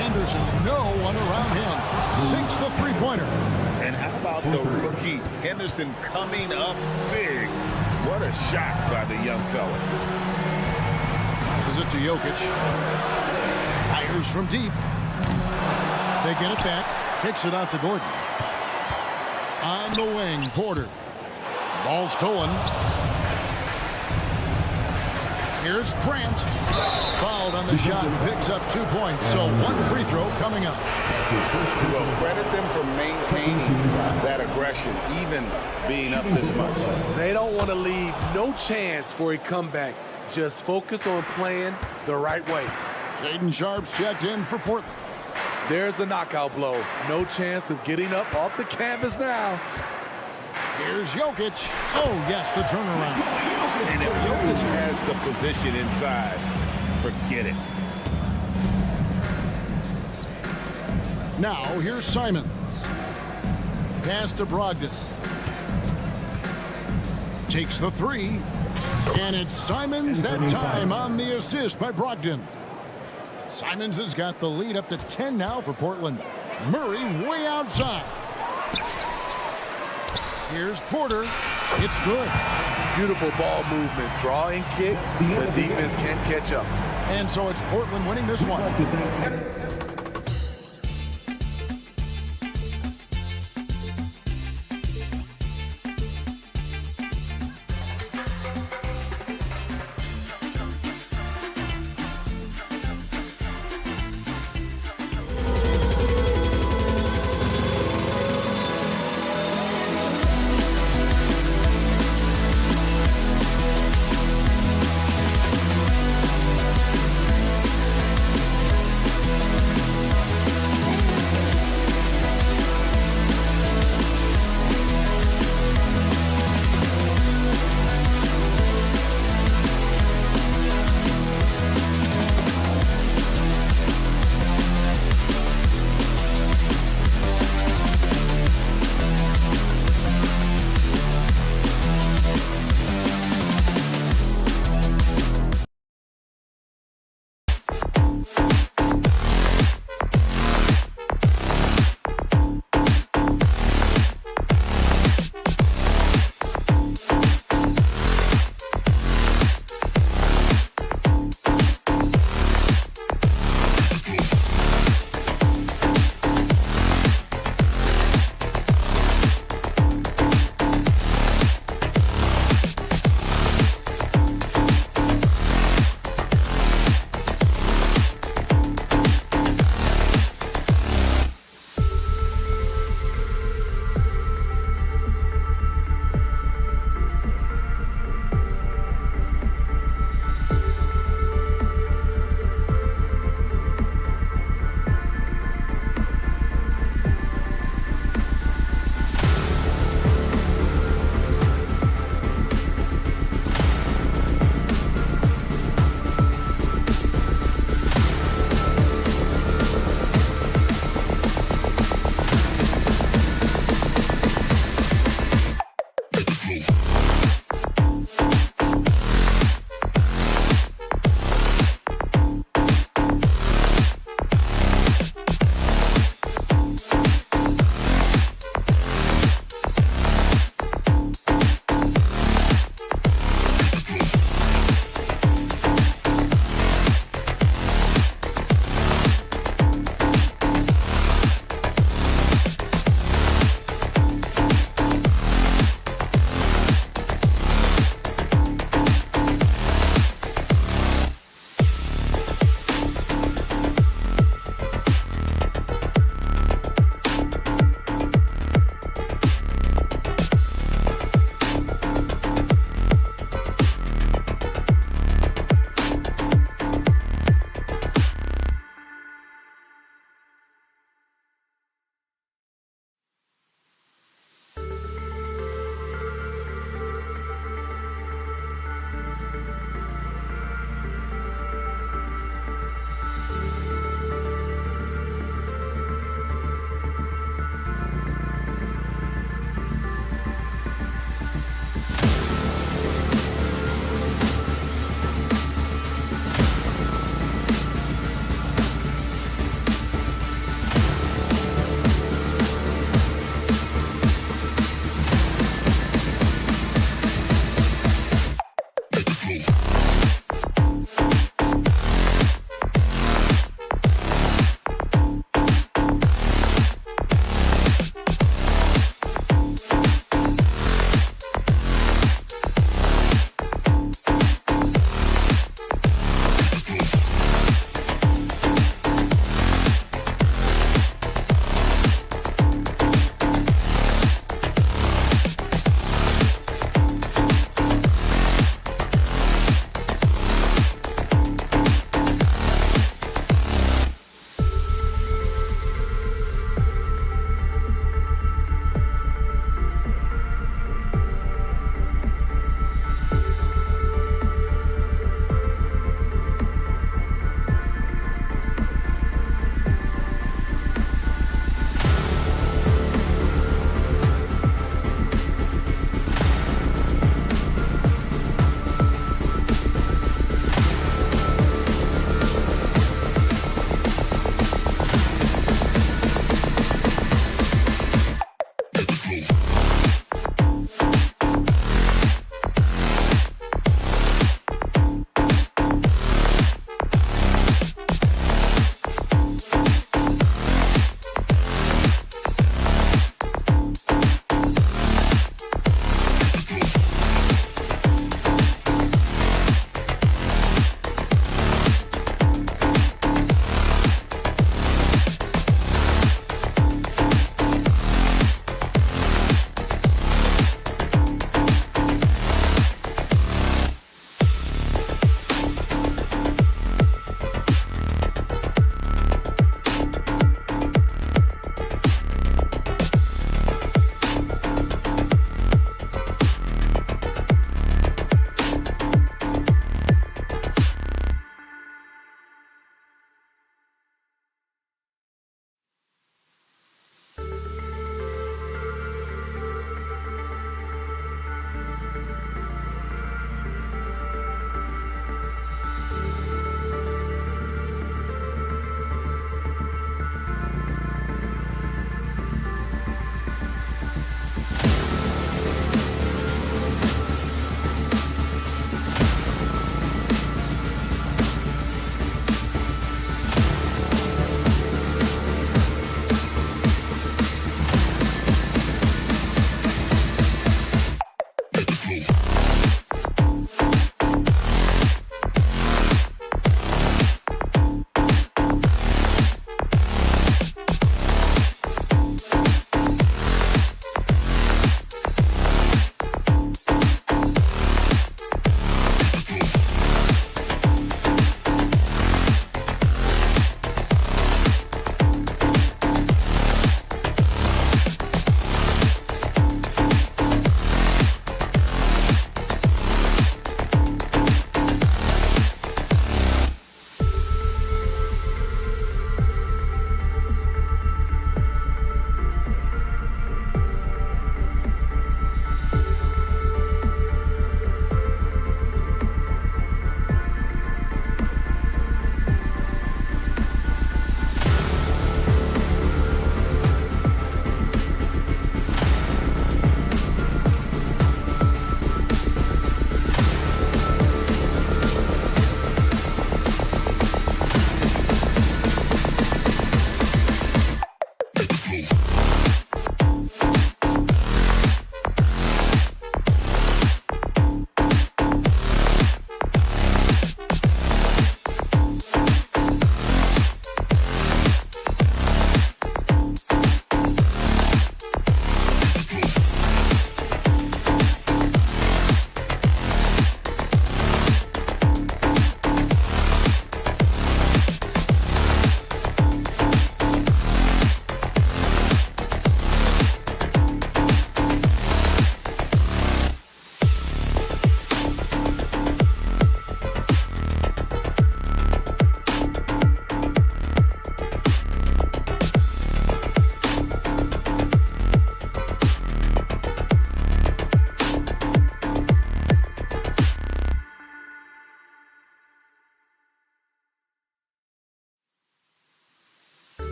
[SPEAKER 6] Anderson, no one around him. Sinks the three-pointer.
[SPEAKER 12] And how about the rookie Henderson coming up big? What a shot by the young fella.
[SPEAKER 6] Passes it to Jokic. Fires from deep. They get it back. Kicks it out to Gordon. On the wing, Porter. Ball stolen. Here's Grant. Fouled on the shot and picks up 2 points. So 1 free throw coming up.
[SPEAKER 12] Well, credit them for maintaining that aggression, even being up this much.
[SPEAKER 11] They don't want to leave no chance for a comeback. Just focus on playing the right way.
[SPEAKER 6] Shaedon Sharpe's checked in for Portland.
[SPEAKER 11] There's the knockout blow. No chance of getting up off the canvas now.
[SPEAKER 6] Here's Jokic. Oh, yes, the turnaround.
[SPEAKER 12] And if Jokic has the position inside, forget it.
[SPEAKER 6] Now, here's Simons. Pass to Brogdon. Takes the three. And it's Simons that time on the assist by Brogdon. Simons has got the lead up to 10 now for Portland. Murray way outside. Here's Porter. It's good.
[SPEAKER 11] Beautiful ball movement. Draw and kick. The defense can't catch up.
[SPEAKER 6] And so it's Portland winning this one.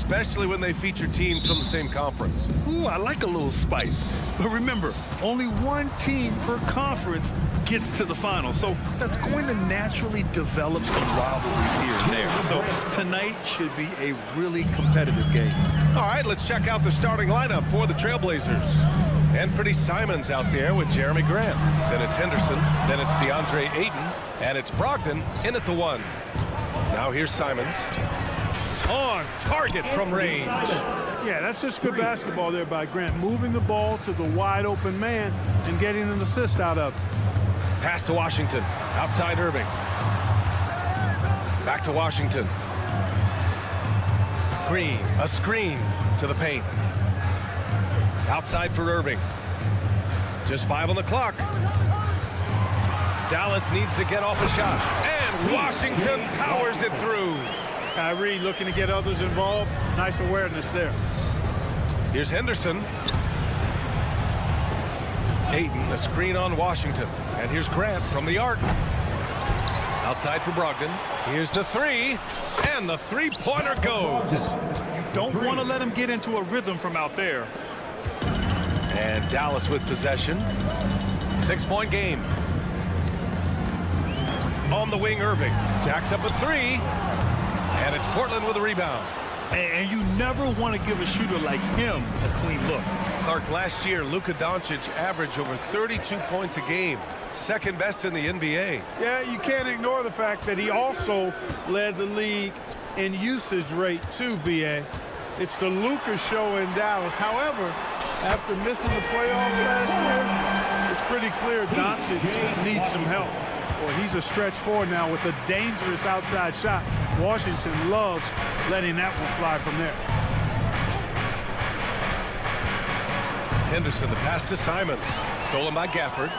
[SPEAKER 1] especially when they feature teams from the same conference.
[SPEAKER 3] Ooh, I like a little spice. But remember, only one team per conference gets to the final. So that's going to naturally develop some rivalries here and there. So tonight should be a really competitive game.
[SPEAKER 1] All right, let's check out the starting lineup for the Trailblazers. Anthony Simons out there with Jeremy Grant. Then it's Henderson. Then it's DeAndre Ayton. And it's Brogdon in at the 1. Now here's Simons. On target from range.
[SPEAKER 2] Yeah, that's just good basketball there by Grant. Moving the ball to the wide open man and getting an assist out of it.
[SPEAKER 1] Pass to Washington. Outside Irving. Back to Washington. Green. A screen to the paint. Outside for Irving. Just 5 on the clock. Dallas needs to get off a shot. And Washington powers it through.
[SPEAKER 2] Kyrie looking to get others involved. Nice awareness there.
[SPEAKER 1] Here's Henderson. Ayton, a screen on Washington. And here's Grant from the arc. Outside for Brogdon. Here's the 3. And the three-pointer goes.
[SPEAKER 3] Don't want to let him get into a rhythm from out there.
[SPEAKER 1] And Dallas with possession. 6-point game. On the wing, Irving. Jacks up a 3. And it's Portland with a rebound.
[SPEAKER 3] And you never want to give a shooter like him a clean look.
[SPEAKER 1] Clark, last year, Luka Doncic averaged over 32 points a game. Second best in the NBA.
[SPEAKER 2] Yeah, you can't ignore the fact that he also led the league in usage rate too, BA. It's the Luka show in Dallas. However, after missing the playoffs last year, it's pretty clear Doncic needs some help. Boy, he's a stretch forward now with a dangerous outside shot. Washington loves letting that one fly from there.
[SPEAKER 1] Henderson, the pass to Simons. Stolen by Gafford.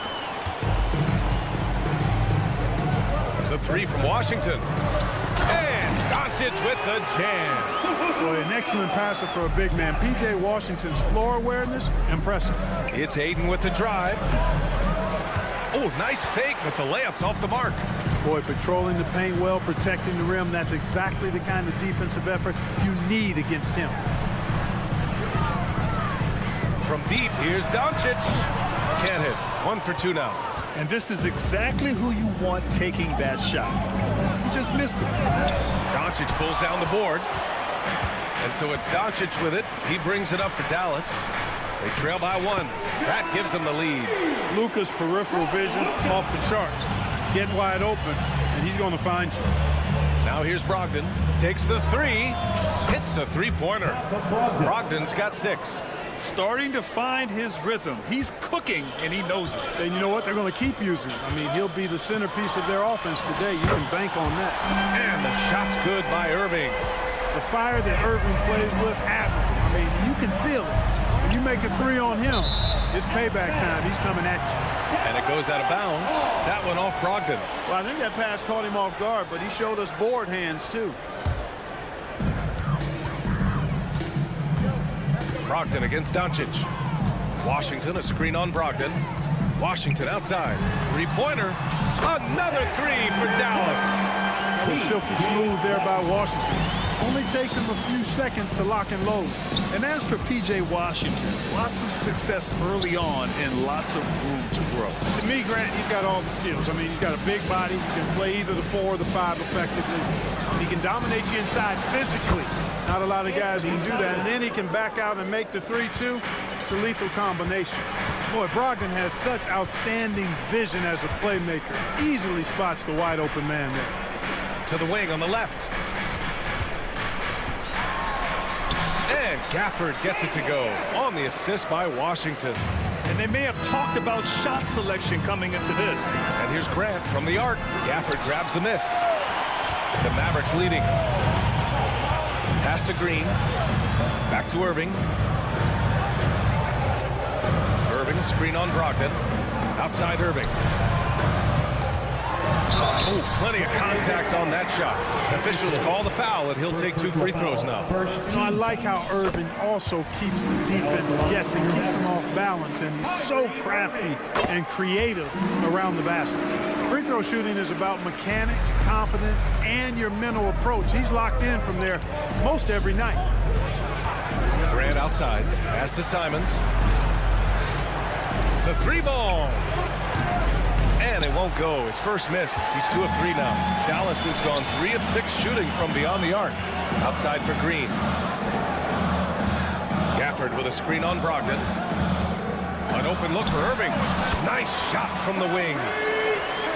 [SPEAKER 1] The 3 from Washington. And Doncic with the jam.
[SPEAKER 2] Boy, an excellent passer for a big man. P.J. Washington's floor awareness, impressive.
[SPEAKER 1] It's Ayton with the drive. Oh, nice fake, but the layup's off the mark.
[SPEAKER 2] Boy, patrolling the paint well, protecting the rim. That's exactly the kind of defensive effort you need against him.
[SPEAKER 1] From deep, here's Doncic. Can't hit. 1 for 2 now.
[SPEAKER 3] And this is exactly who you want taking that shot. You just missed it.
[SPEAKER 1] Doncic pulls down the board. And so it's Doncic with it. He brings it up for Dallas. They trail by 1. That gives them the lead.
[SPEAKER 2] Luka's peripheral vision off the charts. Get wide open, and he's going to find you.
[SPEAKER 1] Now here's Brogdon. Takes the 3. Hits a three-pointer. Brogdon's got 6.
[SPEAKER 3] Starting to find his rhythm. He's cooking, and he knows it.
[SPEAKER 2] And you know what? They're going to keep using him. I mean, he'll be the centerpiece of their offense today. You can bank on that.
[SPEAKER 1] And the shot's good by Irving.
[SPEAKER 2] The fire that Irving plays with, admirable. I mean, you can feel it. When you make a 3 on him, it's payback time. He's coming at you.
[SPEAKER 1] And it goes out of bounds. That one off Brogdon.
[SPEAKER 2] Well, I think that pass caught him off guard, but he showed us board hands, too.
[SPEAKER 1] Brogdon against Doncic. Washington, a screen on Brogdon. Washington outside. Three-pointer. Another 3 for Dallas.
[SPEAKER 2] That was silky smooth there by Washington. Only takes him a few seconds to lock and load.
[SPEAKER 3] And as for P.J. Washington, lots of success early on and lots of room to grow.
[SPEAKER 2] To me, Grant, he's got all the skills. I mean, he's got a big body. He can play either the 4 or the 5 effectively. He can dominate you inside physically. Not a lot of guys can do that. And then he can back out and make the 3, too. It's a lethal combination. Boy, Brogdon has such outstanding vision as a playmaker. Easily spots the wide open man there.
[SPEAKER 1] To the wing on the left. And Gafford gets it to go on the assist by Washington.
[SPEAKER 3] And they may have talked about shot selection coming into this.
[SPEAKER 1] And here's Grant from the arc. Gafford grabs the miss. The Mavericks leading. Pass to Green. Back to Irving. Irving, screen on Brogdon. Outside Irving. Oh, plenty of contact on that shot. Officials call the foul, and he'll take 2 free throws now.
[SPEAKER 2] You know, I like how Irving also keeps the defense guessing, keeps them off balance, and he's so crafty and creative around the basket. Free throw shooting is about mechanics, confidence, and your mental approach. He's locked in from there most every night.
[SPEAKER 1] outside. Pass to Simons. The 3 ball. And it won't go. His first miss. He's 2 of 3 now. Dallas has gone 3 of 6 shooting from beyond the arc. Outside for Green. Gafford with a screen on Brogdon. An open look for Irving. Nice shot from the wing.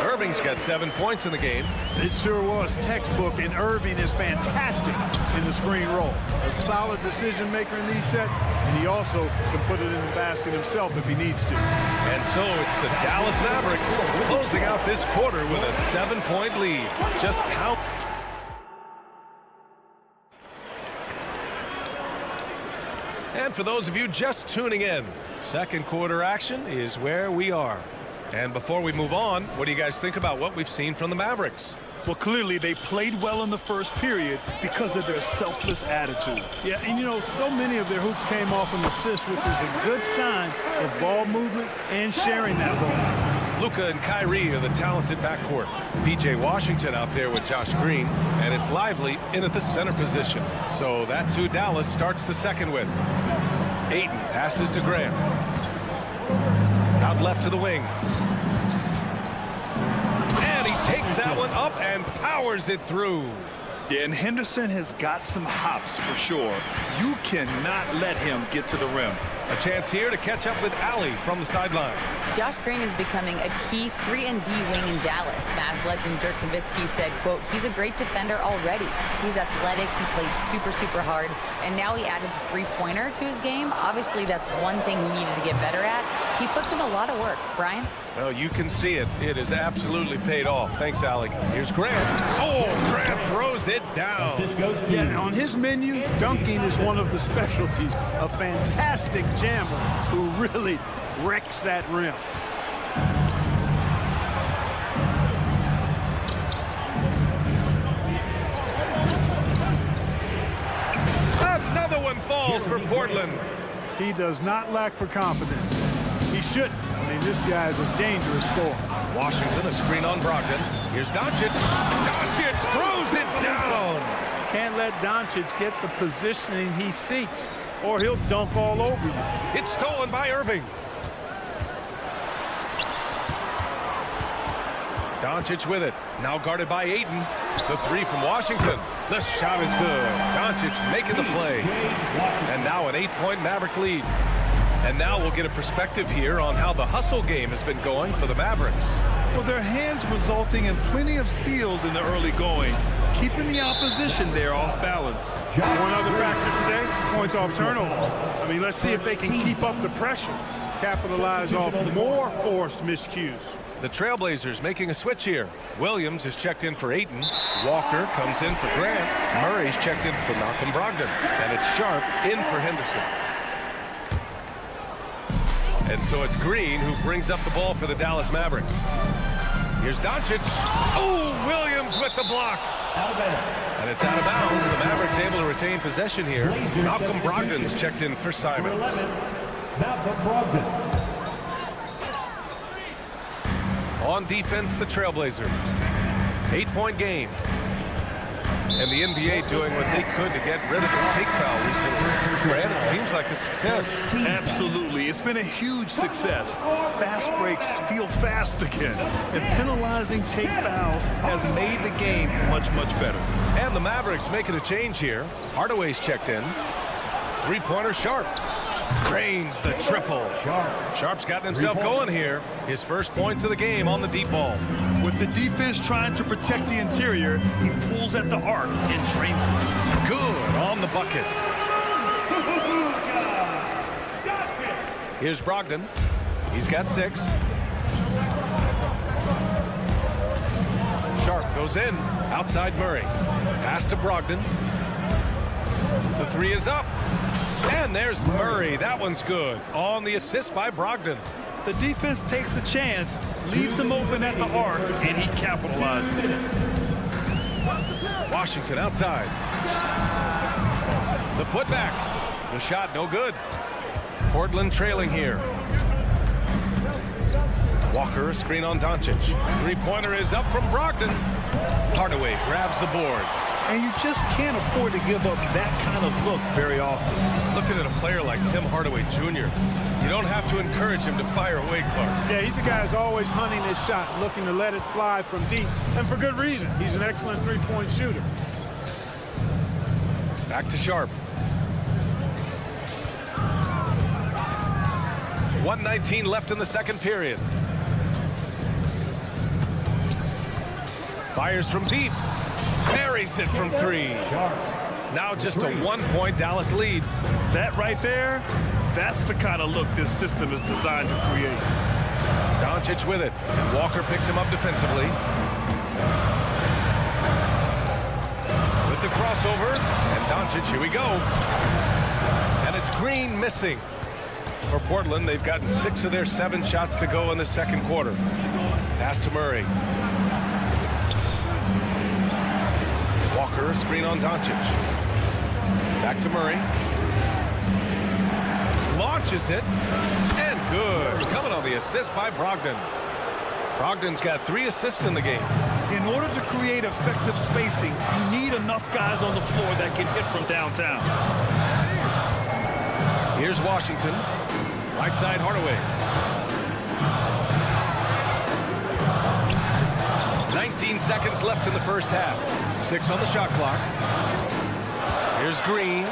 [SPEAKER 1] Irving's got 7 points in the game.
[SPEAKER 2] It sure was textbook, and Irving is fantastic in the screen roll. A solid decision maker in these sets, and he also can put it in the basket himself if he needs to.
[SPEAKER 1] And so it's the Dallas Mavericks closing out this quarter with a 7-point lead. Just pound. And for those of you just tuning in, second quarter action is where we are. And before we move on, what do you guys think about what we've seen from the Mavericks?
[SPEAKER 3] Well, clearly they played well in the first period because of their selfless attitude.
[SPEAKER 2] Yeah, and you know, so many of their hoops came off an assist, which is a good sign of ball movement and sharing that ball.
[SPEAKER 1] Luka and Kyrie are the talented backcourt. PJ Washington out there with Josh Green, and it's Lively in at the center position. So that's who Dallas starts the second with. Ayton passes to Graham. Out left to the wing. And he takes that one up and powers it through.
[SPEAKER 3] Yeah, and Henderson has got some hops for sure. You cannot let him get to the rim.
[SPEAKER 1] A chance here to catch up with Allie from the sideline.
[SPEAKER 5] Josh Green is becoming a key 3-and-D wing in Dallas. Mavs legend Dirk Nowitzki said, quote, he's a great defender already. He's athletic, he plays super, super hard, and now he added the 3-pointer to his game. Obviously, that's one thing he needed to get better at. He puts in a lot of work. Brian?
[SPEAKER 1] Well, you can see it. It has absolutely paid off. Thanks, Allie. Here's Grant. Oh, Grant throws it down.
[SPEAKER 2] Yeah, on his menu, dunking is one of the specialties. A fantastic jammer who really wrecks that rim.
[SPEAKER 1] Another one falls for Portland.
[SPEAKER 2] He does not lack for confidence. He shouldn't. I mean, this guy's a dangerous scorer.
[SPEAKER 1] Washington, a screen on Brogdon. Here's Doncic. Doncic throws it down.
[SPEAKER 2] Can't let Doncic get the positioning he seeks, or he'll dunk all over you.
[SPEAKER 1] It's stolen by Irving. Doncic with it. Now guarded by Ayton. The 3 from Washington. The shot is good. Doncic making the play. And now an 8-point Maverick lead. And now we'll get a perspective here on how the hustle game has been going for the Mavericks.
[SPEAKER 3] Well, their hands resulting in plenty of steals in the early going, keeping the opposition there off balance.
[SPEAKER 2] One other factor today, points off turnover. I mean, let's see if they can keep up the pressure, capitalize off more forced miscues.
[SPEAKER 1] The Trailblazers making a switch here. Williams is checked in for Ayton. Walker comes in for Grant. Murray's checked in for Malcolm Brogdon. And it's Sharp in for Henderson. And so it's Green who brings up the ball for the Dallas Mavericks. Here's Doncic. Oh, Williams with the block. And it's out of bounds. The Mavericks able to retain possession here. Malcolm Brogdon's checked in for Simons.
[SPEAKER 4] Malcolm Brogdon.
[SPEAKER 1] On defense, the Trailblazers. 8-point game. And the NBA doing what they could to get rid of the take foul recently. Grant, it seems like a success.
[SPEAKER 3] Absolutely. It's been a huge success. Fast breaks feel fast again. And penalizing take fouls has made the game much, much better.
[SPEAKER 1] And the Mavericks making a change here. Hardaway's checked in. 3-pointer Sharp. Cranes the triple. Sharp's gotten himself going here. His first points of the game on the deep ball.
[SPEAKER 3] With the defense trying to protect the interior, he pulls at the arc and drains it.
[SPEAKER 1] Good on the bucket. Here's Brogdon. He's got 6. Sharp goes in. Outside Murray. Pass to Brogdon. The 3 is up. And there's Murray. That one's good. On the assist by Brogdon.
[SPEAKER 3] The defense takes a chance, leaves him open at the arc, and he capitalizes.
[SPEAKER 1] Washington outside. The putback. The shot no good. Portland trailing here. Walker, a screen on Doncic. 3-pointer is up from Brogdon. Hardaway grabs the board.
[SPEAKER 3] and you just can't afford to give up that kind of look very often.
[SPEAKER 1] Looking at a player like Tim Hardaway Jr., you don't have to encourage him to fire away, Clark.
[SPEAKER 2] Yeah, he's a guy who's always hunting his shot, looking to let it fly from deep, and for good reason. He's an excellent three-point shooter.
[SPEAKER 1] Back to Sharp. 1:19 left in the second period. Fires from deep. Buries it from three. Now just a 1-point Dallas lead.
[SPEAKER 3] That right there, that's the kind of look this system is designed to create.
[SPEAKER 1] Doncic with it. And Walker picks him up defensively. With the crossover. And Doncic, here we go. And it's Green missing. For Portland, they've gotten 6 of their 7 shots to go in the second quarter. Pass to Murray. Walker, a screen on Doncic. Back to Murray. Launches it. And good. Coming on the assist by Brogdon. Brogdon's got 3 assists in the game.
[SPEAKER 3] In order to create effective spacing, you need enough guys on the floor that can hit from downtown.
[SPEAKER 1] Here's Washington. Right side, Hardaway. 19 seconds left in the first half. 6 on the shot clock. Here's Green.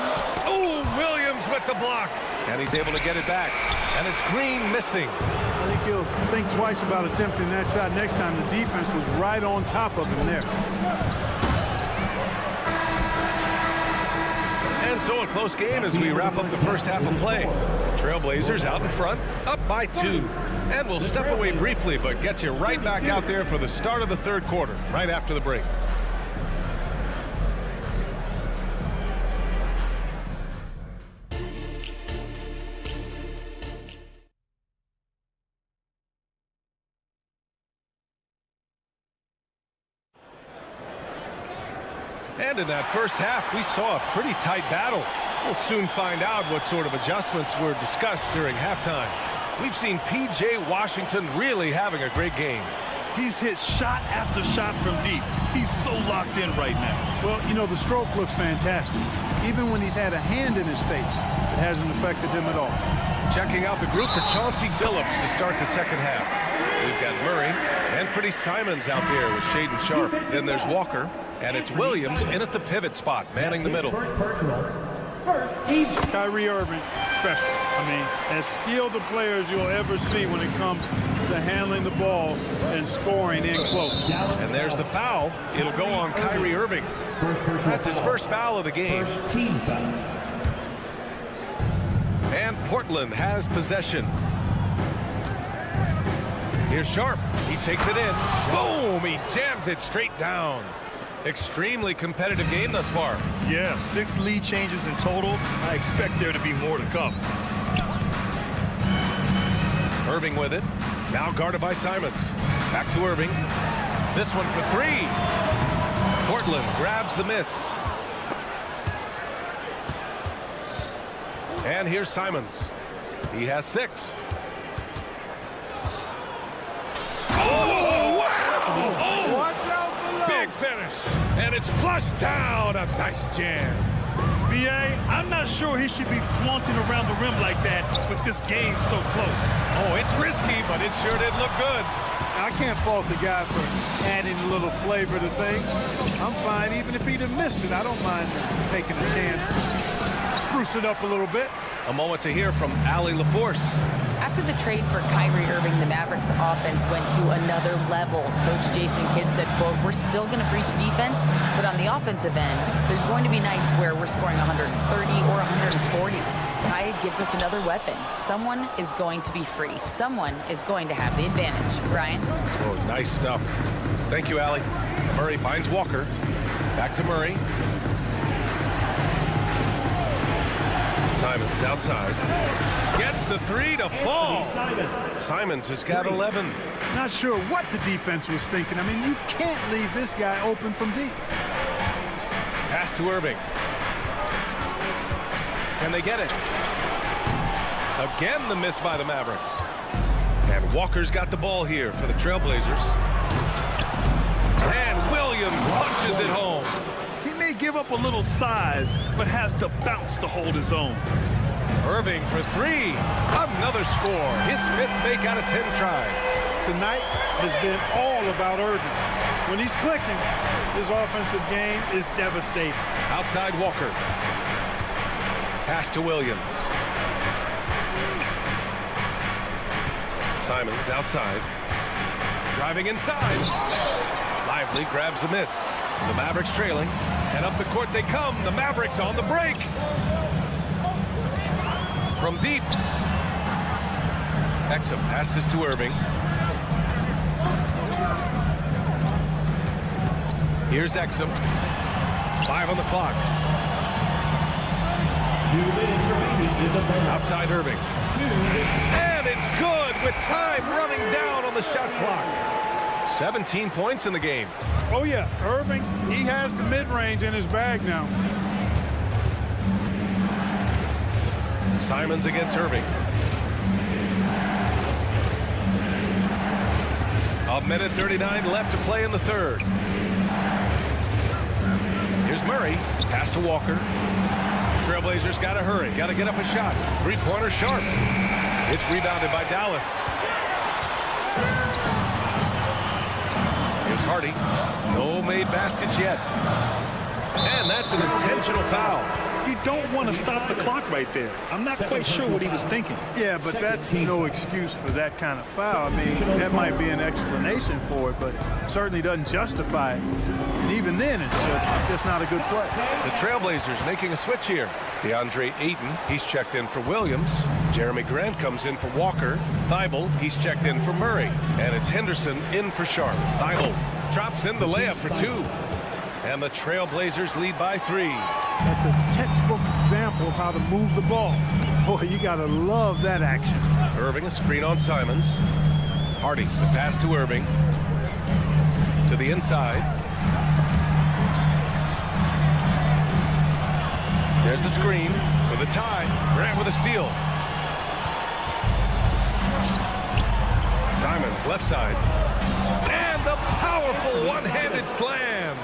[SPEAKER 1] Oh, Williams with the block. And he's able to get it back. And it's Green missing.
[SPEAKER 2] I think he'll think twice about attempting that shot next time. The defense was right on top of him there.
[SPEAKER 1] And so a close game as we wrap up the first half of play. Trailblazers out in front, up by 2. And we'll step away briefly, but get you right back out there for the start of the third quarter, right after the break. And in that first half, we saw a pretty tight battle. We'll soon find out what sort of adjustments were discussed during halftime. We've seen P.J. Washington really having a great game.
[SPEAKER 3] He's hit shot after shot from deep. He's so locked in right now.
[SPEAKER 2] Well, you know, the stroke looks fantastic. Even when he's had a hand in his face, it hasn't affected him at all.
[SPEAKER 1] Checking out the group for Chauncey Billups to start the second half. We've got Murray and Freddie Simons out there with Shaedon Sharpe. Then there's Walker, and it's Williams in at the pivot spot, manning the middle.
[SPEAKER 2] Kyrie Irving, special. I mean, as skilled a player as you'll ever see when it comes to handling the ball and scoring in close.
[SPEAKER 1] And there's the foul. It'll go on Kyrie Irving. That's his first foul of the game. And Portland has possession. Here's Sharpe. He takes it in. Boom! He jams it straight down. Extremely competitive game thus far.
[SPEAKER 3] Yeah, 6 lead changes in total. I expect there to be more to come.
[SPEAKER 1] Irving with it. Now guarded by Simons. Back to Irving. This one for 3. Portland grabs the miss. And here's Simons. He has 6. Oh, wow! Oh,
[SPEAKER 2] watch out below.
[SPEAKER 1] Big finish. And it's flushed down. A nice jam.
[SPEAKER 3] B.A., I'm not sure he should be flaunting around the rim like that with this game so close.
[SPEAKER 1] Oh, it's risky, but it sure did look good.
[SPEAKER 2] I can't fault the guy for adding a little flavor to things. I'm fine even if he'd have missed it. I don't mind taking a chance. Spruce it up a little bit.
[SPEAKER 1] A moment to hear from Allie LaForce.
[SPEAKER 5] After the trade for Kyrie Irving, the Mavericks offense went to another level. Coach Jason Kidd said, quote, "We're still going to preach defense, but on the offensive end, there's going to be nights where we're scoring 130 or 140. Kai gives us another weapon. Someone is going to be free. Someone is going to have the advantage." Brian?
[SPEAKER 1] Oh, nice stuff. Thank you, Allie. Murray finds Walker. Back to Murray. Simons outside. Gets the 3 to fall. Simons has got 11.
[SPEAKER 2] Not sure what the defense was thinking. I mean, you can't leave this guy open from deep.
[SPEAKER 1] Pass to Irving. Can they get it? Again, the miss by the Mavericks. And Walker's got the ball here for the Trailblazers. And Williams punches it home.
[SPEAKER 3] He may give up a little size, but has the bounce to hold his own.
[SPEAKER 1] Irving for three. Another score. His 5th make out of 10 tries.
[SPEAKER 2] Tonight has been all about Irving. When he's clicking, his offensive game is devastating.
[SPEAKER 1] Outside Walker. Pass to Williams. Simons outside. Driving inside. Lively grabs a miss. The Mavericks trailing. And up the court they come. The Mavericks on the break. From deep. Exum passes to Irving. Here's Exum. 5 on the clock. Outside Irving. And it's good with time running down on the shot clock. 17 points in the game.
[SPEAKER 2] Oh, yeah. Irving, he has the mid-range in his bag now.
[SPEAKER 1] Simons against Irving. A minute 39 left to play in the third. Here's Murray. Pass to Walker. Trailblazers got to hurry. Got to get up a shot. Three-pointer sharp. It's rebounded by Dallas. Here's Hardy. No made baskets yet. And that's an intentional foul.
[SPEAKER 3] You don't want to stop the clock right there. I'm not quite sure what he was thinking.
[SPEAKER 2] Yeah, but that's no excuse for that kind of foul. I mean, that might be an explanation for it, but certainly doesn't justify it. And even then, it's just not a good play.
[SPEAKER 1] The Trailblazers making a switch here. DeAndre Ayton, he's checked in for Williams. Jeremy Grant comes in for Walker. Thibault, he's checked in for Murray. And it's Henderson in for Sharp. Thibault drops in the layup for 2. And the Trailblazers lead by 3.
[SPEAKER 2] That's a textbook example of how to move the ball. Boy, you got to love that action.
[SPEAKER 1] Irving, a screen on Simons. Hardy, the pass to Irving. To the inside. There's the screen for the tie. Grant with a steal. Simons, left side. And the powerful one-handed slam.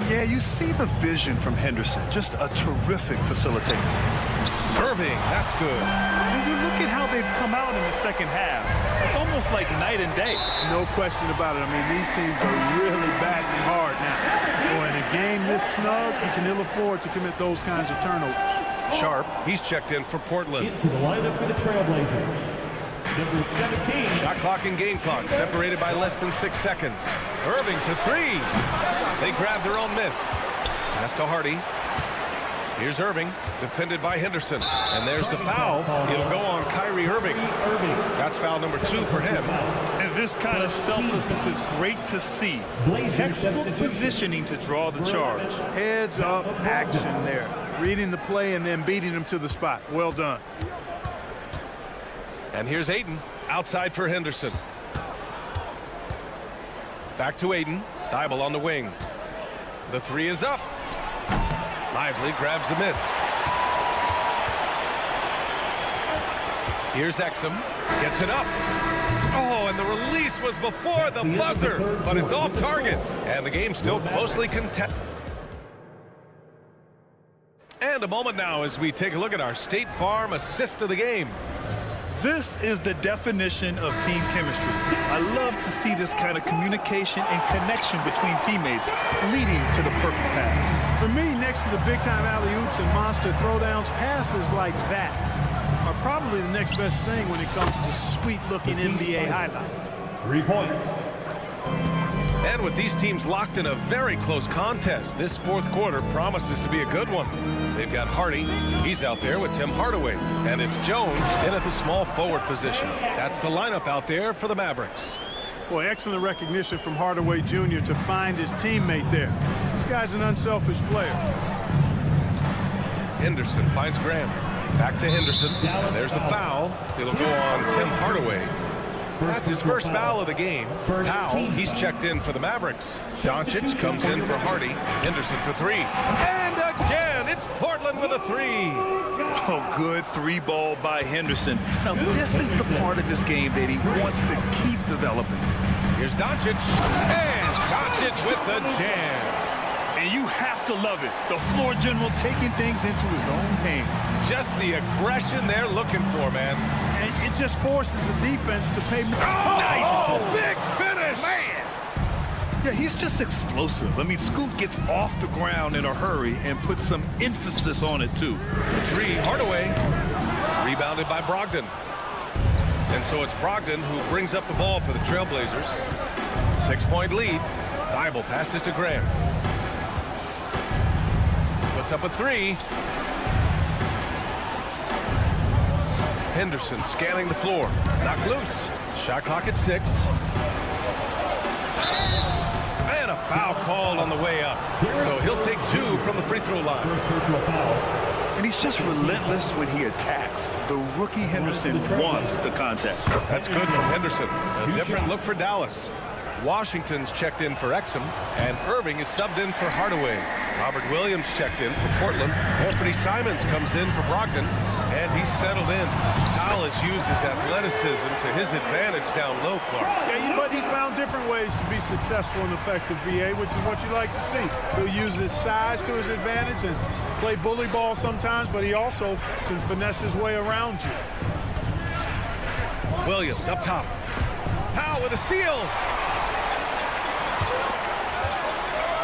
[SPEAKER 3] Yeah, you see the vision from Henderson. Just a terrific facilitator.
[SPEAKER 1] Irving, that's good.
[SPEAKER 3] When you look at how they've come out in the second half, it's almost like night and day.
[SPEAKER 2] No question about it. I mean, these teams are really batting hard now. Boy, in a game this snug, you can ill afford to commit those kinds of turnovers.
[SPEAKER 1] Sharp, he's checked in for Portland.
[SPEAKER 4] Into the lineup for the Trailblazers. Number 17.
[SPEAKER 1] Shot clock and game clock separated by less than 6 seconds. Irving for 3. They grab their own miss. Pass to Hardy. Here's Irving, defended by Henderson. And there's the foul. It'll go on Kyrie Irving. That's foul number 2 for him.
[SPEAKER 3] And this kind of selflessness is great to see. Textbook positioning to draw the charge.
[SPEAKER 2] Heads up action there. Reading the play and then beating them to the spot. Well done.
[SPEAKER 1] And here's Ayton, outside for Henderson. Back to Ayton. Thibault on the wing. The 3 is up. Lively grabs the miss. Here's Exum. Gets it up. Oh, and the release was before the buzzer, but it's off target. And the game still closely contested. And a moment now as we take a look at our State Farm assist of the game.
[SPEAKER 3] This is the definition of team chemistry. I love to see this kind of communication and connection between teammates leading to the perfect pass.
[SPEAKER 2] For me, next to the big-time alley-oops and monster throwdowns, passes like that are probably the next best thing when it comes to sweet-looking NBA highlights.
[SPEAKER 4] 3 points.
[SPEAKER 1] And with these teams locked in a very close contest, this fourth quarter promises to be a good one. They've got Hardy. He's out there with Tim Hardaway. And it's Jones in at the small forward position. That's the lineup out there for the Mavericks.
[SPEAKER 2] Boy, excellent recognition from Hardaway Jr. to find his teammate there. This guy's an unselfish player.
[SPEAKER 1] Henderson finds Graham. Back to Henderson. And there's the foul. It'll go on Tim Hardaway. That's his first foul of the game. Powell, he's checked in for the Mavericks. Doncic comes in for Hardy. Henderson for 3. And again, it's Portland with a 3.
[SPEAKER 3] Oh, good 3-ball by Henderson. Now, this is the part of his game that he wants to keep developing.
[SPEAKER 1] Here's Doncic. And Doncic with the jam.
[SPEAKER 3] And And you have to love it. The floor general taking things into his own hands.
[SPEAKER 1] Just the aggression they're looking for, man.
[SPEAKER 2] And it just forces the defense to pay more.
[SPEAKER 1] Oh, big finish!
[SPEAKER 3] Man! Yeah, he's just explosive. I mean, Scoot gets off the ground in a hurry and puts some emphasis on it, too.
[SPEAKER 1] The three, Hardaway, rebounded by Brogdon. And so it's Brogdon who brings up the ball for the Trailblazers. 6-point lead. Bible passes to Graham. Puts up a three. Henderson scanning the floor. Knocked loose. Shot clock at 6. And a foul called on the way up. So he'll take 2 from the free throw line.
[SPEAKER 3] And he's just relentless when he attacks. The rookie Henderson wants the contact.
[SPEAKER 1] That's good from Henderson. A different look for Dallas. Washington's checked in for Exum, and Irving is subbed in for Hardaway. Robert Williams checked in for Portland. Anthony Simons comes in for Brogdon, and he's settled in. Powell has used his athleticism to his advantage down low, Clark.
[SPEAKER 2] Yeah, but he's found different ways to be successful and effective, BA, which is what you like to see. He'll use his size to his advantage and play bully ball sometimes, but he also can finesse his way around you.
[SPEAKER 1] Williams up top. Powell with a steal.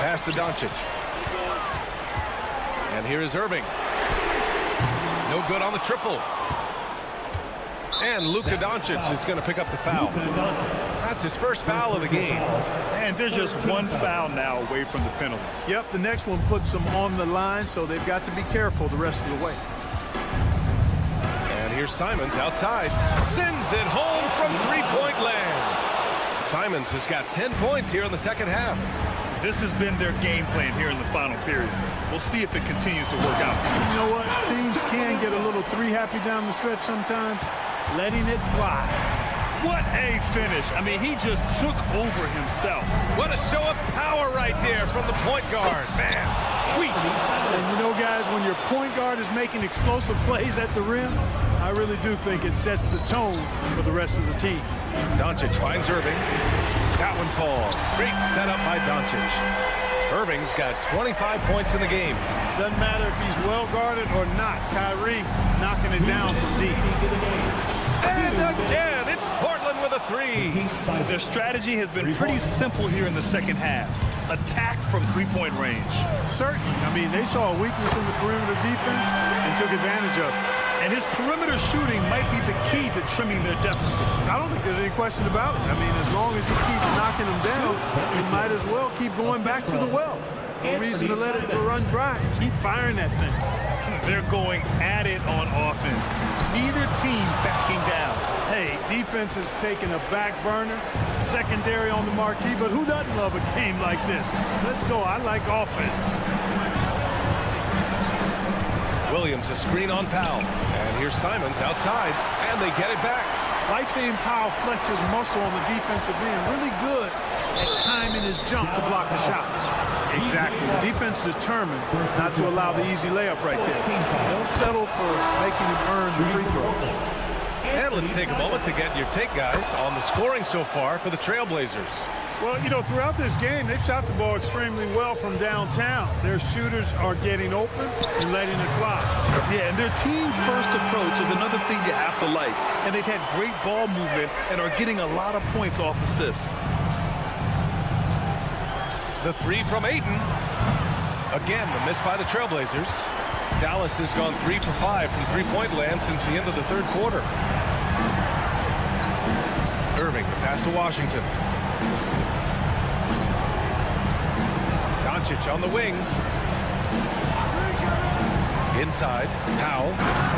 [SPEAKER 1] Pass to Doncic. And here is Irving. No good on the triple. And Luka Doncic is going to pick up the foul. That's his first foul of the game.
[SPEAKER 3] And they're just one foul now away from the penalty.
[SPEAKER 2] Yep, the next one puts them on the line, so they've got to be careful the rest of the way.
[SPEAKER 1] And here's Simons outside. Sends it home from three-point land. Simons has got 10 points here in the second half.
[SPEAKER 3] This has been their game plan here in the final period. We'll see if it continues to work out.
[SPEAKER 2] You know what? Teams can get a little three-happy down the stretch sometimes. Letting it fly.
[SPEAKER 3] What a finish. I mean, he just took over himself.
[SPEAKER 1] What a show of power right there from the point guard. Man, sweet.
[SPEAKER 2] And you know, guys, when your point guard is making explosive plays at the rim, I really do think it sets the tone for the rest of the team.
[SPEAKER 1] Doncic finds Irving. That one falls. Great setup by Doncic. Irving's got 25 points in the game.
[SPEAKER 2] Doesn't matter if he's well guarded or not. Kyrie knocking it down from deep.
[SPEAKER 1] And again, it's Portland with a three.
[SPEAKER 3] Their strategy has been pretty simple here in the second half. Attack from three-point range.
[SPEAKER 2] Certainly. I mean, they saw a weakness in the perimeter defense and took advantage of it.
[SPEAKER 3] And his perimeter shooting might be the key to trimming their deficit.
[SPEAKER 2] I don't think there's any question about it. I mean, as long as he keeps knocking them down, he might as well keep going back to the well. No reason to let it run dry. Keep firing that thing.
[SPEAKER 3] They're going at it on offense. Neither team backing down.
[SPEAKER 2] Hey, defense is taking a back burner, secondary on the marquee, but who doesn't love a game like this? Let's go. I like offense.
[SPEAKER 1] Williams a screen on Powell. And here's Simons outside, and they get it back.
[SPEAKER 2] Like seeing Powell flex his muscle on the defensive end. Really good at timing his jump to block the shots. Exactly. The defense determined not to allow the easy layup right there. They'll settle for making him earn the free throws.
[SPEAKER 1] And let's take a moment to get your take, guys, on the scoring so far for the Trailblazers.
[SPEAKER 2] Well, you know, throughout this game, they've shot the ball extremely well from downtown. Their shooters are getting open and letting it fly.
[SPEAKER 3] Yeah, and their team-first approach is another thing you have to like. And they've had great ball movement and are getting a lot of points off assists.
[SPEAKER 1] The three from Ayton. Again, the miss by the Trailblazers. Dallas has gone 3 for 5 from three-point land since the end of the third quarter. Irving, the pass to Washington. Doncic on the wing. Inside, Powell.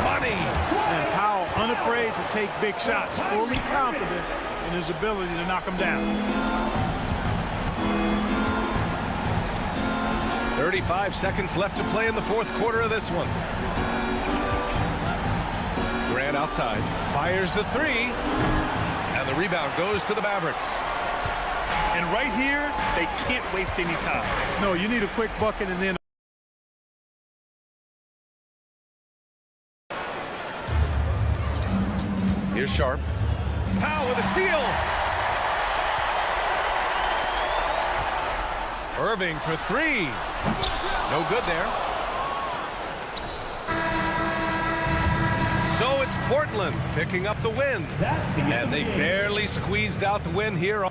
[SPEAKER 1] Money!
[SPEAKER 2] And Powell unafraid to take big shots, fully confident in his ability to knock them down.
[SPEAKER 1] 35 seconds left to play in the fourth quarter of this one. Grant outside, fires the three, and the rebound goes to the Mavericks.
[SPEAKER 3] And right here, they can't waste any time.
[SPEAKER 2] No, you need a quick bucket and then
[SPEAKER 1] here's Sharp. Powell with a steal. Irving for three. No good there. So it's Portland picking up the win. And they barely squeezed out the win here.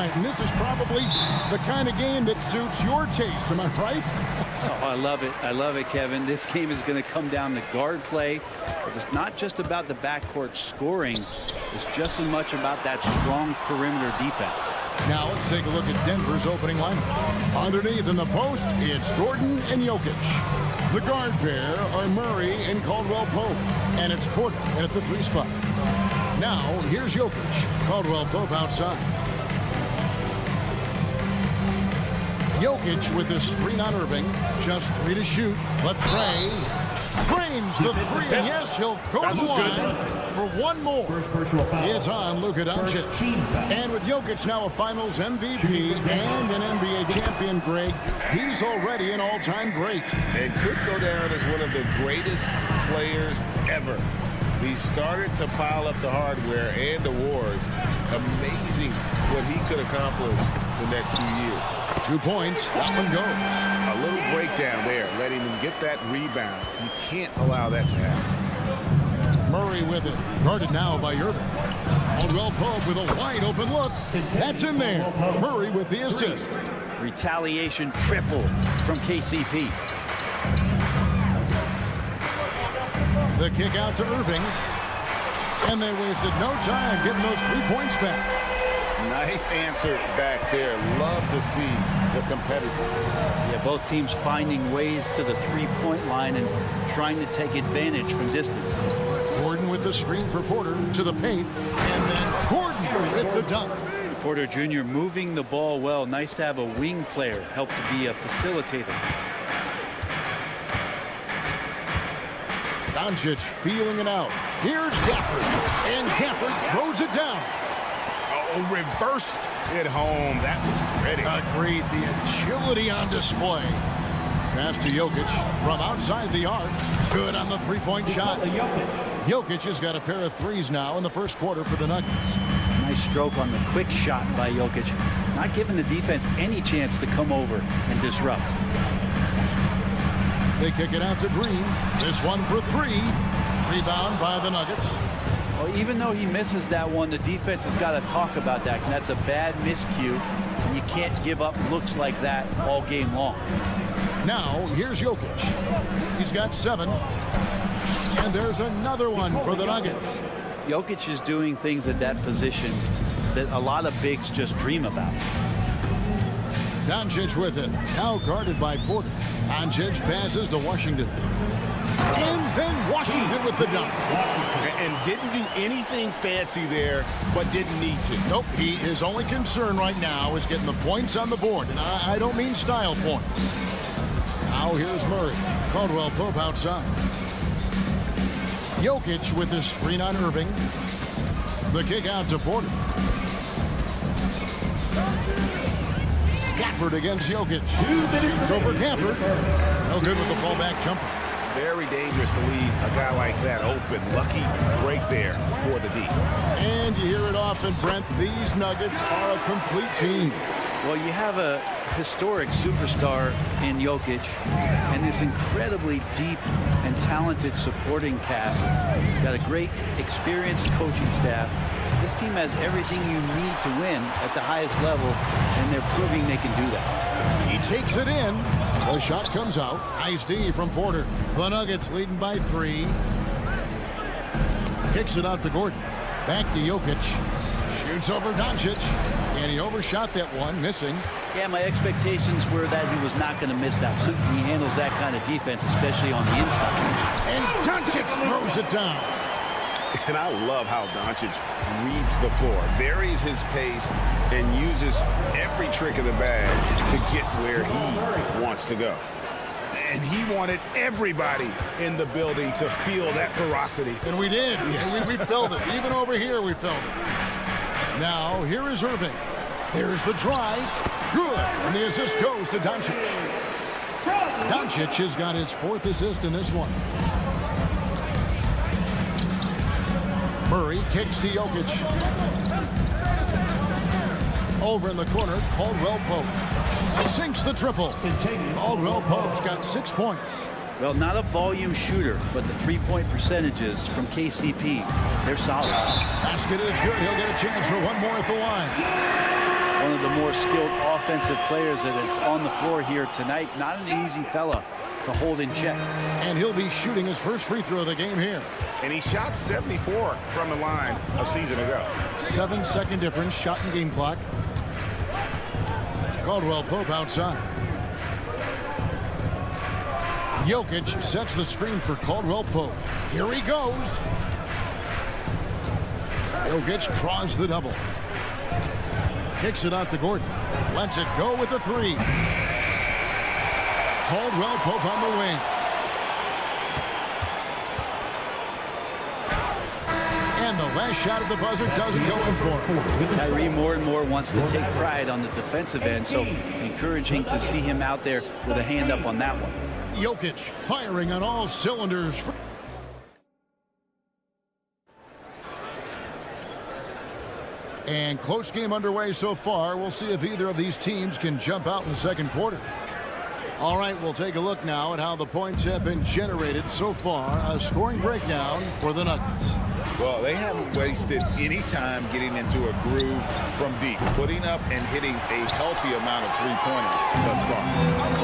[SPEAKER 6] right, and this is probably the kind of game that suits your taste. Am I right?
[SPEAKER 7] Oh, I love it. I love it, Kevin. This game is going to come down to guard play. It's not just about the backcourt scoring. It's just as much about that strong perimeter defense.
[SPEAKER 6] Now let's take a look at Denver's opening lineup. Underneath in the post, it's Gordon and Jokic. The guard pair are Murray and Caldwell Pope. And it's Porter at the 3 spot. Now, here's Jokic. Caldwell Pope outside. Jokic with the screen on Irving. Just 3 to shoot. Latrey drains the 3, and yes, he'll go to the line for one more. It's on Luka Doncic. And with Jokic now a Finals MVP and an NBA champion, Greg, he's already an all-time great.
[SPEAKER 8] And could go down as one of the greatest players ever. He started to pile up the hardware and awards. Amazing what he could accomplish the next few years.
[SPEAKER 6] 2 points, that one goes.
[SPEAKER 8] A little breakdown there, letting him get that rebound. You can't allow that to happen.
[SPEAKER 6] Murray with it, guarded now by Irving. Caldwell Pope with a wide open look. That's in there. Murray with the assist.
[SPEAKER 7] Retaliation triple from KCP.
[SPEAKER 6] The kick out to Irving. And they wasted no time getting those 3 points back.
[SPEAKER 8] Nice answer back there. Love to see the competitors.
[SPEAKER 7] Yeah, both teams finding ways to the 3-point line and trying to take advantage from distance.
[SPEAKER 6] Gordon with the screen for Porter to the paint. And then Gordon with the dunk.
[SPEAKER 7] Porter Jr. moving the ball well. Nice to have a wing player help to be a facilitator.
[SPEAKER 6] Doncic feeling it out. Here's Gafford. And Gafford throws it down.
[SPEAKER 8] Oh, reversed it home. That was pretty.
[SPEAKER 6] Agreed. The agility on display. Pass to Jokic from outside the arc. Good on the 3-point shot. Jokic has got a pair of 3s now in the first quarter for the Nuggets.
[SPEAKER 7] Nice stroke on the quick shot by Jokic. Not giving the defense any chance to come over and disrupt.
[SPEAKER 6] They kick it out to Green. This one for 3. Rebound by the Nuggets.
[SPEAKER 7] Well, even though he misses that one, the defense has got to talk about that. And that's a bad miscue. And you can't give up looks like that all game long.
[SPEAKER 6] Now, here's Jokic. He's got 7. And there's another one for the Nuggets.
[SPEAKER 7] Jokic is doing things at that position that a lot of bigs just dream about.
[SPEAKER 6] Doncic with it. Now guarded by Porter. Doncic passes to Washington. And then Washington with the dunk.
[SPEAKER 8] And didn't do anything fancy there, but didn't need to.
[SPEAKER 6] Nope, his only concern right now is getting the points on the board. And I don't mean style points. Now here's Murray. Caldwell Pope outside. Jokic with the screen on Irving. The kick out to Porter. Gafford against Jokic. Shoots over Gafford. No good with the fallback jumper.
[SPEAKER 8] Very dangerous to leave a guy like that open. Lucky break there for the D.
[SPEAKER 6] And you hear it often, Brent. These Nuggets are a complete team.
[SPEAKER 7] Well, you have a historic superstar in Jokic and this incredibly deep and talented supporting cast. Got a great experienced coaching staff. This team has everything you need to win at the highest level, and they're proving they can do that.
[SPEAKER 6] He takes it in. The shot comes out. Nice D from Porter. The Nuggets leading by 3. Kicks it out to Gordon. Back to Jokic. Shoots over Doncic. And he overshot that one, missing.
[SPEAKER 7] Yeah, my expectations were that he was not going to miss that. He handles that kind of defense, especially on the inside.
[SPEAKER 6] And Doncic throws it down.
[SPEAKER 8] And I love how Doncic reads the floor, varies his pace, and uses every trick of the bag to get where he wants to go. And he wanted everybody in the building to feel that ferocity.
[SPEAKER 6] And we did. Yeah. We felt it. Even over here, we felt it. Now, here is Irving. There's the drive. Good. And the assist goes to Doncic. Doncic has got his 4th assist in this one. Murray kicks to Jokic. Over in the corner, Caldwell Pope sinks the triple. Caldwell Pope's got 6 points.
[SPEAKER 7] Well, not a volume shooter, but the 3-point percentages from KCP, they're solid.
[SPEAKER 6] Basket is good. He'll get a chance for one more at the line.
[SPEAKER 7] one of the more skilled offensive players that is on the floor here tonight. Not an easy fella to hold in check.
[SPEAKER 6] And he'll be shooting his first free throw of the game here.
[SPEAKER 12] And he shot 74 from the line a season ago.
[SPEAKER 6] 7-second difference, shot and game clock. Caldwell Pope outside. Jokic sets the screen for Caldwell Pope. Here he goes. Jokic draws the double. Kicks it out to Gordon. Lets it go with the three. Caldwell Pope on the wing. And the last shot at the buzzer doesn't go in for him.
[SPEAKER 7] Kyrie more and more wants to take pride on the defensive end, so encouraging to see him out there with a hand up on that one.
[SPEAKER 6] Jokic firing on all cylinders. And close game underway so far. We'll see if either of these teams can jump out in the second quarter. All right, we'll take a look now at how the points have been generated so far. A scoring breakdown for the Nuggets.
[SPEAKER 8] Well, they haven't wasted any time getting into a groove from deep, putting up and hitting a healthy amount of three-pointers thus far.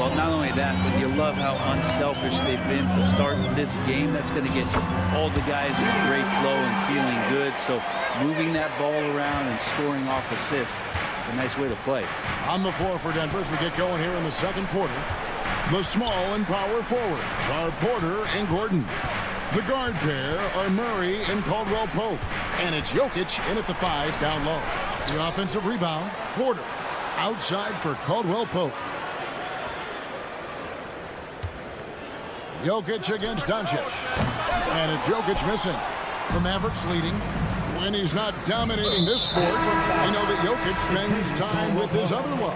[SPEAKER 7] Well, not only that, but you love how unselfish they've been to start this game. That's going to get all the guys in a great flow and feeling good. So moving that ball around and scoring off assists, it's a nice way to play.
[SPEAKER 6] On the floor for Denver as we get going here in the second quarter. The small and power forwards are Porter and Gordon. The guard pair are Murray and Caldwell Pope. And it's Jokic in at the 5 down low. The offensive rebound, Porter. Outside for Caldwell Pope. Jokic against Doncic. And it's Jokic missing. The Mavericks leading. When he's not dominating this sport, we know that Jokic spends time with his other love.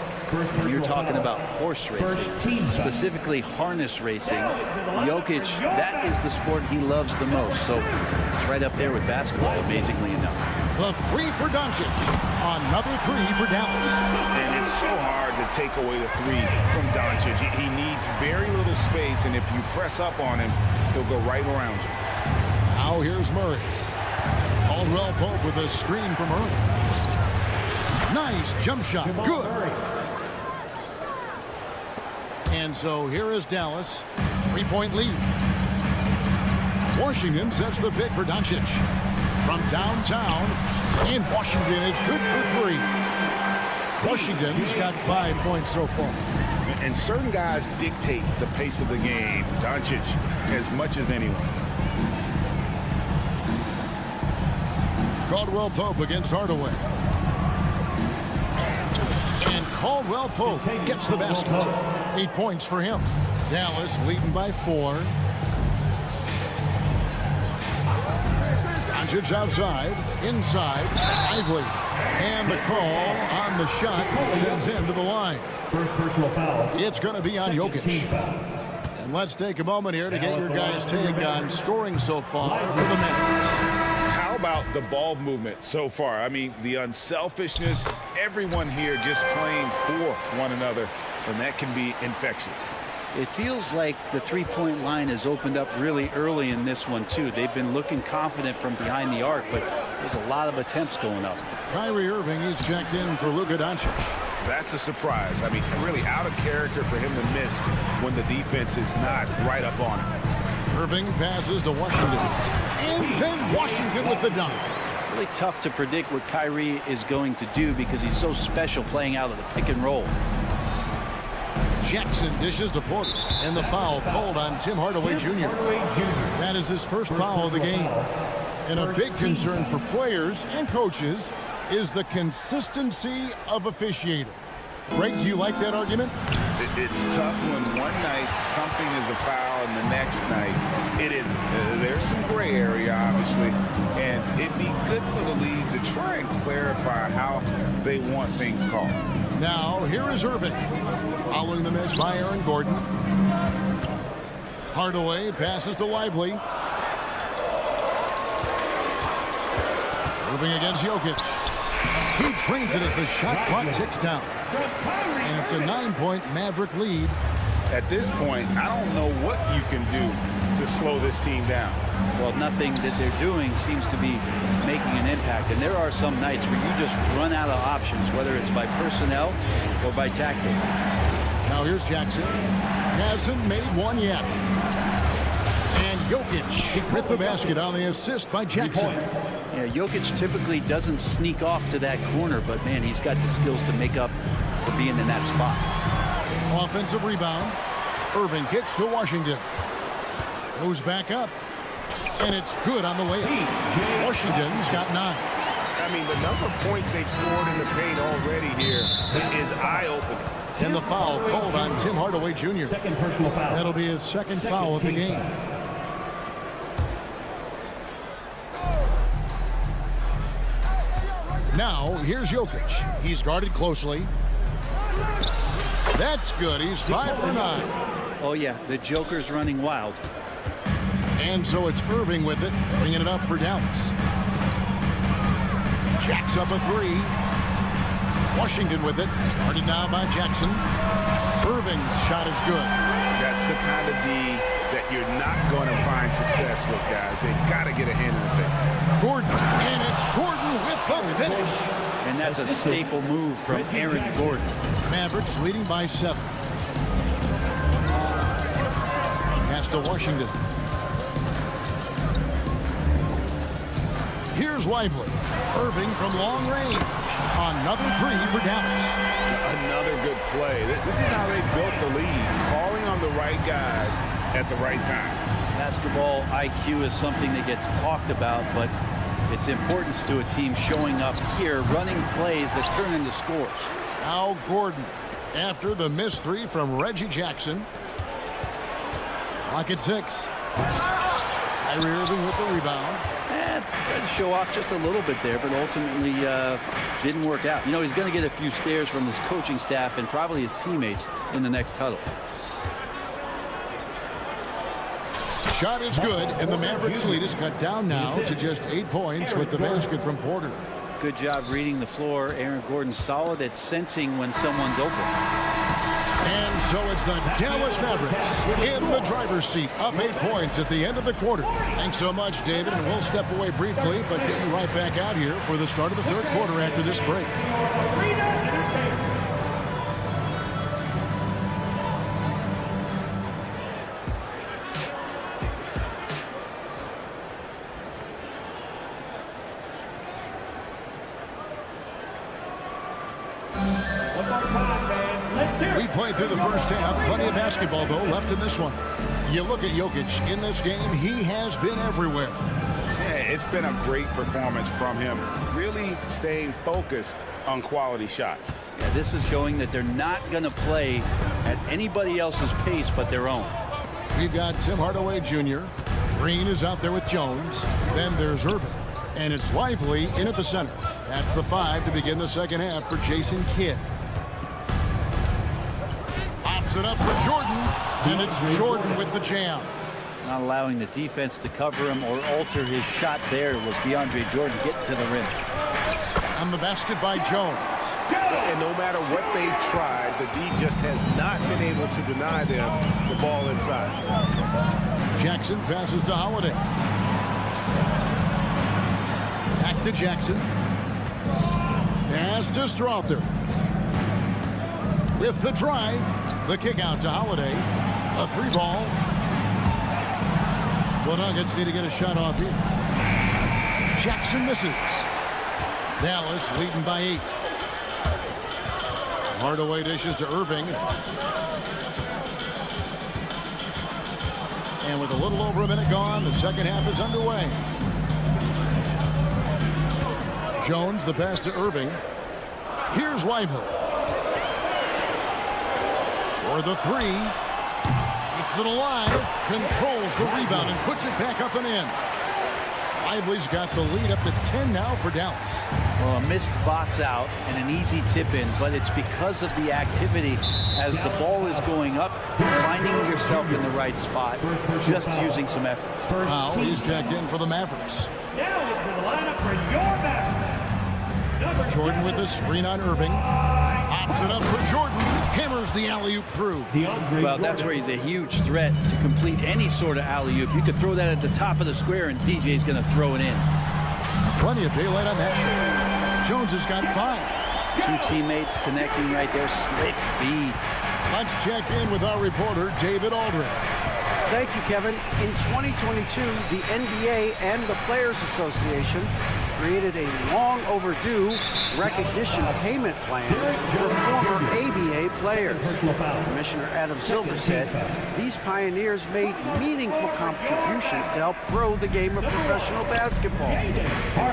[SPEAKER 7] You're talking about horse racing, specifically harness racing. Jokic, that is the sport he loves the most. So it's right up there with basketball, amazingly enough.
[SPEAKER 6] The three for Doncic. Another three for Dallas.
[SPEAKER 12] And it's so hard to take away the three from Doncic. He needs very little space, and if you press up on him, he'll go right around you.
[SPEAKER 6] Now here's Murray. Caldwell Pope with a screen from Murray. Nice jump shot. Good. And so here is Dallas. 3-point lead. Washington sets the pick for Doncic. From downtown. And Washington is good for three. Washington's got 5 points so far.
[SPEAKER 12] And certain guys dictate the pace of the game. Doncic as much as anyone.
[SPEAKER 6] Caldwell Pope against Hardaway. And Caldwell Pope gets the basket. 8 points for him. Dallas leading by 4. Doncic outside. Inside. Lively. And the call on the shot sends him to the line.
[SPEAKER 4] First personal foul.
[SPEAKER 6] It's going to be on Jokic. And let's take a moment here to get your guys' take on scoring so far for the Mavericks.
[SPEAKER 8] How about the ball movement so far? I mean, the unselfishness, everyone here just playing for one another, and that can be infectious.
[SPEAKER 7] It feels like the three-point line has opened up really early in this one, too. They've been looking confident from behind the arc, but there's a lot of attempts going up.
[SPEAKER 6] Kyrie Irving is checked in for Luka Doncic.
[SPEAKER 8] That's a surprise. I mean, really out of character for him to miss when the defense is not right up on him.
[SPEAKER 6] Irving passes to Washington. And then Washington with the dunk.
[SPEAKER 7] Really tough to predict what Kyrie is going to do because he's so special playing out of the pick and roll.
[SPEAKER 6] Jackson dishes to Porter. And the foul called on Tim Hardaway Jr. That is his first foul of the game. And a big concern for players and coaches is the consistency of officiating. Greg, do you like that argument?
[SPEAKER 8] It's tough when one night something is a foul and the next night it isn't. There's some gray area, obviously, and it'd be good for the league to try and clarify how they want things called.
[SPEAKER 6] Now, here is Irving. Following the miss by Aaron Gordon. Hardaway passes to Lively. Irving against Jokic. He drains it as the shot clock ticks down. And it's a 9-point Maverick lead
[SPEAKER 8] At this point, I don't know what you can do to slow this team down.
[SPEAKER 7] Well, nothing that they're doing seems to be making an impact. And there are some nights where you just run out of options, whether it's by personnel or by tactic.
[SPEAKER 6] Now here's Jackson. Hasn't made one yet. And Jokic with the basket on the assist by Jackson.
[SPEAKER 7] Yeah, Jokic typically doesn't sneak off to that corner, but man, he's got the skills to make up for being in that spot.
[SPEAKER 6] Offensive rebound. Irving kicks to Washington. Goes back up. And it's good on the way up. Washington's got 9.
[SPEAKER 12] I mean, the number of points they've scored in the paint already here is eye-opening.
[SPEAKER 6] And the foul called on Tim Hardaway Jr.
[SPEAKER 4] Second personal foul.
[SPEAKER 6] That'll be his second foul of the game. Now, here's Jokic. He's guarded closely. That's good. He's 5 for 9.
[SPEAKER 7] Oh, yeah, the Joker's running wild.
[SPEAKER 6] And so it's Irving with it, bringing it up for Dallas. Jacks up a 3. Washington with it. Guarded now by Jackson. Irving's shot is good.
[SPEAKER 12] That's the kind of D that you're not going to find success with, guys. They've got to get a hand in the face.
[SPEAKER 6] Gordon, and it's Gordon with the finish.
[SPEAKER 7] And that's a staple move from Aaron Gordon.
[SPEAKER 6] Mavericks leading by 7. Pass to Washington. Here's Lively. Irving from long range. Another 3 for Dallas.
[SPEAKER 12] Another good play. This is how they built the lead, calling on the right guys at the right time.
[SPEAKER 7] Basketball IQ is something that gets talked about, but its importance to a team showing up here, running plays that turn into scores.
[SPEAKER 6] Now Gordon, after the missed 3 from Reggie Jackson. Clock at 6. Kyrie Irving with the rebound.
[SPEAKER 7] Tried to show off just a little bit there, but ultimately didn't work out. You know, he's going to get a few stares from his coaching staff and probably his teammates in the next huddle.
[SPEAKER 6] Shot is good, and the Mavericks lead is cut down now to just 8 points with the basket from Porter.
[SPEAKER 7] Good job reading the floor. Aaron Gordon solid at sensing when someone's open.
[SPEAKER 6] And so it's the Dallas Mavericks in the driver's seat, up 8 points at the end of the quarter. Thanks so much, David, and we'll step away briefly, but get you right back out here for the start of the third quarter after this break. We played through the first half. Plenty of basketball, though, left in this one. You look at Jokic in this game, he has been everywhere.
[SPEAKER 12] Yeah, it's been a great performance from him. Really staying focused on quality shots.
[SPEAKER 7] Yeah, this is showing that they're not going to play at anybody else's pace but their own.
[SPEAKER 6] We've got Tim Hardaway Jr. Green is out there with Jones. Then there's Irving. And it's Lively in at the center. That's the 5 to begin the second half for Jason Kidd. Pops it up for Jordan. And it's Jordan with the jam.
[SPEAKER 7] Not allowing the defense to cover him or alter his shot there was DeAndre Jordan getting to the rim.
[SPEAKER 6] On the basket by Jones.
[SPEAKER 12] And no matter what they've tried, the D just has not been able to deny them the ball inside.
[SPEAKER 6] Jackson passes to Holiday. Back to Jackson. Pass to Strother. With the drive, the kick out to Holiday. A 3-ball. The Nuggets need to get a shot off here. Jackson misses. Dallas leading by 8. Hardaway dishes to Irving. And with a little over a minute gone, the second half is underway. Jones, the pass to Irving. Here's Lively. For the 3. Keeps it alive. Controls the rebound and puts it back up and in. Lively's got the lead up to 10 now for Dallas.
[SPEAKER 7] Well, a missed box out and an easy tip in, but it's because of the activity as the ball is going up, finding yourself in the right spot, just using some effort.
[SPEAKER 6] Now he's checked in for the Mavericks.
[SPEAKER 4] Now into the lineup for your Mavericks.
[SPEAKER 6] Jordan with the screen on Irving. Pops it up for Jordan. hammers the alley-oop through.
[SPEAKER 7] Well, that's where he's a huge threat to complete any sort of alley-oop. You could throw that at the top of the square, and DJ's going to throw it in.
[SPEAKER 6] Plenty of daylight on that shot. Jones has got 5.
[SPEAKER 7] 2 teammates connecting right there. Slick feed.
[SPEAKER 6] Let's check in with our reporter, David Aldridge.
[SPEAKER 9] Thank you, Kevin. In 2022, the NBA and the Players Association created a long overdue recognition payment plan for former ABA players. Commissioner Adam Silver said these pioneers made meaningful contributions to help grow the game of professional basketball.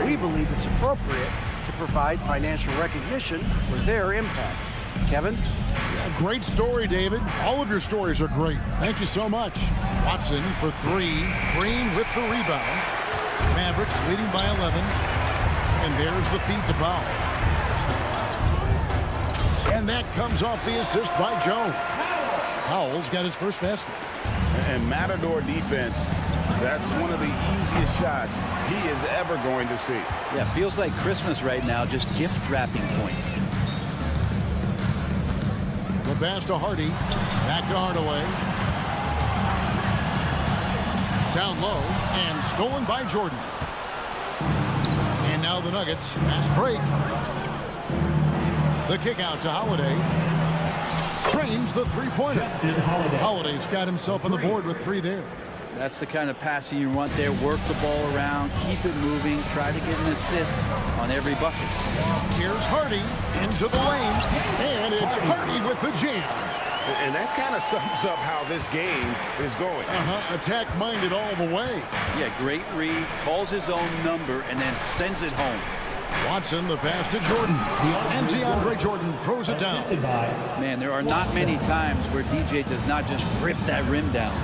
[SPEAKER 9] We believe it's appropriate to provide financial recognition for their impact. Kevin?
[SPEAKER 6] Great story, David. All of your stories are great. Thank you so much. Watson for 3. Green with the rebound. Mavericks leading by 11. And there's the feed to Powell. And that comes off the assist by Jones. Powell's got his first basket.
[SPEAKER 12] And Matador defense, that's one of the easiest shots he is ever going to see.
[SPEAKER 7] Yeah, feels like Christmas right now, just gift wrapping points.
[SPEAKER 6] The pass to Hardy. Back to Hardaway. Down low and stolen by Jordan. And now the Nuggets. Fast break. The kick out to Holiday. Trains the three-pointer. Holiday's got himself on the board with 3 there.
[SPEAKER 7] That's the kind of passing you want there. Work the ball around, keep it moving, try to get an assist on every bucket.
[SPEAKER 6] Here's Hardy into the lane, and it's Hardy with the jam.
[SPEAKER 12] And that kind of sums up how this game is going.
[SPEAKER 6] Attack-minded all the way.
[SPEAKER 7] Yeah, great read, calls his own number, and then sends it home.
[SPEAKER 6] Watson, the pass to Jordan. And DeAndre Jordan throws it down.
[SPEAKER 7] Man, there are not many times where DJ does not just rip that rim down.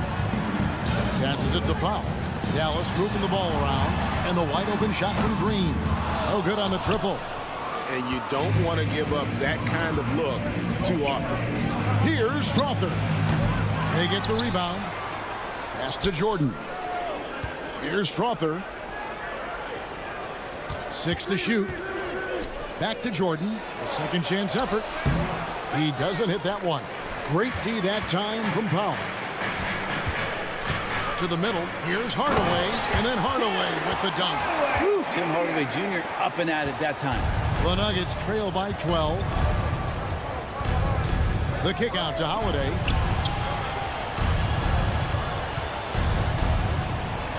[SPEAKER 6] Passes it to Powell. Dallas moving the ball around. And the wide open shot from Green. No good on the triple.
[SPEAKER 12] And you don't want to give up that kind of look too often.
[SPEAKER 6] Here's Strother. They get the rebound. Pass to Jordan. Here's Strother. 6 to shoot. Back to Jordan. A second chance effort. He doesn't hit that one. Great D that time from Powell. To the middle. Here's Hardaway. And then Hardaway with the dunk.
[SPEAKER 7] Woo, Tim Hardaway Jr. up and at it that time.
[SPEAKER 6] The Nuggets trail by 12. The kick out to Holiday.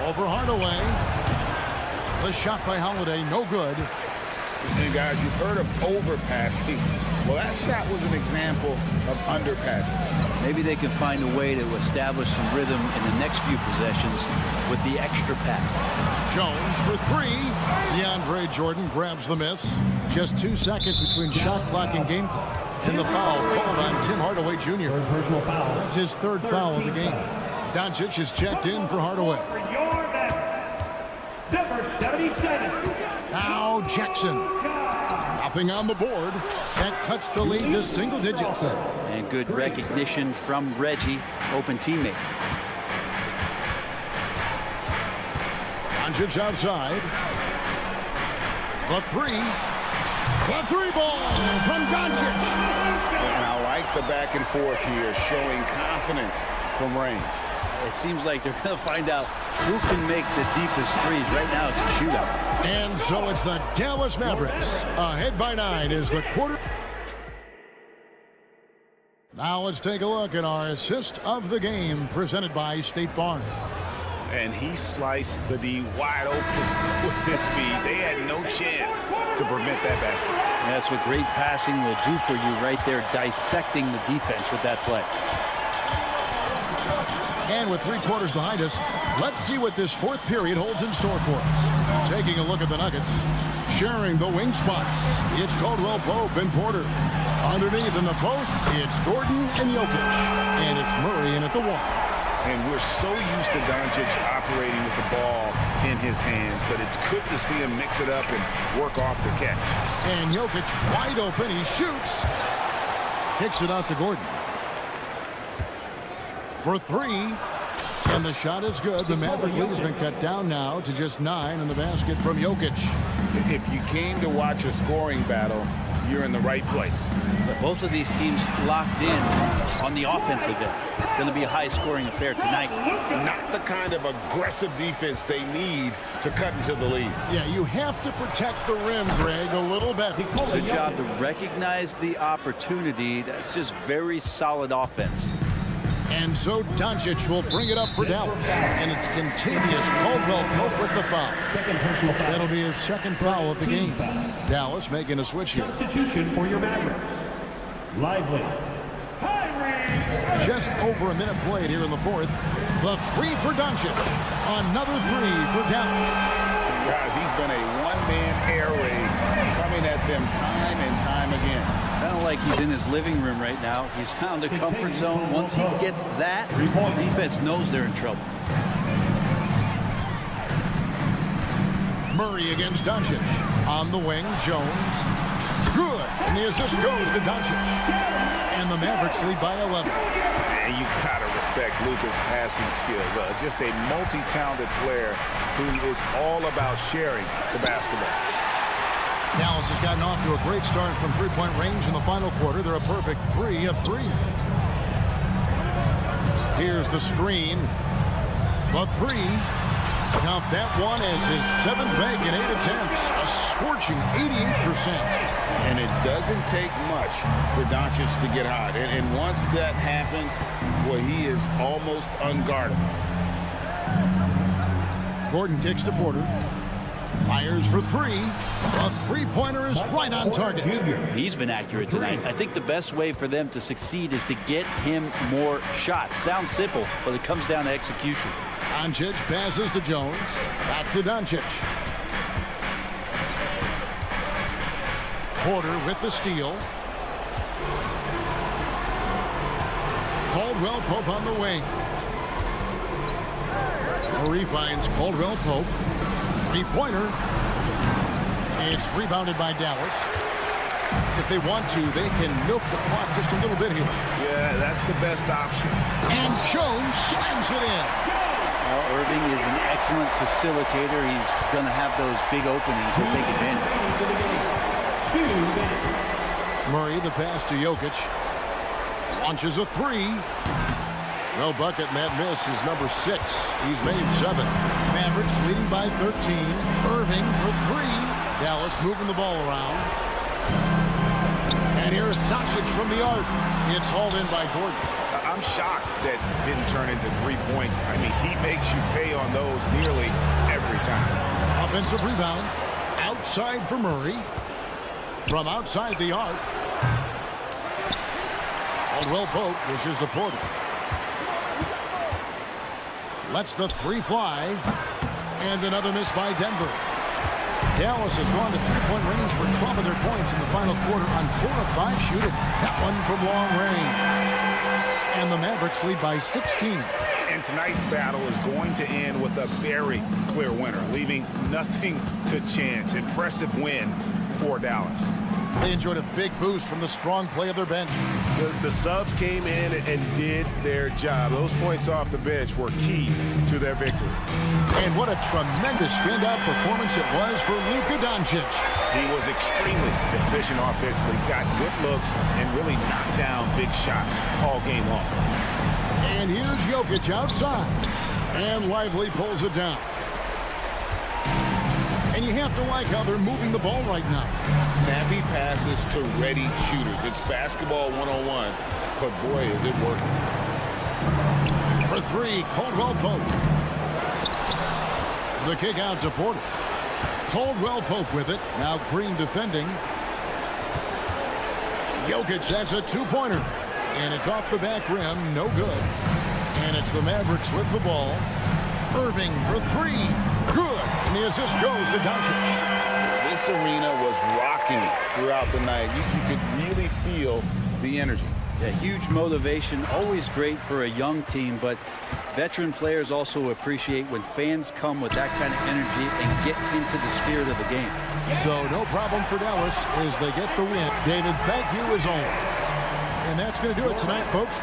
[SPEAKER 6] Over Hardaway. The shot by Holiday, no good.
[SPEAKER 12] And guys, you've heard of overpassing. Well, that shot was an example of underpassing.
[SPEAKER 7] Maybe they can find a way to establish some rhythm in the next few possessions with the extra pass.
[SPEAKER 6] Jones for 3. DeAndre Jordan grabs the miss. Just 2 seconds between shot clock and game clock. And the foul called on Tim Hardaway Jr.
[SPEAKER 4] Personal foul.
[SPEAKER 6] That's his 3rd foul of the game. Doncic is checked in for Hardaway.
[SPEAKER 4] Number 77.
[SPEAKER 6] Now Jackson. Nothing on the board. That cuts the lead to single digits.
[SPEAKER 7] And good recognition from Reggie, open teammate.
[SPEAKER 6] Doncic outside. The 3. The 3 ball from Doncic.
[SPEAKER 12] And I like the back and forth here, showing confidence from range.
[SPEAKER 7] It seems like they're going to find out who can make the deepest threes. Right now, it's a shootout.
[SPEAKER 6] And so it's the Dallas Mavericks. Ahead by 9 is the quarter. Now let's take a look at our assist of the game presented by State Farm.
[SPEAKER 12] And he sliced the D wide open with his feet. They had no chance to prevent that basket.
[SPEAKER 7] And that's what great passing will do for you right there, dissecting the defense with that play.
[SPEAKER 6] And with 3 quarters behind us, let's see what this 4th period holds in store for us. Taking a look at the Nuggets, sharing the wing spots. It's Caldwell Pope and Porter. Underneath in the post, it's Gordon and Jokic. And it's Murray in at the 1.
[SPEAKER 12] And we're so used to Doncic operating with the ball in his hands, but it's good to see him mix it up and work off the catch.
[SPEAKER 6] And Jokic wide open, he shoots. Kicks it out to Gordon. For 3, and the shot is good. The Maverick lead has been cut down now to just 9 in the basket from Jokic.
[SPEAKER 8] If you came to watch a scoring battle, you're in the right place.
[SPEAKER 7] But both of these teams locked in on the offensive end. Going to be a high-scoring affair tonight.
[SPEAKER 8] Not the kind of aggressive defense they need to cut into the lead.
[SPEAKER 6] Yeah, you have to protect the rim, Greg, a little better.
[SPEAKER 7] Good job to recognize the opportunity. That's just very solid offense.
[SPEAKER 6] And so Doncic will bring it up for Dallas. And it's continuous. Caldwell Pope with the foul. That'll be his second foul of the game. Dallas making a switch here.
[SPEAKER 4] Substitution for your Mavericks. Lively.
[SPEAKER 6] Just over a minute played here in the fourth. The three for Doncic. Another three for Dallas.
[SPEAKER 8] Guys, he's been a one-man air raid coming at them time and time again.
[SPEAKER 7] Kind of like he's in his living room right now. He's found a comfort zone. Once he gets that, the defense knows they're in trouble.
[SPEAKER 6] Murray against Doncic. On the wing, Jones. Good. And the assist goes to Doncic. And the Mavericks lead by 11.
[SPEAKER 8] And you gotta respect Luka's passing skills. Just a multi-talented player who is all about sharing the basketball.
[SPEAKER 6] Dallas has gotten off to a great start from three-point range in the final quarter. They're a perfect 3 of 3. Here's the screen. The three. Count that one as his 7th make in 8 attempts. A scorching 88%.
[SPEAKER 8] And it doesn't take much for Doncic to get hot. And once that happens, well, he is almost unguardable.
[SPEAKER 6] Gordon kicks to Porter. Fires for three. A three-pointer is right on target.
[SPEAKER 7] He's been accurate tonight. I think the best way for them to succeed is to get him more shots. Sounds simple, but it comes down to execution.
[SPEAKER 6] Doncic passes to Jones. Back to Doncic. Porter with the steal. Caldwell Pope on the wing. Murray finds Caldwell Pope. Three-pointer. It's rebounded by Dallas. If they want to, they can milk the clock just a little bit here.
[SPEAKER 8] Yeah, that's the best option.
[SPEAKER 6] And Jones slams it in.
[SPEAKER 7] Well, Irving is an excellent facilitator. He's going to have those big openings. He'll take advantage.
[SPEAKER 6] Murray, the pass to Jokic. Launches a three. No bucket, and that miss is number 6. He's made 7. Mavericks leading by 13. Irving for 3. Dallas moving the ball around. And here's Doncic from the arc. It's hauled in by Gordon.
[SPEAKER 8] I'm shocked that didn't turn into 3 points. I mean, he makes you pay on those nearly every time.
[SPEAKER 6] Offensive rebound. Outside for Murray. From outside the arc. Caldwell Pope dishes to Porter. Lets the three fly. And another miss by Denver. Dallas has gone to three-point range for 12 of their points in the final quarter on 4 of 5 shooting. That one from long range. And the Mavericks lead by 16.
[SPEAKER 8] And tonight's battle is going to end with a very clear winner, leaving nothing to chance. Impressive win for Dallas.
[SPEAKER 6] They enjoyed a big boost from the strong play of their bench.
[SPEAKER 2] The subs came in and did their job. Those points off the bench were key to their victory.
[SPEAKER 6] And what a tremendous standout performance it was for Luka Doncic.
[SPEAKER 8] He was extremely efficient offensively, got good looks, and really knocked down big shots all game long.
[SPEAKER 6] And here's Jokic outside. And Lively pulls it down. And you have to like how they're moving the ball right now.
[SPEAKER 8] Snappy passes to ready shooters. It's basketball 101, but boy, is it working.
[SPEAKER 6] For three, Caldwell Pope. The kick out to Porter. Caldwell Pope with it. Now Green defending. Jokic, that's a two-pointer. And it's off the back rim. No good. And it's the Mavericks with the ball. Irving for three. Good. And the assist goes to Doncic.
[SPEAKER 8] This arena was rocking throughout the night. You could really feel the energy.
[SPEAKER 7] Yeah, huge motivation. Always great for a young team, but veteran players also appreciate when fans come with that kind of energy and get into the spirit of the game.
[SPEAKER 6] So no problem for Dallas as they get the win. David, thank you as always. And that's going to do it tonight, folks.